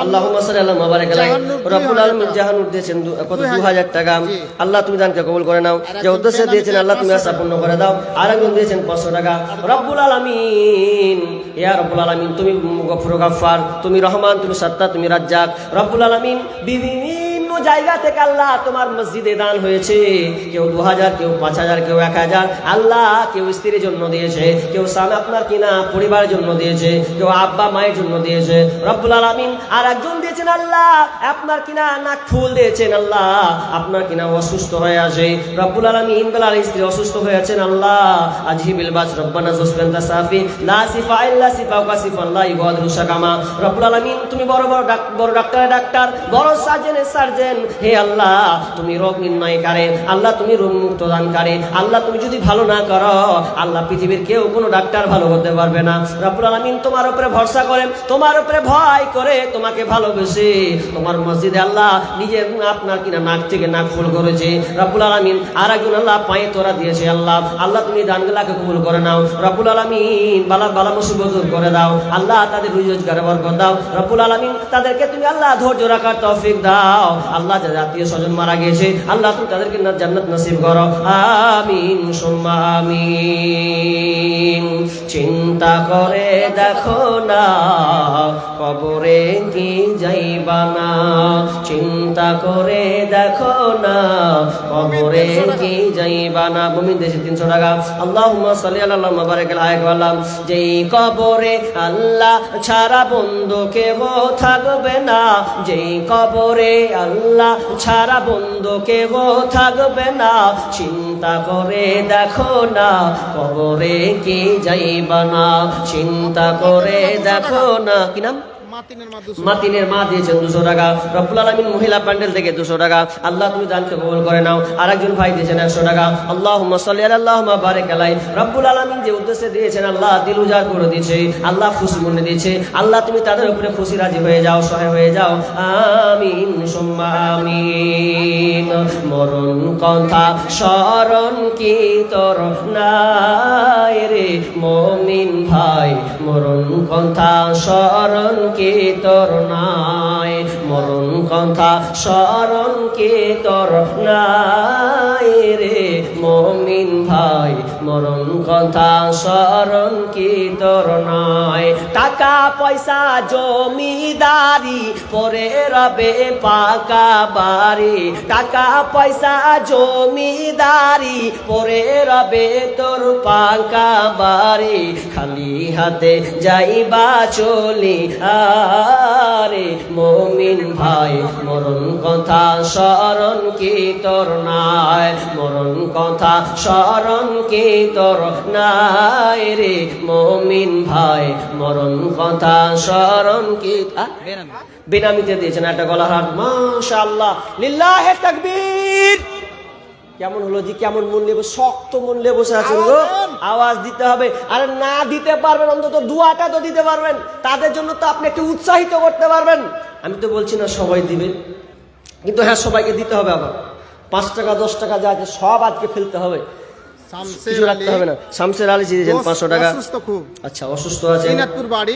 আল্লাহুম্মা সাল্লি আলা মুবারাক আলাইহি। রব্বুল আলামিন জাহানুর দিয়েছেন কত 2000 টাকা। আল্লাহ তুমি দানকে কবুল করে নাও, যে উদ্দেশ্যে দিয়েছেন আল্লাহ তুমি আশা পূর্ণ করে দাও। আরেকজন দিয়েছেন 500 টাকা। রব্বুল আলামিন, ইয়া রব্বুল আলামিন, তুমি গফুর গাফফার, তুমি রহমান, তুমি সত্তা, তুমি রাজ্জাক। রব্বুল আলামিন বিভিন্ন জায়গা থেকে আল্লাহ তোমার মসজিদে দান হয়েছে, কেউ 2000, কেউ 5000, কেউ 1000। আল্লাহ কেউ স্ত্রীর জন্য দিয়েছে, কেউ স্বামী আপনার কিনা পরিবারের জন্য দিয়েছে, কেউ আব্বা মায়ের জন্য দিয়েছে। রব্বুল আলামিন আর একজন দিয়েছেন আল্লাহ আপনার কিনা নাক ফুল দিয়েছেন, আল্লাহ আপনার কিনা অসুস্থ হয়ে আছে। রব্বুল আলামিন বেলাল স্ত্রী অসুস্থ হয়ে আছেন, আল্লাহ আজহিবিল বাস রব্বানা জুসবান্তা সাফি লা সিফা ইল্লা সিফাউকা সিফাল্লাহ ইবাদু শাকামা। রব্বুল আলামিন তুমি বড় ডাক্তারের ডাক্তার, বড় সার্জনের সার্জন। হে আল্লাহ তুমি রোগ নির্ণয়কারী, আল্লাহ তুমি রোগ মুক্ত দানকারী। আল্লাহ তুমি যদি ভালো না করো, আল্লাহ পৃথিবীর কেউ কোনো ডাক্তার ভালো করতে পারবে না। রব্বুল আলামিন তোমার উপরে ভরসা করে, তোমার উপরে ভয় করে, তোমাকে ভালোবেসে তোমার মসজিদে আল্লাহ নিজে আপনার কিনা নাক থেকে নাক ফুল করেছে। রব্বুল আলামিন আর একজন আল্লাহ পায়ে তোরা দিয়েছে, আল্লাহ আল্লাহ তুমি দানগুলাকে কবুল করে নাও। রব্বুল আলামিন বালা মুসিবত দূর করে দাও, আল্লাহ তাদের রুজগারে বরকত দাও। রব্বুল আলামিন তাদেরকে তুমি আল্লাহ ধৈর্য রাখার তৌফিক দাও। আল্লাহ যাদের আত্মীয় স্বজন মারা গিয়েছে, আল্লাহ তুমি তাদেরকে জান্নাত নসিব করো। আমিন সুম্মা আমিন। চিন্তা করে দেখো না কবরে কি যাইবা না, চিন্তা করে দেখো না কবরে কি যাইবা না। মুমিন দেশে 300 টাকা। আল্লাহুম্মা সাল্লি আলা মুবারাক আলাইহি। যেই কবরে আল্লাহ ছাড়া বন্ধু কেউ থাকবে না, যেই কবরে আল্লাহ ছাড়া বন্ধু কেউ থাকবে না, চিন্তা করে দেখো না কবরে কি যাইবা না, চিন্তা করে দেখো না। কি নাম? মাতিনের মা দিয়েছেন 200 টাকা। রব্বুল আলামিন মহিলা প্যান্ডেল থেকে 200 টাকা। আল্লাহ তুমি দানকে কবুল করে নাও। আরেকজন ভাই দিয়েছেন 100 টাকা। আল্লাহুম্মা সাল্লি আলা আল্লাহুম্মা বারিক আলাইহি। রব্বুল আলামিন যে উদ্দেশ্যে দিয়েছেন আল্লাহ দিল উজাড় করে দিয়েছে, আল্লাহ খুশি মনে দিয়েছে, আল্লাহ তুমি তাদের উপরে খুশি রাজি হয়ে যাও, সহায় হয়ে যাও। আমিন সুম্মা আমিন। মরণ কথা স্মরণ কি তোর নাই রে মুমিন ভাই, মরণ কথা স্মরণ কি তোর নাই, মরণ কথা স্মরণ কি তোর নাই রে মুমিন ভাই, মরণ কথা স্মরণ কি তোর নাই। টাকা পয়সা জমিদারি পরে রবে পাকা বাড়ি, টাকা পয়সা জমিদারি পরে রবে তোর পাকা বাড়ি, খালি হাতে যাইবা চলি আরে মুমিন ভাই, মরণ কথা স্মরণ কি তোর নাই, মরণ কথা স্মরণ কি তোর নাই রে মুমিন ভাই, মরণ কথা স্মরণ কি। বেনামিতে দিয়েছেন একটা গলার হাট। মাশাআল্লাহ, লিল্লাহে তাকবীর। কেমন হলো জি? কেমন মন নিয়ে শক্ত মন নিয়ে বসে আছেন গো? আওয়াজ দিতে হবে। আরে না দিতে পারবেন অন্তত দুয়াটা তো দিতে পারবেন, তাদের জন্য তো আপনি একটু উৎসাহিত করতে পারবেন। আমি তো বলছি না সবাই দিবে, কিন্তু হ্যাঁ সবাইকে দিতে হবে। আবার 5 টাকা 10 টাকা যা আছে সব আজকে ফেলতে হবে, কিছু রাখতে হবে না। শামসের আলী দিয়েছেন 500 টাকা। আচ্ছা অসুস্থ আছে, দিনাজপুর বাড়ি,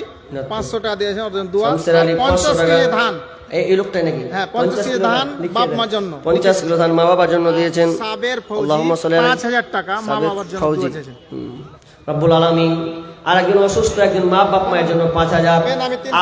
500 টাকা দিয়েছেন। শামসের আলী 500 টাকা। ধান এই লোকটাই নাকি? হ্যাঁ 50 কিলো ধান বাপ মার জন্য, 50 কিলো ধান মা বাবার জন্য দিয়েছেন। সাবের ফৌজি আল্লাহুম্মা সাল্লি আলাইহি। 5000 টাকা মা বাবার জন্য দিয়েছেন রব্বুল আলামিন। আর একজন অসুস্থ একজন মা বাপ মায়ের জন্য 5000,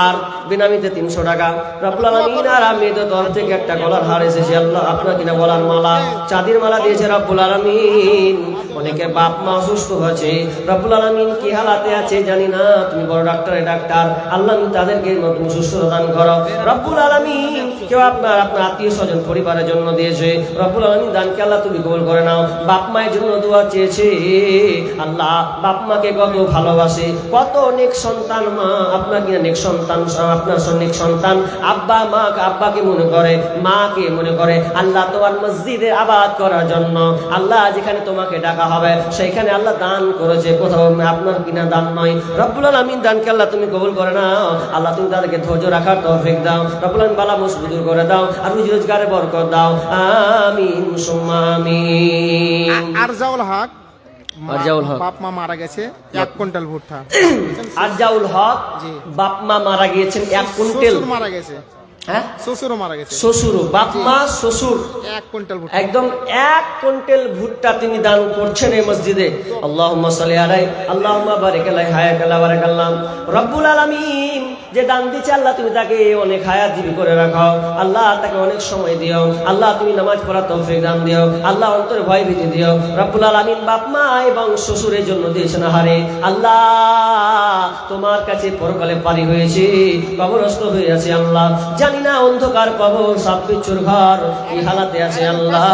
আর বেনামিতে 300 টাকা। রব্বুল আলামিন আর আমি তো তরফ থেকে একটা গলার হার এসেছে, আল্লাহ আপনার কিনা গলার মালা, চাঁদির মালা দিয়েছে রব্বুল আলামিন। অনেকের বাপ মা অসুস্থ হয়েছে, রব্বুল আলামিন কি হালাতে আছে জানি না, তুমি বড় ডাক্তারের ডাক্তার, আল্লাহ তুমি তাদেরকে নতুন সুস্থতা দান করো রব্বুল আলামিন। কেউ আপনার আত্মীয় স্বজন পরিবারের জন্য দিয়েছে, রব্বুল আলামিন দানকে আল্লাহ তুমি কবুল করে নাও। বাপ মায়ের জন্য দোয়া চেয়েছে, আল্লাহ বাপ মাকে কত ভালোবাসে, কত নেক সন্তান মা আপনার কিনা নেক সন্তান, আপনার নেক সন্তান আব্বা মা আব্বাকে মনে করে, মাকে মনে করে, আল্লাহ তোমার মসজিদে আবাদ করার জন্য আল্লাহ যেখানে তোমাকে ডাকা হবে সেইখানে আল্লাহ দান করেছে, কোথাও আপনার কিনা দান নয়। রব্বুল আলামিন দানকে আল্লাহ তুমি কবুল করে নাও, আল্লাহ তুমি তাদেরকে ধৈর্য রাখার তৌফিক দাও, রব্বুল আলামিন বালা মুসিবত দূর করে দাও, আর রুজি রোজগারে বরকত দাও। আমিন সুম্মা আমিন। আরজাউল হক আরজাউল হক। বাপ মা মারা গেছে 1 কুইন্টাল ভুট্টা। আরজাউল হক জি। বাপ মা মারা গিয়েছেন 1 কুইন্টাল। শ্বশুর মারা গেছে, হ্যাঁ, শ্বশুরও মারা গেছে, শ্বশুর, বাপ মা শ্বশুর 1 কুইন্টাল ভুট্টা। একদম 1 কুইন্টাল ভুট্টা তিনি দান করছেন এই মসজিদে। আল্লাহুম্মা সাল্লি আলাইহি আল্লাহুম্মা বারিক আলাইহি হায়াকাল্লাহ বারাকাল্লাহ। রব্বুল আলামিন যে দান দিচ্ছে আল্লাহ তুমি তাকে অনেক হায়াত জীবী করে রাখো, আল্লাহ তাকে অনেক সময় দিও, আল্লাহ তুমি নামাজ পড়ার তৌফিক দান দিও, আল্লাহ অন্তরে ভয় ভীতি দিও। রব্বুল আলামিন বাপ মা এবং শ্বশুরের জন্য দিয়েছেন আহারে, আল্লাহ তোমার কাছে পরকালে পারি হয়েছে, কবরস্থ হয়ে আছে আল্লাহ, জানি না অন্ধকার কবর সাপ বিচ্ছুর ঘর কি হালাতে আছে আল্লাহ।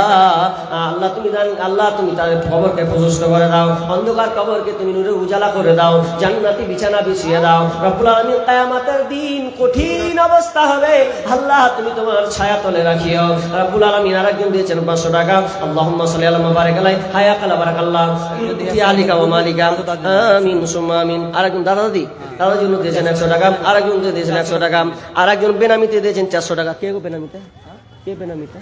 আল্লাহ তুমি দান, আল্লাহ তুমি তাদের কবরকে প্রশস্ত করে দাও, অন্ধকার কবরকে তুমি নূরে উজালা করে দাও, জান্নাতি বিছানা বিছিয়ে দাও। রব্বুল আলামিন কিয়ামতের দিন কঠিন অবস্থা হবে, আল্লাহ তুমি তোমার ছায়া তলে রাখিও। রব্বুল আলামিন আরেকজন দিয়েছেন 500 টাকা। আল্লাহুম্মা সাল্লি আলা মুবারিক আলাইহি হায়াকাল্লাহ বারাকাল্লাহ ফি আলিকা ওয়া মালিকা আমিন সুম্মা আমিন। আরেকজন দাদাদি, দাদার জন্য দিয়েছেন 100 টাকা। আরেকজন দিয়েছেন 100 টাকা। আরেকজন বেনামিতে দিয়েছেন 400 টাকা। কে গো বেনামিতে? কে বেনামিতে?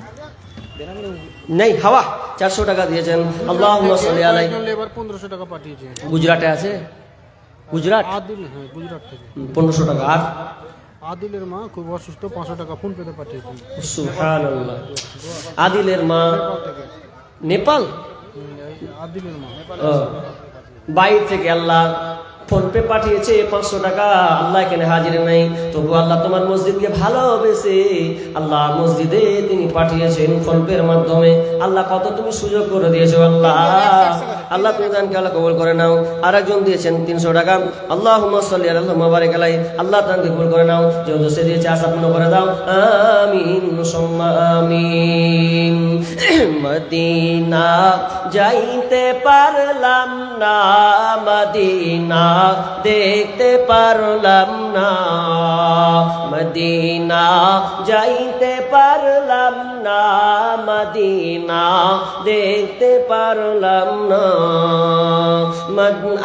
নেই হাওয়া 400 টাকা দিয়েছেন। আল্লাহুম্মা সাল্লি আলাইহি। লেবার 1500 টাকা পাঠিয়েছে, গুজরাটে আছে, গুজরাট আদিল, হ্যাঁ গুজরাট থেকে। 1500 টাকা। আর আদিলের মা খুব অসুস্থ, 500 টাকা ফোন পেতে পাঠিয়েছে সুবহানাল্লাহ। আদিলের মা নেপাল, আদিলের মা ও, বাইরে থেকে আল্লাহ ফোন পে পাঠিয়েছে 500 টাকা। আল্লাহ এখানে হাজির নাই, তবু আল্লাহ তোমার মসজিদকে ভালোবেসে আল্লাহ মসজিদে তিনি পাঠিয়েছেন ফোন পের মাধ্যমে। আল্লাহ কত তুমি সুযোগ করে দিয়েছো আল্লাহ, আল্লাহ তুমি দানকে আল্লাহ কবুল করে নাও। আরেকজন দিয়েছেন 300 টাকা। আল্লাহুম্মা সাল্লি আলা মুবারিক আলাইহি, আল্লাহ দানকে কবুল করে নাও, যেহেতু সে দিয়েছে আশা পূর্ণ করে দাও, আমিন সুম্মা আমিন। মদিনা যাইতে পারলাম না, মদিনা দেখতে পারলাম না, মদিনা যাইতে পারলাম না, মদিনা দেখতে পারলাম না।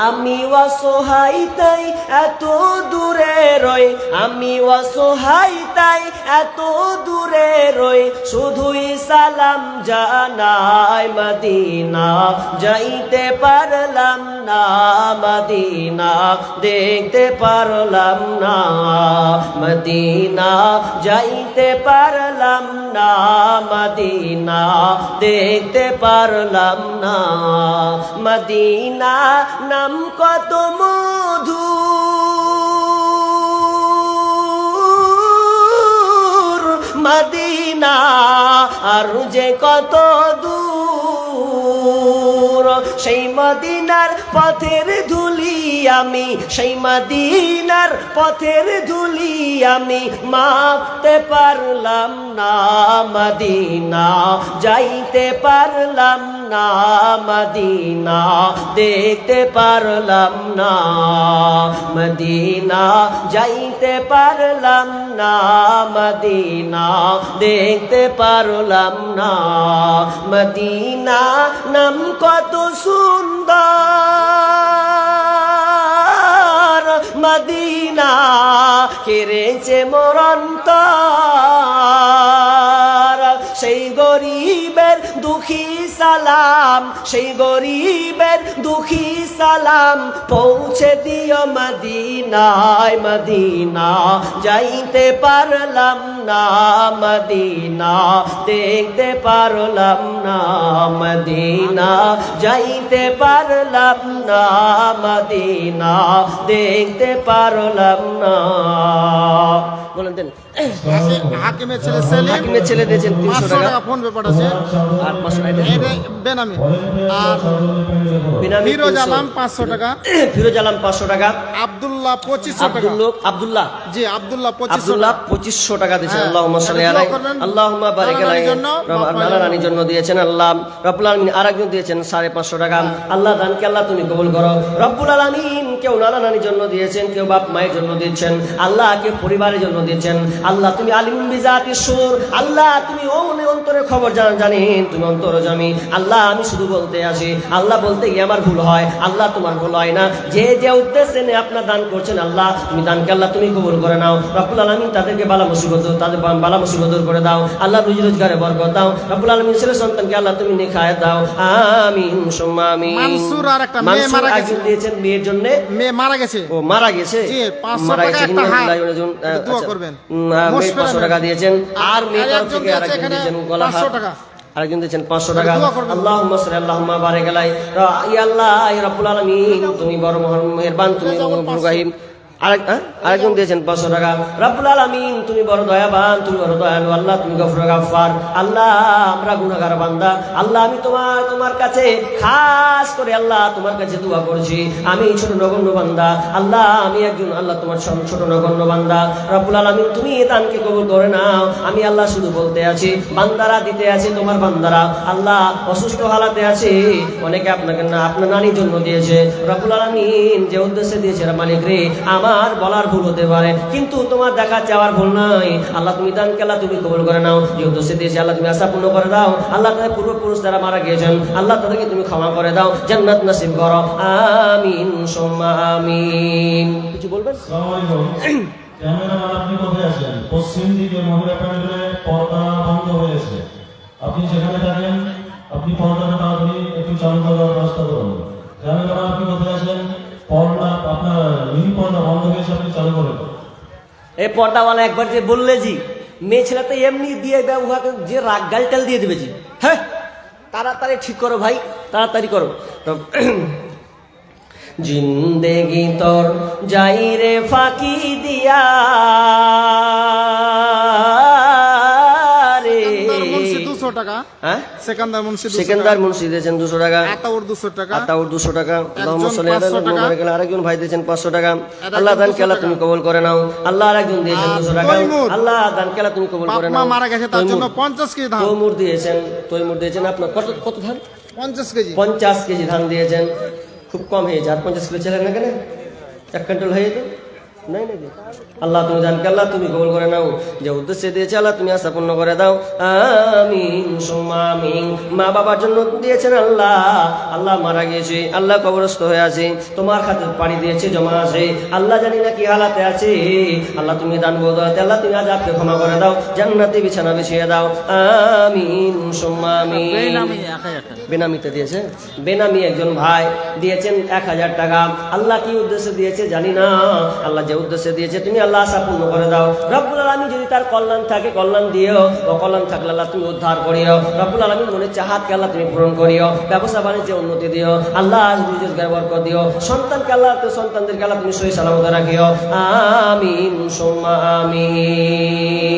আমি অসহায় তাই এত দূরে রই, আমি অসহায় তাই এত দূরে রই, শুধুই সালাম জানাই, মদিনা যাইতে পারলাম না, মদিনা দেখতে পারলাম না, মদিনা যাইতে পারলাম না, মদিনা দেখতে পারলাম না। মদিনা নাম কত মধুর, মদিনা আর যে কত দূর, সেই মদিনার পথের ধুলি আমি, সেই মদিনার পথের ধুলি আমি মাপতে পারলাম না, মদিনা যাইতে পারলাম না, মদিনা দেখতে পারলাম না, মদিনা যাইতে পারলাম না, মদিনা দেখতে পারলাম না। মদিনা নাম কত সুন্দর, মদিনা কেড়েছে মোর অন্তর, সেই গরিবের দুঃখী সালাম, সেই গরিবের দুঃখী সালাম পৌঁছে দিও মদিনায়, মদিনা যাইতে পারলাম না, মদিনা দেখতে পারলাম না, মদিনা যাইতে পারলাম না, মদিনা দেখতে পারলাম না। বলেন দেন। হাকিমের ছেলে সেলিম, হাকিমের ছেলে দিয়েছেন 300 টাকা। ফোন পে পাঠাচ্ছে, আর 500 টাকা বেনামি। আর বিনামি ফিরোজ 300 আলম 500 টাকা, ফিরোজ আলম 500 টাকা, আব্দুল্লাহ 2500 টাকা, আব্দুল্লাহ জি আব্দুল্লাহ 2500 আব্দুল্লাহ 2500 টাকা দিয়েছেন। হ্যাঁ, আল্লাহুম্মা সাল্লি দোয়া আলাইহি করবেন। আল্লাহুম্মা বারিক নানা আলাইহি। রানীর জন্য, নানা রানীর জন্য দিয়েছেন আল্লাহ রব্বুল আলামিন। আরেকজন দিয়েছেন 550 টাকা। আল্লাহ দানকে আল্লাহ তুমি কবুল করো। রব্বুল আলামিন কেউ নানা নানির জন্য দিয়েছেন, কেউ বাপ মায়ের জন্য দিচ্ছেন, আল্লাহ কেউ পরিবারের জন্য দিচ্ছেন। আল্লাহ তুমি আলিমুন বিজাতিস সুদূর, আল্লাহ তুমি অন্তরের খবর জানেন, তুমি অন্তর্যামী। আল্লাহ আমি শুধু বলতে আসি, আল্লাহ বলতে গিয়ে আমার ভুল হয়, আল্লাহ তোমার ভুল হয় না। যে যে উদ্দেশ্যে নিয়ে আপনার দান করছেন, আল্লাহ তুমি দানকে আল্লাহ তুমি কবুল করে নাও। রব্বুল আলামিন তাদেরকে বালা মুসিবত, তাদের বালা মুসিবত দূর করে দাও। আল্লাহ রুজি রোজগারে বরকত দাও। রব্বুল আলামিন ছেলে সন্তানকে আল্লাহ তুমি নেখায়াত দাও। আমিন সুম্মা আমিন। মানসুর আর একটা মেয়ে মানসুর মারা গেছে। একজন দিয়েছেন মেয়ের জন্য, মেয়ে মারা গেছে। ও মারা গেছে, জি, 500 মারা টাকা গেছে, একটা হাত। আচ্ছা, দোয়া করবেন। মেয়ে 500 টাকা দিয়েছেন, আর মেয়ে তরফ একজন থেকে দিয়েছে আরেকজন এখানে দিয়েছেন গলা 500 হাত, টাকা। আরেকজন দিয়েছেন 500 টাকা। দোয়া করবেন। আল্লাহুম্মা সাল্লি আল্লাহুম্মা বারিক আলাই। ইয়া আল্লাহ ইয়া রাব্বুল আলামিন, তুমি বড় মেহেরবান, তুমি রহিম। আরেকজন দিয়েছেন 500 টাকা। রব্বুল আলামিন তুমি বড় দয়াবান, তুমি বড় দয়ালু, আল্লাহ তুমি গফুর গাফফার। আল্লাহ আমরা গুনাহগার বান্দা, আল্লাহ আমি তোমার কাছে খাস করে আল্লাহ তোমার কাছে দোয়া করছি। আমি ছোট নগণ্য বান্দা, আল্লাহ আমি একজন আল্লাহ তোমার ছোট নগণ্য বান্দা। রব্বুল আলামিন তুমি এই দানকে কবুল করে নাও। আমি আল্লাহ শুধু বলতে আছি, বান্দারা দিতে আছে, তোমার বান্দারা আল্লাহ অসুস্থ হালাতে আছে, অনেকে আপনাকে না আপনার নানির জন্য দিয়েছে। রব্বুল আলামিন যে উদ্দেশ্যে দিয়েছে মালিক রে, আমার বলার ভুল হতে পারে, কিন্তু তোমার দেখা চাওয়ার ভুল নাই। আল্লাহ তুমি দানকে আল্লাহ তুমি কবুল করে নাও। যে উদ্দেশ্যে দিয়েছে আল্লাহ তুমি আশা পূর্ণ করে দাও। আল্লাহ তাদের পূর্বপুরুষ যারা মারা গিয়েছেন, আল্লাহ তাদেরকে তুমি ক্ষমা করে দাও, জান্নাত নসিব করো। আমিন সুম্মা আমিন। কিছু বলবেন? আসসালামু আলাইকুম। ক্যামেরাম্যান আপনি কোথায় আছেন? পশ্চিম দিকে মহিলা প্যান্ডেলে পর্দা বন্ধ হয়েছে। আপনি যেখানে থাকেন আপনি পর্দাটা তাড়াতাড়ি একটু চালু করার ব্যবস্থা করুন। ক্যামেরাম্যান আপনি কোথায় আছেন? পর্দা আপনার মিনি পর্দা বন্ধ হয়েছে, আপনি চালু করুন। এই পর্দাওয়ালা একবার যে বললে জি, মেয়ে ছেলে তো এমনি দিয়ে উহাকে যে রাগ গালটাল দিয়ে দেবে জি। হ্যাঁ তাড়াতাড়ি ঠিক করো ভাই, তাড়াতাড়ি করো। জিন্দেগি তোর যাই রে ফাঁকি দিয়া রে। মুন্সি 200 টাকা। হ্যাঁ সেকেন্দার মুন্সি 200 সেকেন্দার মুন্সি দিয়েছেন 200 টাকা। আতাউর 200 টাকা। আতাউর 200 টাকা। একজন 500 টাকা। আরেকজন ভাই দিয়েছেন 500 টাকা। আল্লাহ দান কেলা তুমি কবুল করে নাও। আল্লাহ আরেকজন দিয়েছেন 200 টাকা। আল্লাহ দান কেলা তুমি কবুল করে নাও। বাপ মা মারা গেছে তার জন্য 50 কেজি ধান। তৈমুর দিয়েছেন আপনার কত ধান? 50 কেজি। 50 কেজি ধান দিয়েছেন। খুব কম হয়েছে, আর 50 কিলো ছিলেন না কেন? 1 কুইন্টাল হয়ে যেত। নাই নাকি? আল্লাহ তুমি দানকে আল্লাহ তুমি কবুল করে নাও। যে উদ্দেশ্যে দিয়েছে আল্লাহ তুমি আশা পূর্ণ করে দাও। আমিন সুম্মা আমিন। মা বাবার জন্য দিয়েছেন আল্লাহ, আল্লাহ মারা গিয়েছে, আল্লাহ কবরস্থ হয়ে আছে, তোমার খাতে পাড়ি দিয়েছে, জমা আছে, আল্লাহ জানি না কি হালাতে আছে। আল্লাহ তুমি দান বদলাতে আল্লাহ তুমি আযাবকে ক্ষমা করে দাও, জান্নাতে বিছানা বিছিয়ে দাও। আমিন সুম্মা আমিন। বেনামিতে দিয়েছে, বেনামি একজন ভাই দিয়েছেন 1000 টাকা। আল্লাহ কি উদ্দেশ্যে দিয়েছে জানি না, আল্লাহ যে উদ্দেশ্যে দিয়েছে তুমি আল্লাহ আশা পূর্ণ করে দাও। রব্বুল আলামিন যদি তার কল্যাণ থাকে কল্যাণ দিও, অকল্যাণ থাকলে আল্লাহ তুমি উদ্ধার করিও। রব্বুল আলামিন মনে চাহাতকে আল্লাহ তুমি পূরণ করিও, ব্যবসা বাণিজ্যে উন্নতি দিও, আল্লাহ রুজির বরকত দিও, সন্তানকে আল্লাহ সন্তানদেরকে আল্লাহ তুমি সহি সালামত রাখিও। আমিন সুম্মা আমিন।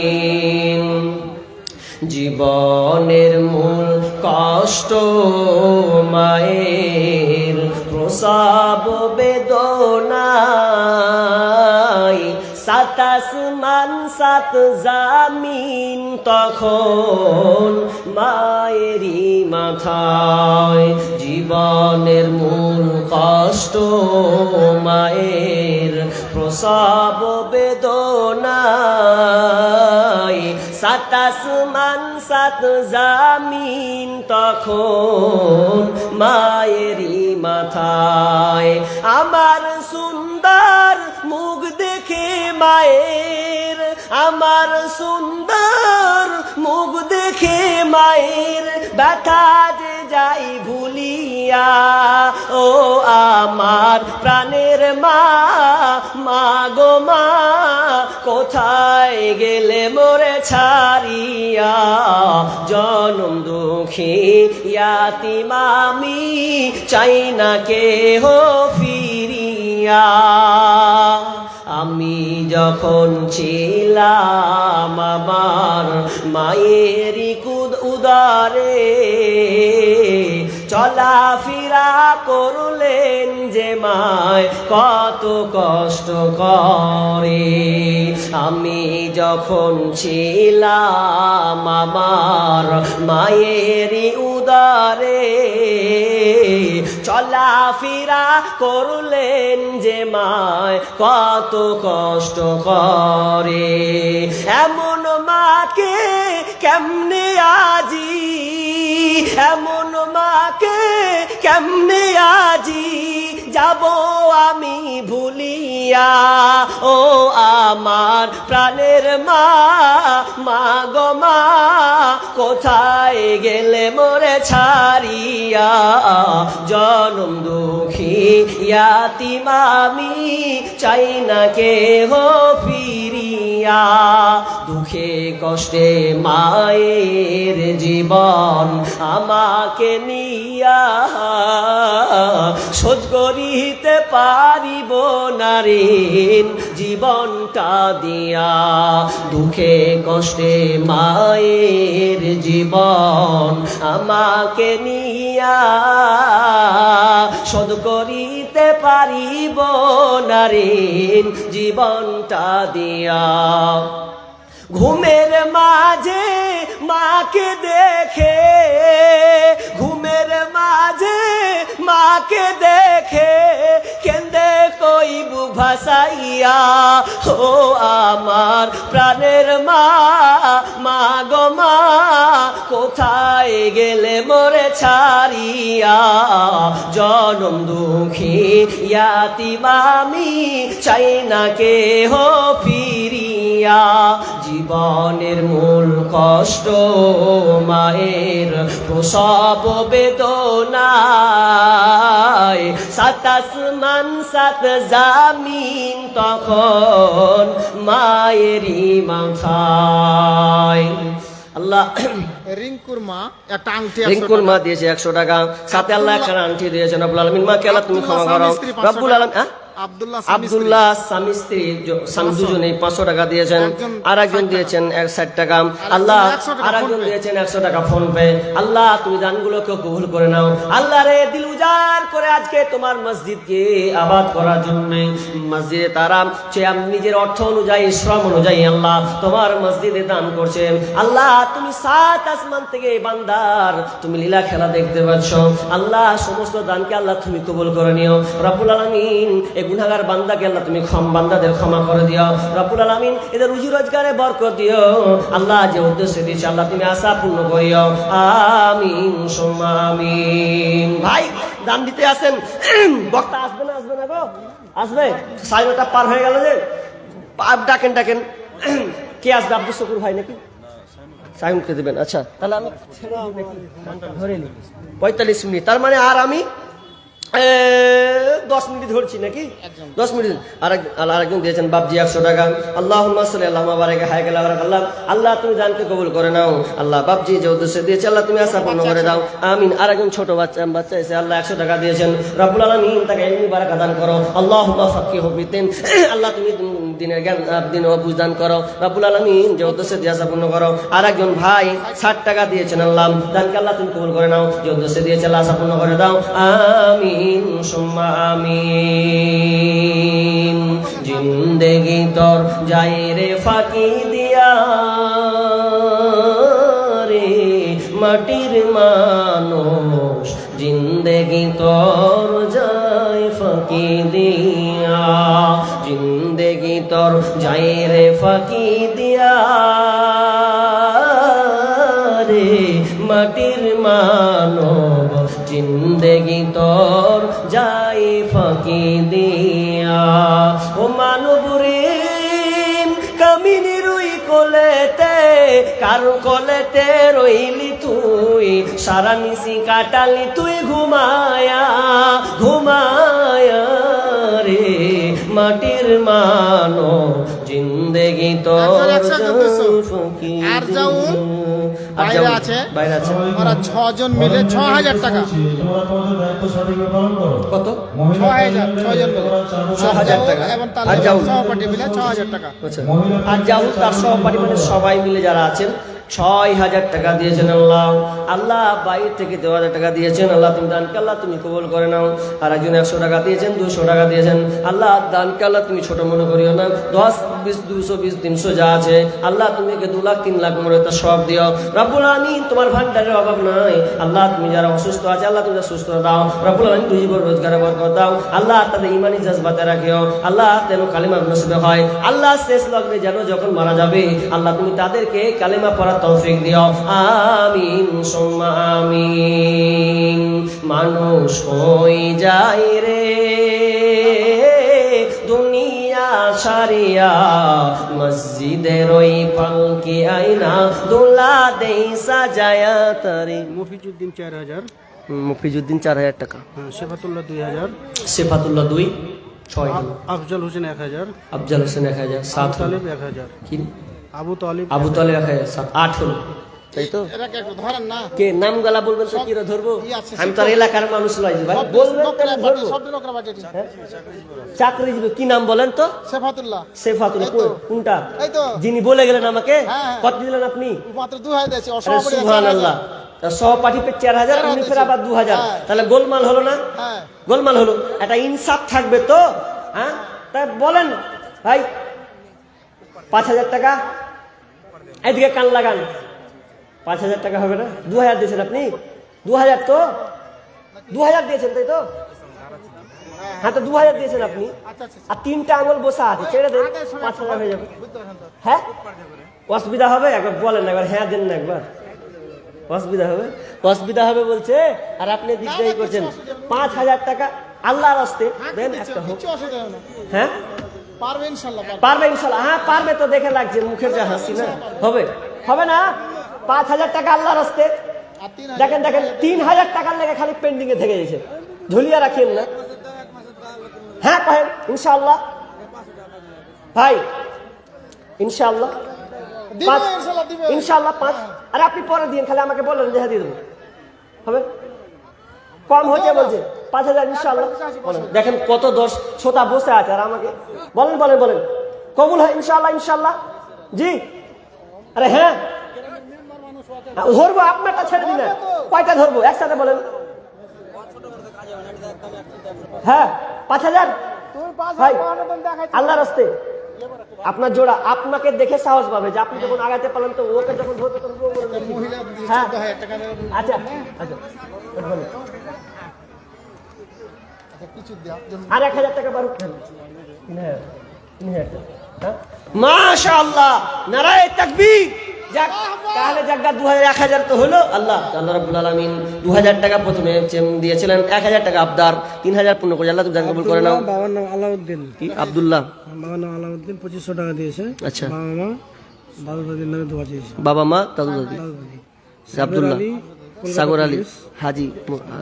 জীবনের মূল কষ্ট মায়ের প্রসব বেদনায়, 7 আসমান 7 জামিন তখন মায়েরই মাথায়। জীবনের মূল কষ্ট মায়ের প্রসব বেদনায়, 7 আসমান 7 জামিন তখন মায়েরই মাথায়। আমার সুন্দর মুখ দেখে মায়ের, আমার সুন্দর মুখ দেখে মায়ের ব্যথা যে যাই ভুলিয়া। ও আমার প্রাণের মা, মা গো মা, কোথায় গেলে মোরে ছাড়িয়া। জনম দুঃখী ইয়াতিম আমি, চাই না কেহ ফিরিয়া। আমি যখন ছিলাম আমার মায়েরই উদারে, চলাফেরা করলেন যে মায় কত কষ্ট করে। আমি যখন ছিলাম আমার মায়েরই উদারে চলাফেরা করলেন যে মায় কত কষ্ট করে, এমন মাকে কেমনে আজি, এমন মাকে কেমনে আজি যাব আমি ভুলিয়া। ও আমার প্রাণের মা, মা গো মা কোথায় গেলে মোরে ছাড়িয়া, জনম দুঃখী ইয়াতিম আমি চাই না কেহ ফিরিয়া। দুঃখে কষ্টে মায়ের জীবন আমাকে নিয়া, শোধ করিতে পারিব না ঋণ জীবনটা দিয়া। দুঃখে কষ্টে মায়ের জীবন আমাকে নিয়া, শোধ করিতে পারিব না ঋণ জীবনটা দিয়া। ঘুমের মাঝে মাকে দেখে, ঘুমের মাঝে মাকে দেখে কেন্দে কইবু ভাসাইয়া। ও আমার প্রাণের মা, মা গো মা কোথায় গেলে মোরে ছাড়িয়া, জনম দুঃখী ইয়াতিম আমি চাই না কেহ ফিরিয়া। জীবনের মূল কষ্ট মায়ের প্রসব বেদনায়, সাত আসমান সাত জামিন তখন মায়েরই মাথায়। আল্লাহ রিঙ্কুর মা একটা আংটি, রিঙ্কুর মা দিয়েছে 100 টাকা, সাথে আল্লাহ একটা আংটি দিয়েছেন। রব্বুল আলামিন মাকে আল্লাহ তুমি ক্ষমা করো। রব্বুল আলামিন আব্দুল্লাহ স্বামী স্ত্রী দুজনেই 500 টাকা দিয়েছেন, আর একজন দিয়েছেন 60 টাকা। আল্লাহ আর একজন দিয়েছেন 100 টাকা ফোন পে। আল্লাহ তুমি দানগুলোকে কবুল করে নাও। আল্লাহ রে দিল উজাড় করে আজকে তোমার মসজিদকে আবাদ করার জন্য মসজিদে তারা নিজের অর্থ অনুযায়ী শ্রম অনুযায়ী আল্লাহ তোমার মসজিদে দান করছেন। আল্লাহ তুমি 7 আসমান থেকে বান্দার তুমি লীলা খেলা দেখতে পাচ্ছ। আল্লাহ সমস্ত দানকে আল্লাহ তুমি কবুল করে নিও। রব্বুল আলামিন গুনাহগার বান্দাকে আল্লাহ তুমি বান্দাদের ক্ষমা করে দিও। রব্বুল আলামিন এদের রুজি রোজগারে বরকত দিও। আল্লাহ যে উদ্দেশ্যে দিয়েছে আল্লাহ তুমি আশা পূর্ণ করিও। আমিন সুম্মা আমিন। ভাই দান দিতে আসেন, বক্তা আসবে না আসবে না গো? আসবে? 9:30 পার হয়ে গেল যে, ডাকেন ডাকেন। কে আসবে? আব্দুল শুকুর ভাই নাকি? সাইমকে দেবেন। আচ্ছা তাহলে আমি ধরে নিই 45 মিনিট, তার মানে আর আমি 10 মিনিট ধরছি নাকি? 10 মিনিট। আরেকজন দিয়েছেন বাবজি 100 টাকা। আল্লাহুম্মা সাল্লি আলা মুবারাকা হায়াকাল বারাকাল্লাহ। আল্লাহ তুমি দানকে কবুল করে নাও। আল্লাহ বাবজি যে উদ্দেশ্যে দিয়েছে আল্লাহ তুমি আশা পূর্ণ করে দাও। আমিন। আরেকজন ছোট বাচ্চা এসে আল্লাহ 100 টাকা দিয়েছেন। রব্বুল আলামিন তাকে ইলমি বারাকা দান করো। আল্লাহুম্মা ফাক্কিহু ফিদ্দিন। আল্লাহ তুমি দিনের জ্ঞান দিনের বুঝ দান করো। রব্বুল আলামিন যে উদ্দেশ্যে দিয়ে আশা পূর্ণ করো। আরেকজন ভাই 60 টাকা দিয়েছেন। আল্লাহ দানকে আল্লাহ তুমি কবুল করে নাও। যে উদ্দেশ্যে দিয়েছে আল্লাহ আশা পূর্ণ করে দাও। আমিন সুম্মা আমিন। জিন্দেগি তোর যাই রে ফাঁকি দিয়া রে মাটির মানুষ, জিন্দেগি তোর যাই ফাঁকি দিয়া, জিন্দেগি তোর যাই রে ফাঁকি দিয়া রে মাটির মানব, জিন্দেগি তোর যাই ফাঁকি দিয়া। ও মানব রে কামিনী রুই কোলেতে, কারো কোলেতে রইলি তুই, সারা নিশি কাটালি তুই ঘুমায়া ঘুমায়া রে মাটির মানো, জিন্দেগি তোর ফাঁকি দিয়া। বাইরে আছে ওরা 6 জন মিলে 6000 টাকা। কত? 6000 6 জন মিলে 6000 টাকা। এবং তার আর জাউল সহপাঠী মিলে 6000 টাকা। আচ্ছা, আর জাউল তার সহপাঠী মানে সবাই মিলে যারা আছেন 6,000 টাকা দিয়েছেন আল্লাহ। আল্লাহ বাইরে থেকে 2,000 টাকা দিয়েছেন আল্লাহ, তুমি দানকে আল্লাহ তুমি কবুল করে নাও। আর একজন 100 টাকা দিয়েছেন, 200 টাকা দিয়েছেন আল্লাহ, দানকে আল্লাহ তুমি ছোট মনে করিও না। 10, 20, 220, 300 যা আছে আল্লাহ তুমি 2 লাখ 3 লাখ মনে তা সব দিও রব্বুল আলামিন। তোমার ভান্ডারের অভাব নাই আল্লাহ, তুমি যারা অসুস্থ আছে আল্লাহ তুমি সুস্থ দাও রব্বুল আলামিন, রুজি রোজগারে বরকত দাও আল্লাহ, তাদের ইমানি জজবাতে রাখিও আল্লাহ, যেন কালিমা নসিবে হয় আল্লাহ। শেষ লগ্নে যেন যখন মারা যাবে আল্লাহ তুমি তাদেরকে কালিমা পড়ার তৌফিক দিও, আমিন সুম্মা আমিন। মানুষ হই যায় রে দুনিয়া সারিয়া, মসজিদের ওই পালকি আইনা দোলা দেই সাজায়া তারে। মফিজুদ্দিন 4,000, মুফিজুদ্দিন 4,000 টাকা, শেফাতুল্লাহ 2,000, সেফাতুল্লাহ 2, 6 আফজল হোসেন 1,000, আফজাল হোসেন 1,000, 7 তালিব 1,000, কি আবু তালিব আবু তালেব 1,000, 7, 8 হলো তাই তো। এটাকে একটু ধরেন না। কে নাম গলা বলবেন তো কিরা ধরবো? কি আছে? আমি তার এলাকার মানুষ লয় ভাই, বলবেন তাহলে ধরবো। সব লোকরা বাজেটি। চাকরিজীবী কি নাম বলেন তো? শেফাতুল্লাহ। সেফাতুল্লাহ। এই তো। কোনটা? এই তো। যিনি বলে গেলেন আমাকে, হ্যাঁ। কত দিলেন আপনি? মাত্র 2,000 দিয়েছি। আরে অসমাপরি সুবহানাল্লাহ। তা সহপাঠী পে 4,000, উনি ফের আবার 2,000, হ্যাঁ। তাহলে গোলমাল হলো না? হ্যাঁ। গোলমাল হলো। একটা ইনসাফ থাকবে তো, হ্যাঁ? তা বলেন ভাই 5,000 টাকা, এদিকে কান লাগান। 5,000 টাকা হবে না? 2,000 দিয়েছেন আপনি? 2,000 তো 2,000 দিয়েছেন তাই তো? হ্যাঁ, তো 2,000 দিয়েছেন আপনি, আর 3টা আঙুল বসা আছে, ছেড়ে দেন 5,000 হয়ে যাবে। হ্যাঁ, অসুবিধা হবে? একবার বলেন, একবার হ্যাঁ দেন না, একবার। অসুবিধা হবে? অসুবিধা হবে বলছে, আর আপনি দিকদারি করছেন। 5,000 টাকা আল্লাহর রাস্তে দেন একটা হোক। কিছু অসুবিধা হবে না। হ্যাঁ পারবে ইনশাআল্লাহ। পারবে ইনশাল্লাহ। হ্যাঁ পারবে তো, দেখে লাগছে মুখের যা হাসি না। হবে হবে না? 5,000 টাকা আল্লাহর রাস্তে আর 3,000 দেখেন দেখেন, 3,000 টাকার লেগে খালি পেন্ডিং এ থেকে গেছে, ঝুলিয়ে রাখেন না। হ্যাঁ কহেন ইনশাআল্লাহ ভাই, ইনশাআল্লাহ দিবে, ইনশাআল্লাহ দিবে। ইনশাআল্লাহ 5। আরে আপনি পরে দিন, খালি আমাকে বলেন যে হ্যাঁ দিয়ে দেবো। হবে? কম হচ্ছে বলছে 5,000 ইনশাআল্লাহ। বলেন, দেখেন কত দশ শ্রোতা বসে আছে, আর আমাকে বলেন বলেন বলেন কবুল হয় ইনশাআল্লাহ। ইনশাআল্লাহ জি। আরে হ্যাঁ ধরবো, আপনারটা ছেড়ে দিন। কয়টা ধরবো একসাথে বলেন? হ্যাঁ 5,000 ভাই আল্লাহর রাস্তে আপনার জোড়া। আপনাকে দেখে সাহস পাবে যে আপনি যখন আগাতে পারলেন, তো ওকে যখন ধরতে তখন ও বলবে, মহিলা হ্যাঁ 14,000 টাকা দেবে। আচ্ছা আচ্ছা বলেন। আচ্ছা, কিছু দেয়া। আর 1,000 টাকা বারো। হ্যাঁ হ্যাঁ মাশাআল্লাহ, নারায়ে তাকবীর। যাক, তাহলে জায়গা 2,000 1,000 তো হলো। আল্লাহ আল্লাহ রাব্বুল আলামিন 2,000 টাকা প্রথমে দিয়েছিলেন, 1,000 টাকা আবদার, 3,000 পূর্ণ করে আল্লাহ তুমি দান কবুল করে নাও। বাবার নাম আলাউদ্দিন, কি আব্দুল্লাহ? বাবার নাম আলাউদ্দিন, 2,500 টাকা দিয়েছে। আচ্ছা, বাবা মা দাদু দাদির নামে দোয়া চেয়েছে। বাবা মা দাদু দাদি দাদু দাদি আব্দুল্লাহ, সাগর আলী, হাজি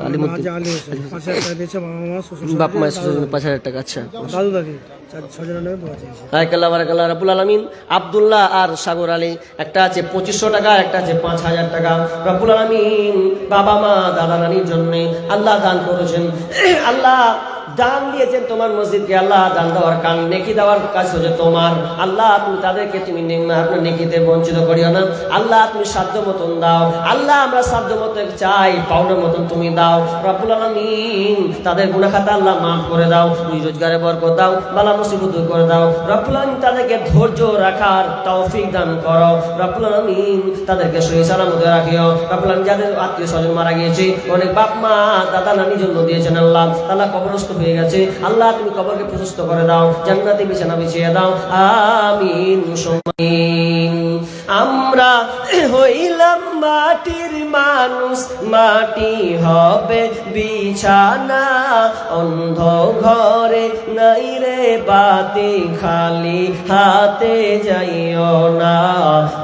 আলিমুদ্দিন, হাজি আলী হোসেন 5,000 টাকা দিয়েছে। বাবা মা শ্বশুর বাপ মা 5,000 টাকা। আচ্ছা, দাদু দাদি 6 জনের নামে দোয়া চেয়েছে। বারাকাল্লাহ বারাকাল্লাহ রাব্বুল আলামিন। আব্দুল্লাহ আর সাগর আলী, একটা আছে 2,500 টাকা, একটা আছে 5,000 টাকা। রাব্বুল আলামিন বাবা মা দাদা নানির জন্য আল্লাহ দান করেছেন। আল্লাহ দান দিয়েছেন তোমার মসজিদকে, আল্লাহ দান দেওয়ার কান, নেকি দেওয়ার কাজ হচ্ছে তোমার। আল্লাহ তুমি তাদেরকে তুমি আপনার নেকিতে বঞ্চিত করিও না। আল্লাহ তুমি সাধ্য মতন দাও। আল্লাহ আমরা সাধ্য মতন চাই, পাউডার মতন তুমি দাও রব্বুল আলামিন। তাদের গুনাহ খাতা আল্লাহ মাফ করে দাও, তুমি রোজগারে বরকত দাও, বালা মুসিবত দূর করে দাও রব্বুল আলামিন। তাদেরকে ধৈর্য রাখার তৌফিক দান করো রব্বুল আলামিন। তাদেরকে সহি সালামতে রাখিও রব্বুল আলামিন। যাদের আত্মীয় স্বজন মারা গিয়েছে, অনেক বাপ মা দাদা নানির জন্য দিয়েছেন, আল্লাহ তাআলা কবরস্থ হয়ে গেছে, আল্লাহ তুমি কবরকে প্রশস্ত করে দাও, জান্নাতে বিছানা বিছিয়ে দাও, আমিন আমিন। আমরা হইলাম মাটির মানুষ, মাটি হবে বিছানা, অন্ধ ঘরে নাই রে বাতি, খালি হাতে যাইও না।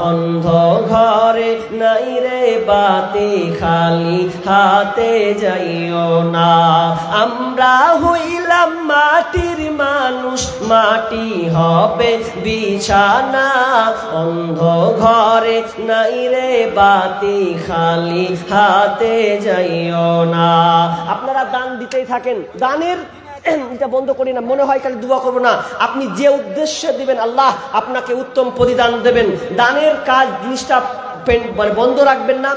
অন্ধ ঘরে নাই রে বাতি, খালি হাতে যাইও না। আমরা হইলাম মাটির মানুষ, মাটি হবে বিছানা, অন্ধ ঘরে নাই রে বাতি, খালি হাতে যাইও না। আপনারা দান দিতেই থাকেন, দানের এটা বন্ধ করি না। মনে হয় খালি দোয়া করবো না, আপনি যে উদ্দেশ্যে দিবেন আল্লাহ আপনাকে উত্তম প্রতিদান দেবেন। দানের কাজ জিনিসটা মানে বন্ধ রাখবেন না,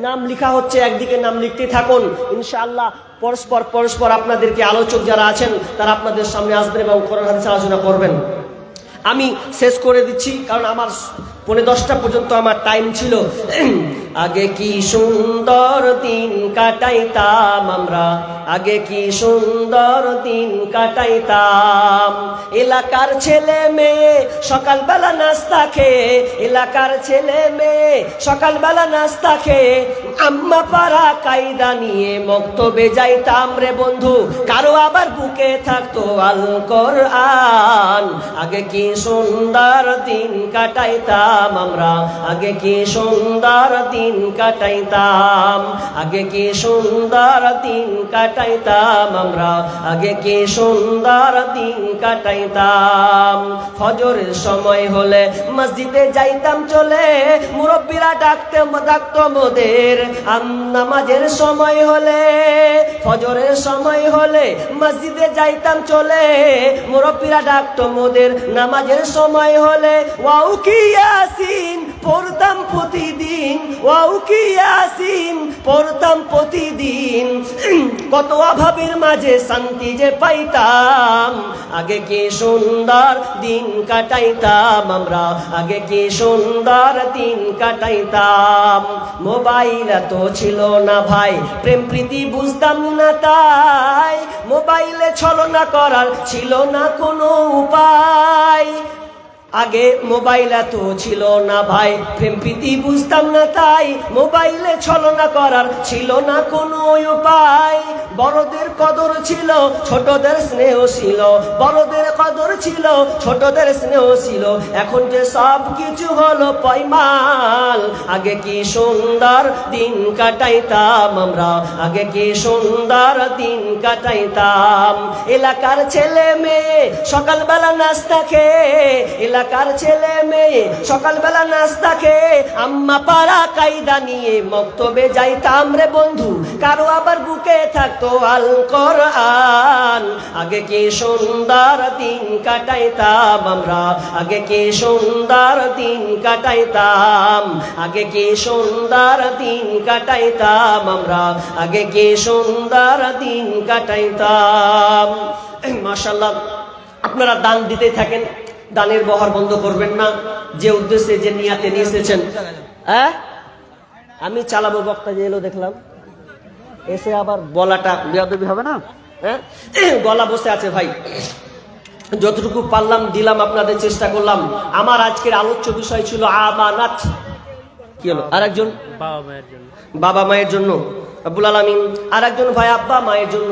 নাম লেখা হচ্ছে, একদিকে নাম লিখতে থাকুন। ইনশাআল্লাহ পরস্পর পরস্পর আপনাদেরকে আলোচক যারা আছেন তারা আপনাদের সামনে আসবেন এবং কোরআন হাদিস আলোচনা করবেন। আমি শেষ করে দিচ্ছি, কারণ আমার 10:45 পর্যন্ত আমার টাইম ছিল। আগে কি সুন্দর দিন কাটাইতাম আমরা, আগে কি সুন্দর দিন কাটাইতাম। এলাকার ছেলে মেয়ে সকালবেলা নাস্তা খেয়ে, এলাকার ছেলে মেয়ে সকালবেলা নাস্তা খেয়ে আম্মা পাড়া কায়দা নিয়ে মক্তবে যাইতাম রে বন্ধু, কারো আবার বুকে থাকতো আল কোরআন। আগে কি সুন্দর দিন কাটাইতাম আমরা, আগে কি সুন্দর দিন কাটাইতাম, আগে কি সুন্দর দিন কাটাইতাম আমরা, আগে কি সুন্দর দিন কাটাইতাম। ফজরের সময় হলে মসজিদে যাইতাম চলে, মুরব্বীরা ডাকতো মোদের। নামাজের সময় হলে, ফজরের সময় হলে মসজিদে যাইতাম চলে, মুরব্বীরা ডাকতো মোদের। নামাজের সময় হলে ওয়াও কি ইয়াসিন পড়তাম প্রতিদিন, ওয়াও কি ইয়াসিন পড়তাম প্রতিদিন। কত অভাবের মাঝে শান্তি যে পাইতাম, আগে কি সুন্দর দিন কাটাইতাম আমরা, আগে কি সুন্দর দিন কাটাইতাম। মোবাইল এত ছিল না ভাই, প্রেম প্রীতি বুঝতাম না তাই, মোবাইলে ছলনা করার ছিল না কোনো উপায়। আগে মোবাইল এত ছিল না ভাই, প্রেম প্রীতি বুঝতাম না তাই, মোবাইলে ছলনা করার ছিল না কোনো উপায়। বড়দের কদর ছিল, ছোটদের স্নেহ ছিল, বড়দের কদর ছিল, ছোটদের স্নেহ ছিল। এখন যে সব কিছু হলো পয়মাল, আগে কি সুন্দর দিন কাটাইতাম আমরা, আগে কি সুন্দর দিন কাটাইতাম। এলাকার ছেলে মেয়ে সকালবেলা নাস্তা খেয়ে, এলাকার ছেলে মেয়ে সকালবেলা নাস্তা খেয়ে আম্মা পাড়া কায়দা নিয়ে মক্তবে যাইতাম রে বন্ধু, কারো আবার বুকে থাকতো আল কোরআন। আগে কি সুন্দর দিন কাটাইতাম আমরা, আগে কি সুন্দর দিন কাটাইতাম, আগে কি সুন্দর দিন কাটাইতাম আমরা, আগে কি সুন্দর দিন কাটাইতাম। মাশাআল্লাহ, আপনারা দান দিতে থাকেন, দানের বহর বন্ধ করবেন না। যে উদ্দেশ্যে যে নিয়াতে নিয়ে এসেছেন, আমি চালাবো, বক্তা যে এলো দেখলাম, এসে আবার বলাটা বেয়াদবি হবে না? গলা বসে আছে ভাই, যতটুকু পারলাম দিলাম, আপনাদের চেষ্টা করলাম। আমার আজকের আলোচ্য বিষয় ছিল আমানাত। কি হলো? আরেকজন বাবা মায়ের জন্য রব্বুল আলামিন, আরেকজন ভাই আব্বা মায়ের জন্য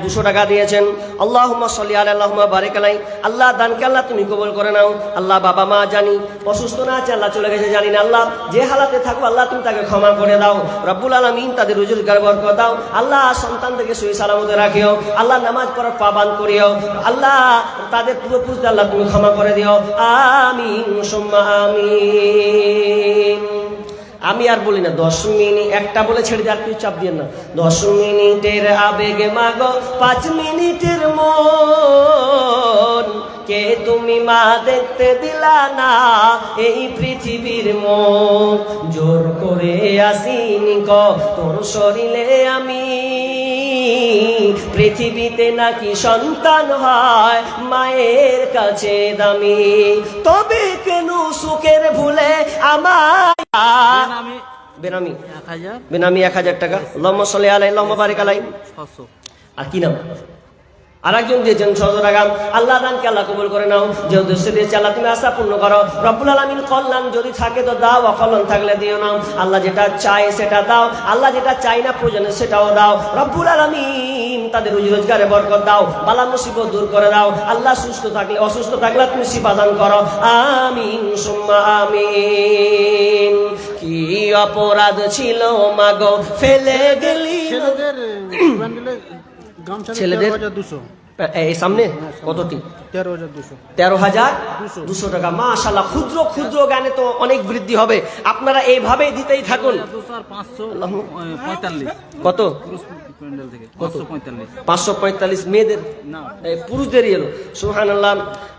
200 টাকা দিয়েছেন। আল্লাহুম্মা সাল্লি আলা আল্লাহুম্মা বারিক আলাই। আল্লাহ দানকে আল্লাহ তুমি কবুল করে নাও। আল্লাহ বাবা মা জানি অসুস্থ না আছে, আল্লাহ চলে গেছে জানি না, আল্লাহ যে হালাতে থাকো আল্লাহ তুমি তাকে ক্ষমা করে দাও রব্বুল আলামিন। তাদের রুজুগার বরকত দাও আল্লাহ, সন্তান থেকে সহি সালামতে রাখিও আল্লাহ, নামাজ পড়ার পাবান করিও আল্লাহ, তাদের পূর্বপুরুষ আল্লাহ তুমি ক্ষমা করে দিও। আমিন সুম্মা আমিন। আমি আর বলি না, 10 মিনিট একটা বলে ছেড়ে দিয়ে আর তুই চাপ দিয়ে না। 10 মিনিটের আবেগে মাগো 5 মিনিটের মন, কে তুমি মা দেখতে দিলা না এই পৃথিবীর মুখ। জোর করে আসিনি ক তোর শরীরে আমি, পৃথিবীতে নাকি সন্তান হয় মায়ের কাছে দামি। তবে কেন সুখের ভুলে আমার বেনামি 1000 টাকা। আল্লাহুম্মা সাল্লি আলাইহি আল্লাহুম্মা বারিক আলাইহি। আর কি নাম? আরেকজন দিয়েছেন 600 টাকা। আল্লাহ দানকে আল্লাহ কবুল করে নাও, যে উদ্দেশ্যে দিয়েছে আল্লাহ তুমি আশা পূর্ণ করো রব্বুল আলামিন। কল্যাণ যদি থাকে তো দাও, অকল্যাণ থাকলে দিও না। আল্লাহ যেটা চাই সেটা দাও, আল্লাহ যেটা চাই না প্রয়োজনে সেটাও দাও রব্বুল আলামিন। তাদের রুজি রোজগারে বরকত দাও, বালা মুসিবত দূর করে দাও আল্লাহ। সুস্থ থাকলে অসুস্থ থাকলে তুমি শিফা দান করো। আমিন সুম্মা আমিন। কি অপরাধ ছিল মাগো ফেলে গেলি ছেলেদের এই সামনে কতটি 13,200। 13,200 টাকা। মাশাআল্লাহ, ক্ষুদ্র ক্ষুদ্র জ্ঞানে তো অনেক বৃদ্ধি হবে। আপনারা এইভাবেই দিতেই থাকুন। কত? 545 মেয়েদের, পুরুষদেরই এলো। সুবহানাল্লাহ।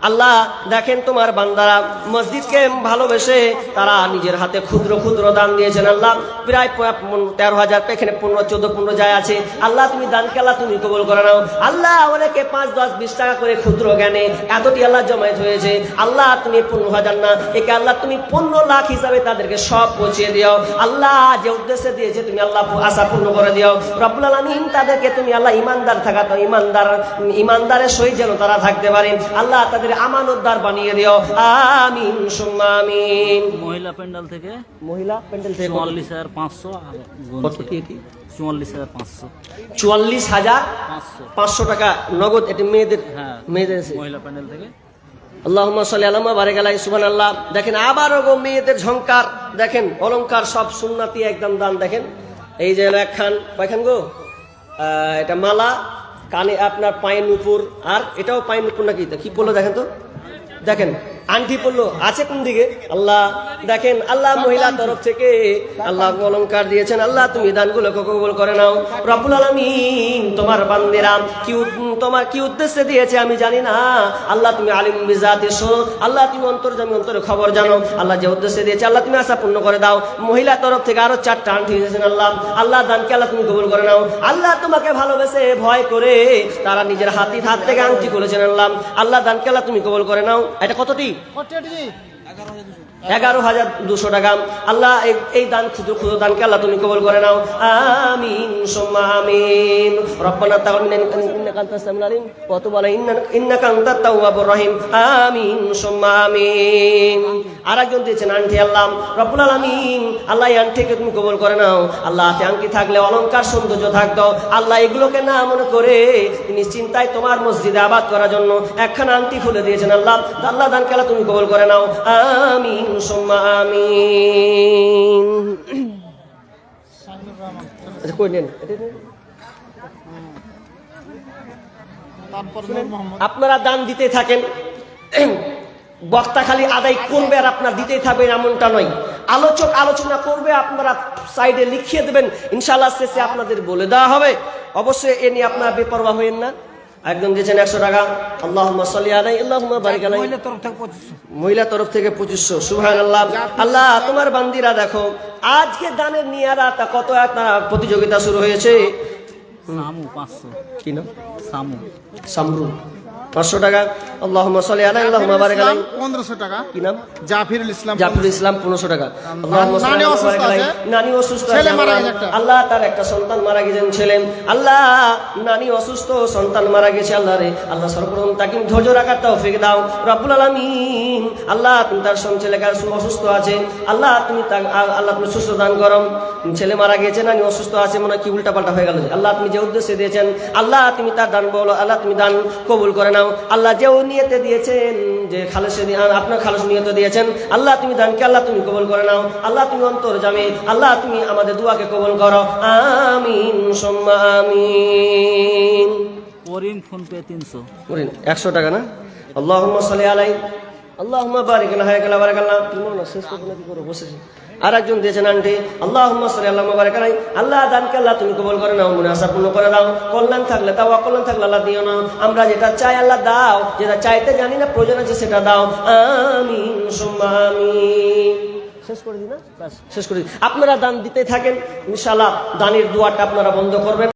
আল্লাহ দেখেন তোমার বান্দারা মসজিদকে ভালোবেসে তারা নিজের হাতে ক্ষুদ্র ক্ষুদ্র দান দিয়েছেন। আল্লাহ প্রায় 13,000, এখানে 15, 14, 15 যায় আছে। আল্লাহ তুমি দানকে আল্লাহ তুমি কবুল করে নাও। আল্লাহ অনেকে 5, 10, 20 টাকা করে ক্ষুদ্র জ্ঞানে এতটি আল্লাহ জমায়েত হয়েছে। আল্লাহ তুমি 15,000 না, একে আল্লাহ তুমি 15 লাখ হিসাবে তাদেরকে সব পৌঁছিয়ে দিও। আল্লাহ যে উদ্দেশ্যে দিয়েছে তুমি আল্লাহ আশা পূর্ণ করে দিও রব্বুল আলামিন। তাদেরকে তুমি আল্লাহ ইমানদার থাকাতো, ইমানদারের সহিত যেন তারা থাকতে পারে। আল্লাহ তাদের আমানতদার বানিয়ে দিও। আমিন সুম্মা আমিন। মহিলা প্যান্ডেল থেকে 44,500। কত কি এটি? 44,500। 44,500 টাকা নগদ। এটি মেয়েদের, মেয়েদের মহিলা প্যান্ডেল থেকে। আল্লাহুম্মা সাল্লি আলা মুহাম্মাদ বারিক আলাইহি। সুবহানাল্লাহ। দেখেন আবারও গো মেয়েদের ঝংকার, দেখেন অলংকার সব সুন্নতি একদম দান। দেখেন এই যে একখান, কয়খান গো? এটা মালা, কানে আপনার পায়ের নুপুর, আর এটাও পায়ের নুপুর নাকি, কি বললো দেখেন তো, দেখেন আংটি পড়লো আছে কোন দিকে? আল্লাহ দেখেন, আল্লাহ মহিলা তরফ থেকে আল্লাহ অলংকার দিয়েছেন। আল্লাহ তুমি দানগুলোকে কবুল করে নাও রব্বুল আলামিন। তোমার বান্দেরা তোমার কি উদ্দেশ্যে দিয়েছে আমি জানি না। আল্লাহ তুমি আলিম বিজাতিস, আল্লাহ তুমি অন্তর্যামী, অন্তরের খবর জানো। আল্লাহ যে উদ্দেশ্যে দিয়েছে আল্লাহ তুমি আশা পূর্ণ করে দাও। মহিলা তরফ থেকে আরো 4টা আংটি দিয়েছেন। আল্লাহ দানকে আল্লাহ তুমি কবুল করে নাও। আল্লাহ তোমাকে ভালোবেসে ভয় করে তারা নিজের হাত থেকে আংটি করেছেন। আল্লাহ দানকে আল্লাহ তুমি কবুল করে নাও। এটা কতটি? 11,200 টাকা। আল্লাহ এই দান, ক্ষুদ্র ক্ষুদ্র দানকে আল্লাহ তুমি কবুল করে নাও। আমিন সুম্মা আমিন। রব্বানা তাকাব্বাল ইন্নাকা আনতাস সামিউল আলিম ওয়া তুব আলাইনা ইন্নাকা আনতাত তাওয়াবুর রহিম। আমিন সুম্মা আমিন। আরেকজন দিয়েছেন আংটি। আল্লাহ রব্বুল আলামিন, আল্লাহ এই আংটিকে তুমি কবুল করে নাও। আল্লাহ হাতে আংটি থাকলে অলংকার সৌন্দর্য থাকতো। আল্লাহ এগুলোকে না মনে করে তিনি চিন্তায় তোমার মসজিদে আবাদ করার জন্য একখানা আংটি খুলে দিয়েছেন। আল্লাহ দানকে আল্লাহ তুমি কবুল করে নাও। আমিন সুম্মা আমিন। আচ্ছা কই নেন, আপনারা দান দিতে থাকেন। বক্তা খালি আদায় করবে আর আপনার দিতেই থাকবেন এমনটা নয়। আলোচক আলোচনা করবে, আপনারা সাইডে লিখিয়ে দেবেন, ইনশাআল্লাহ শেষে আপনাদের বলে দেওয়া হবে। অবশ্যই এ নিয়ে আপনারা বেপরোয়া হবেন না। একদম দিয়েছেন 100 টাকা। আল্লাহুম্মা সাল্লি আলাইহি আল্লাহুম্মা বারিক আলাইহি। মহিলা তরফ থেকে 2500। সুবহানাল্লাহ। আল্লাহ তোমার বান্দিরা দেখো আজকে দানের নিয়ারা তা কত একটা প্রতিযোগিতা শুরু হয়েছে। সামু 500। কি নাম? সামু। 500 টাকা। আল্লাহুম্মা সাল্লি আলাইহি আল্লাহুম্মা বারিক আলাইহি। 1500 টাকা। কি নাম? জাফিরুল ইসলাম। 1500 টাকা। আল্লাহুম্মা সাল্লি আলাইহি বারিক আলাইহি। নানি অসুস্থ আছে, ছেলে মারা গেছে একটা। আল্লাহ তার একটা সন্তান মারা গেছেন ছেলে। আল্লাহ নানি অসুস্থ, সন্তান মারা গেছে। আল্লাহ রে আল্লাহ সর্বপ্রথম তাকে ধৈর্য রাখার তৌফিক দাও রব্বুল আলামিন। আল্লাহ তুমি তার ছেলেকে অসুস্থ আছে, আল্লাহ তুমি সুস্থ দান করো। ছেলে মারা গেছে, নানি অসুস্থ আছে, মনে হয় কি উল্টা পাল্টা হয়ে গেল। আল্লাহ তুমি যে উদ্দেশ্যে দিয়েছেন আল্লাহ তুমি তার দান বলো, আল্লাহ তুমি দান কবুল করে নাও। আল্লাহ যে নিয়তে দিয়েছেন, যে খালেসে আপনার খালেস নিয়তে দিয়েছেন, আল্লাহ তুমি দানকে আল্লাহ তুমি কবুল করে নাও। আল্লাহ তুমি অন্তর্যামী, আল্লাহ তুমি আমাদের দুয়াকে কবুল করো। আমিন সুম্মা আমিন। করিম ফোন পে 300। করিম 100 টাকা না? আল্লাহুম্মা সাল্লি আলাইহি আল্লাহুম্মা বারিক আলাইহি। তুমি শেষ করতে নাকি করো বসেছি। আর একজন দিয়েছেন আন্টি। আল্লাহুম্মা সাল্লি আল্লাহুম্মা বারিক আলাইহি। আল্লাহ দানকে আল্লাহ তুমি কবুল করে নাও, মনে আশা পূর্ণ করে দাও। কল্যাণ থাকলে দাও, অকল্যাণ থাকলে আল্লাহ দিও না। আমরা যেটা চাই আল্লাহ দাও, যেটা চাইতে জানি না প্রয়োজন আছে সেটা দাও। আমিন সুম্মা আমিন। শেষ করে দিই না? শেষ করে দিই। আপনারা দান দিতে থাকেন, ইনশাআল্লাহ দানের দুয়ারটা আপনারা বন্ধ করবেন।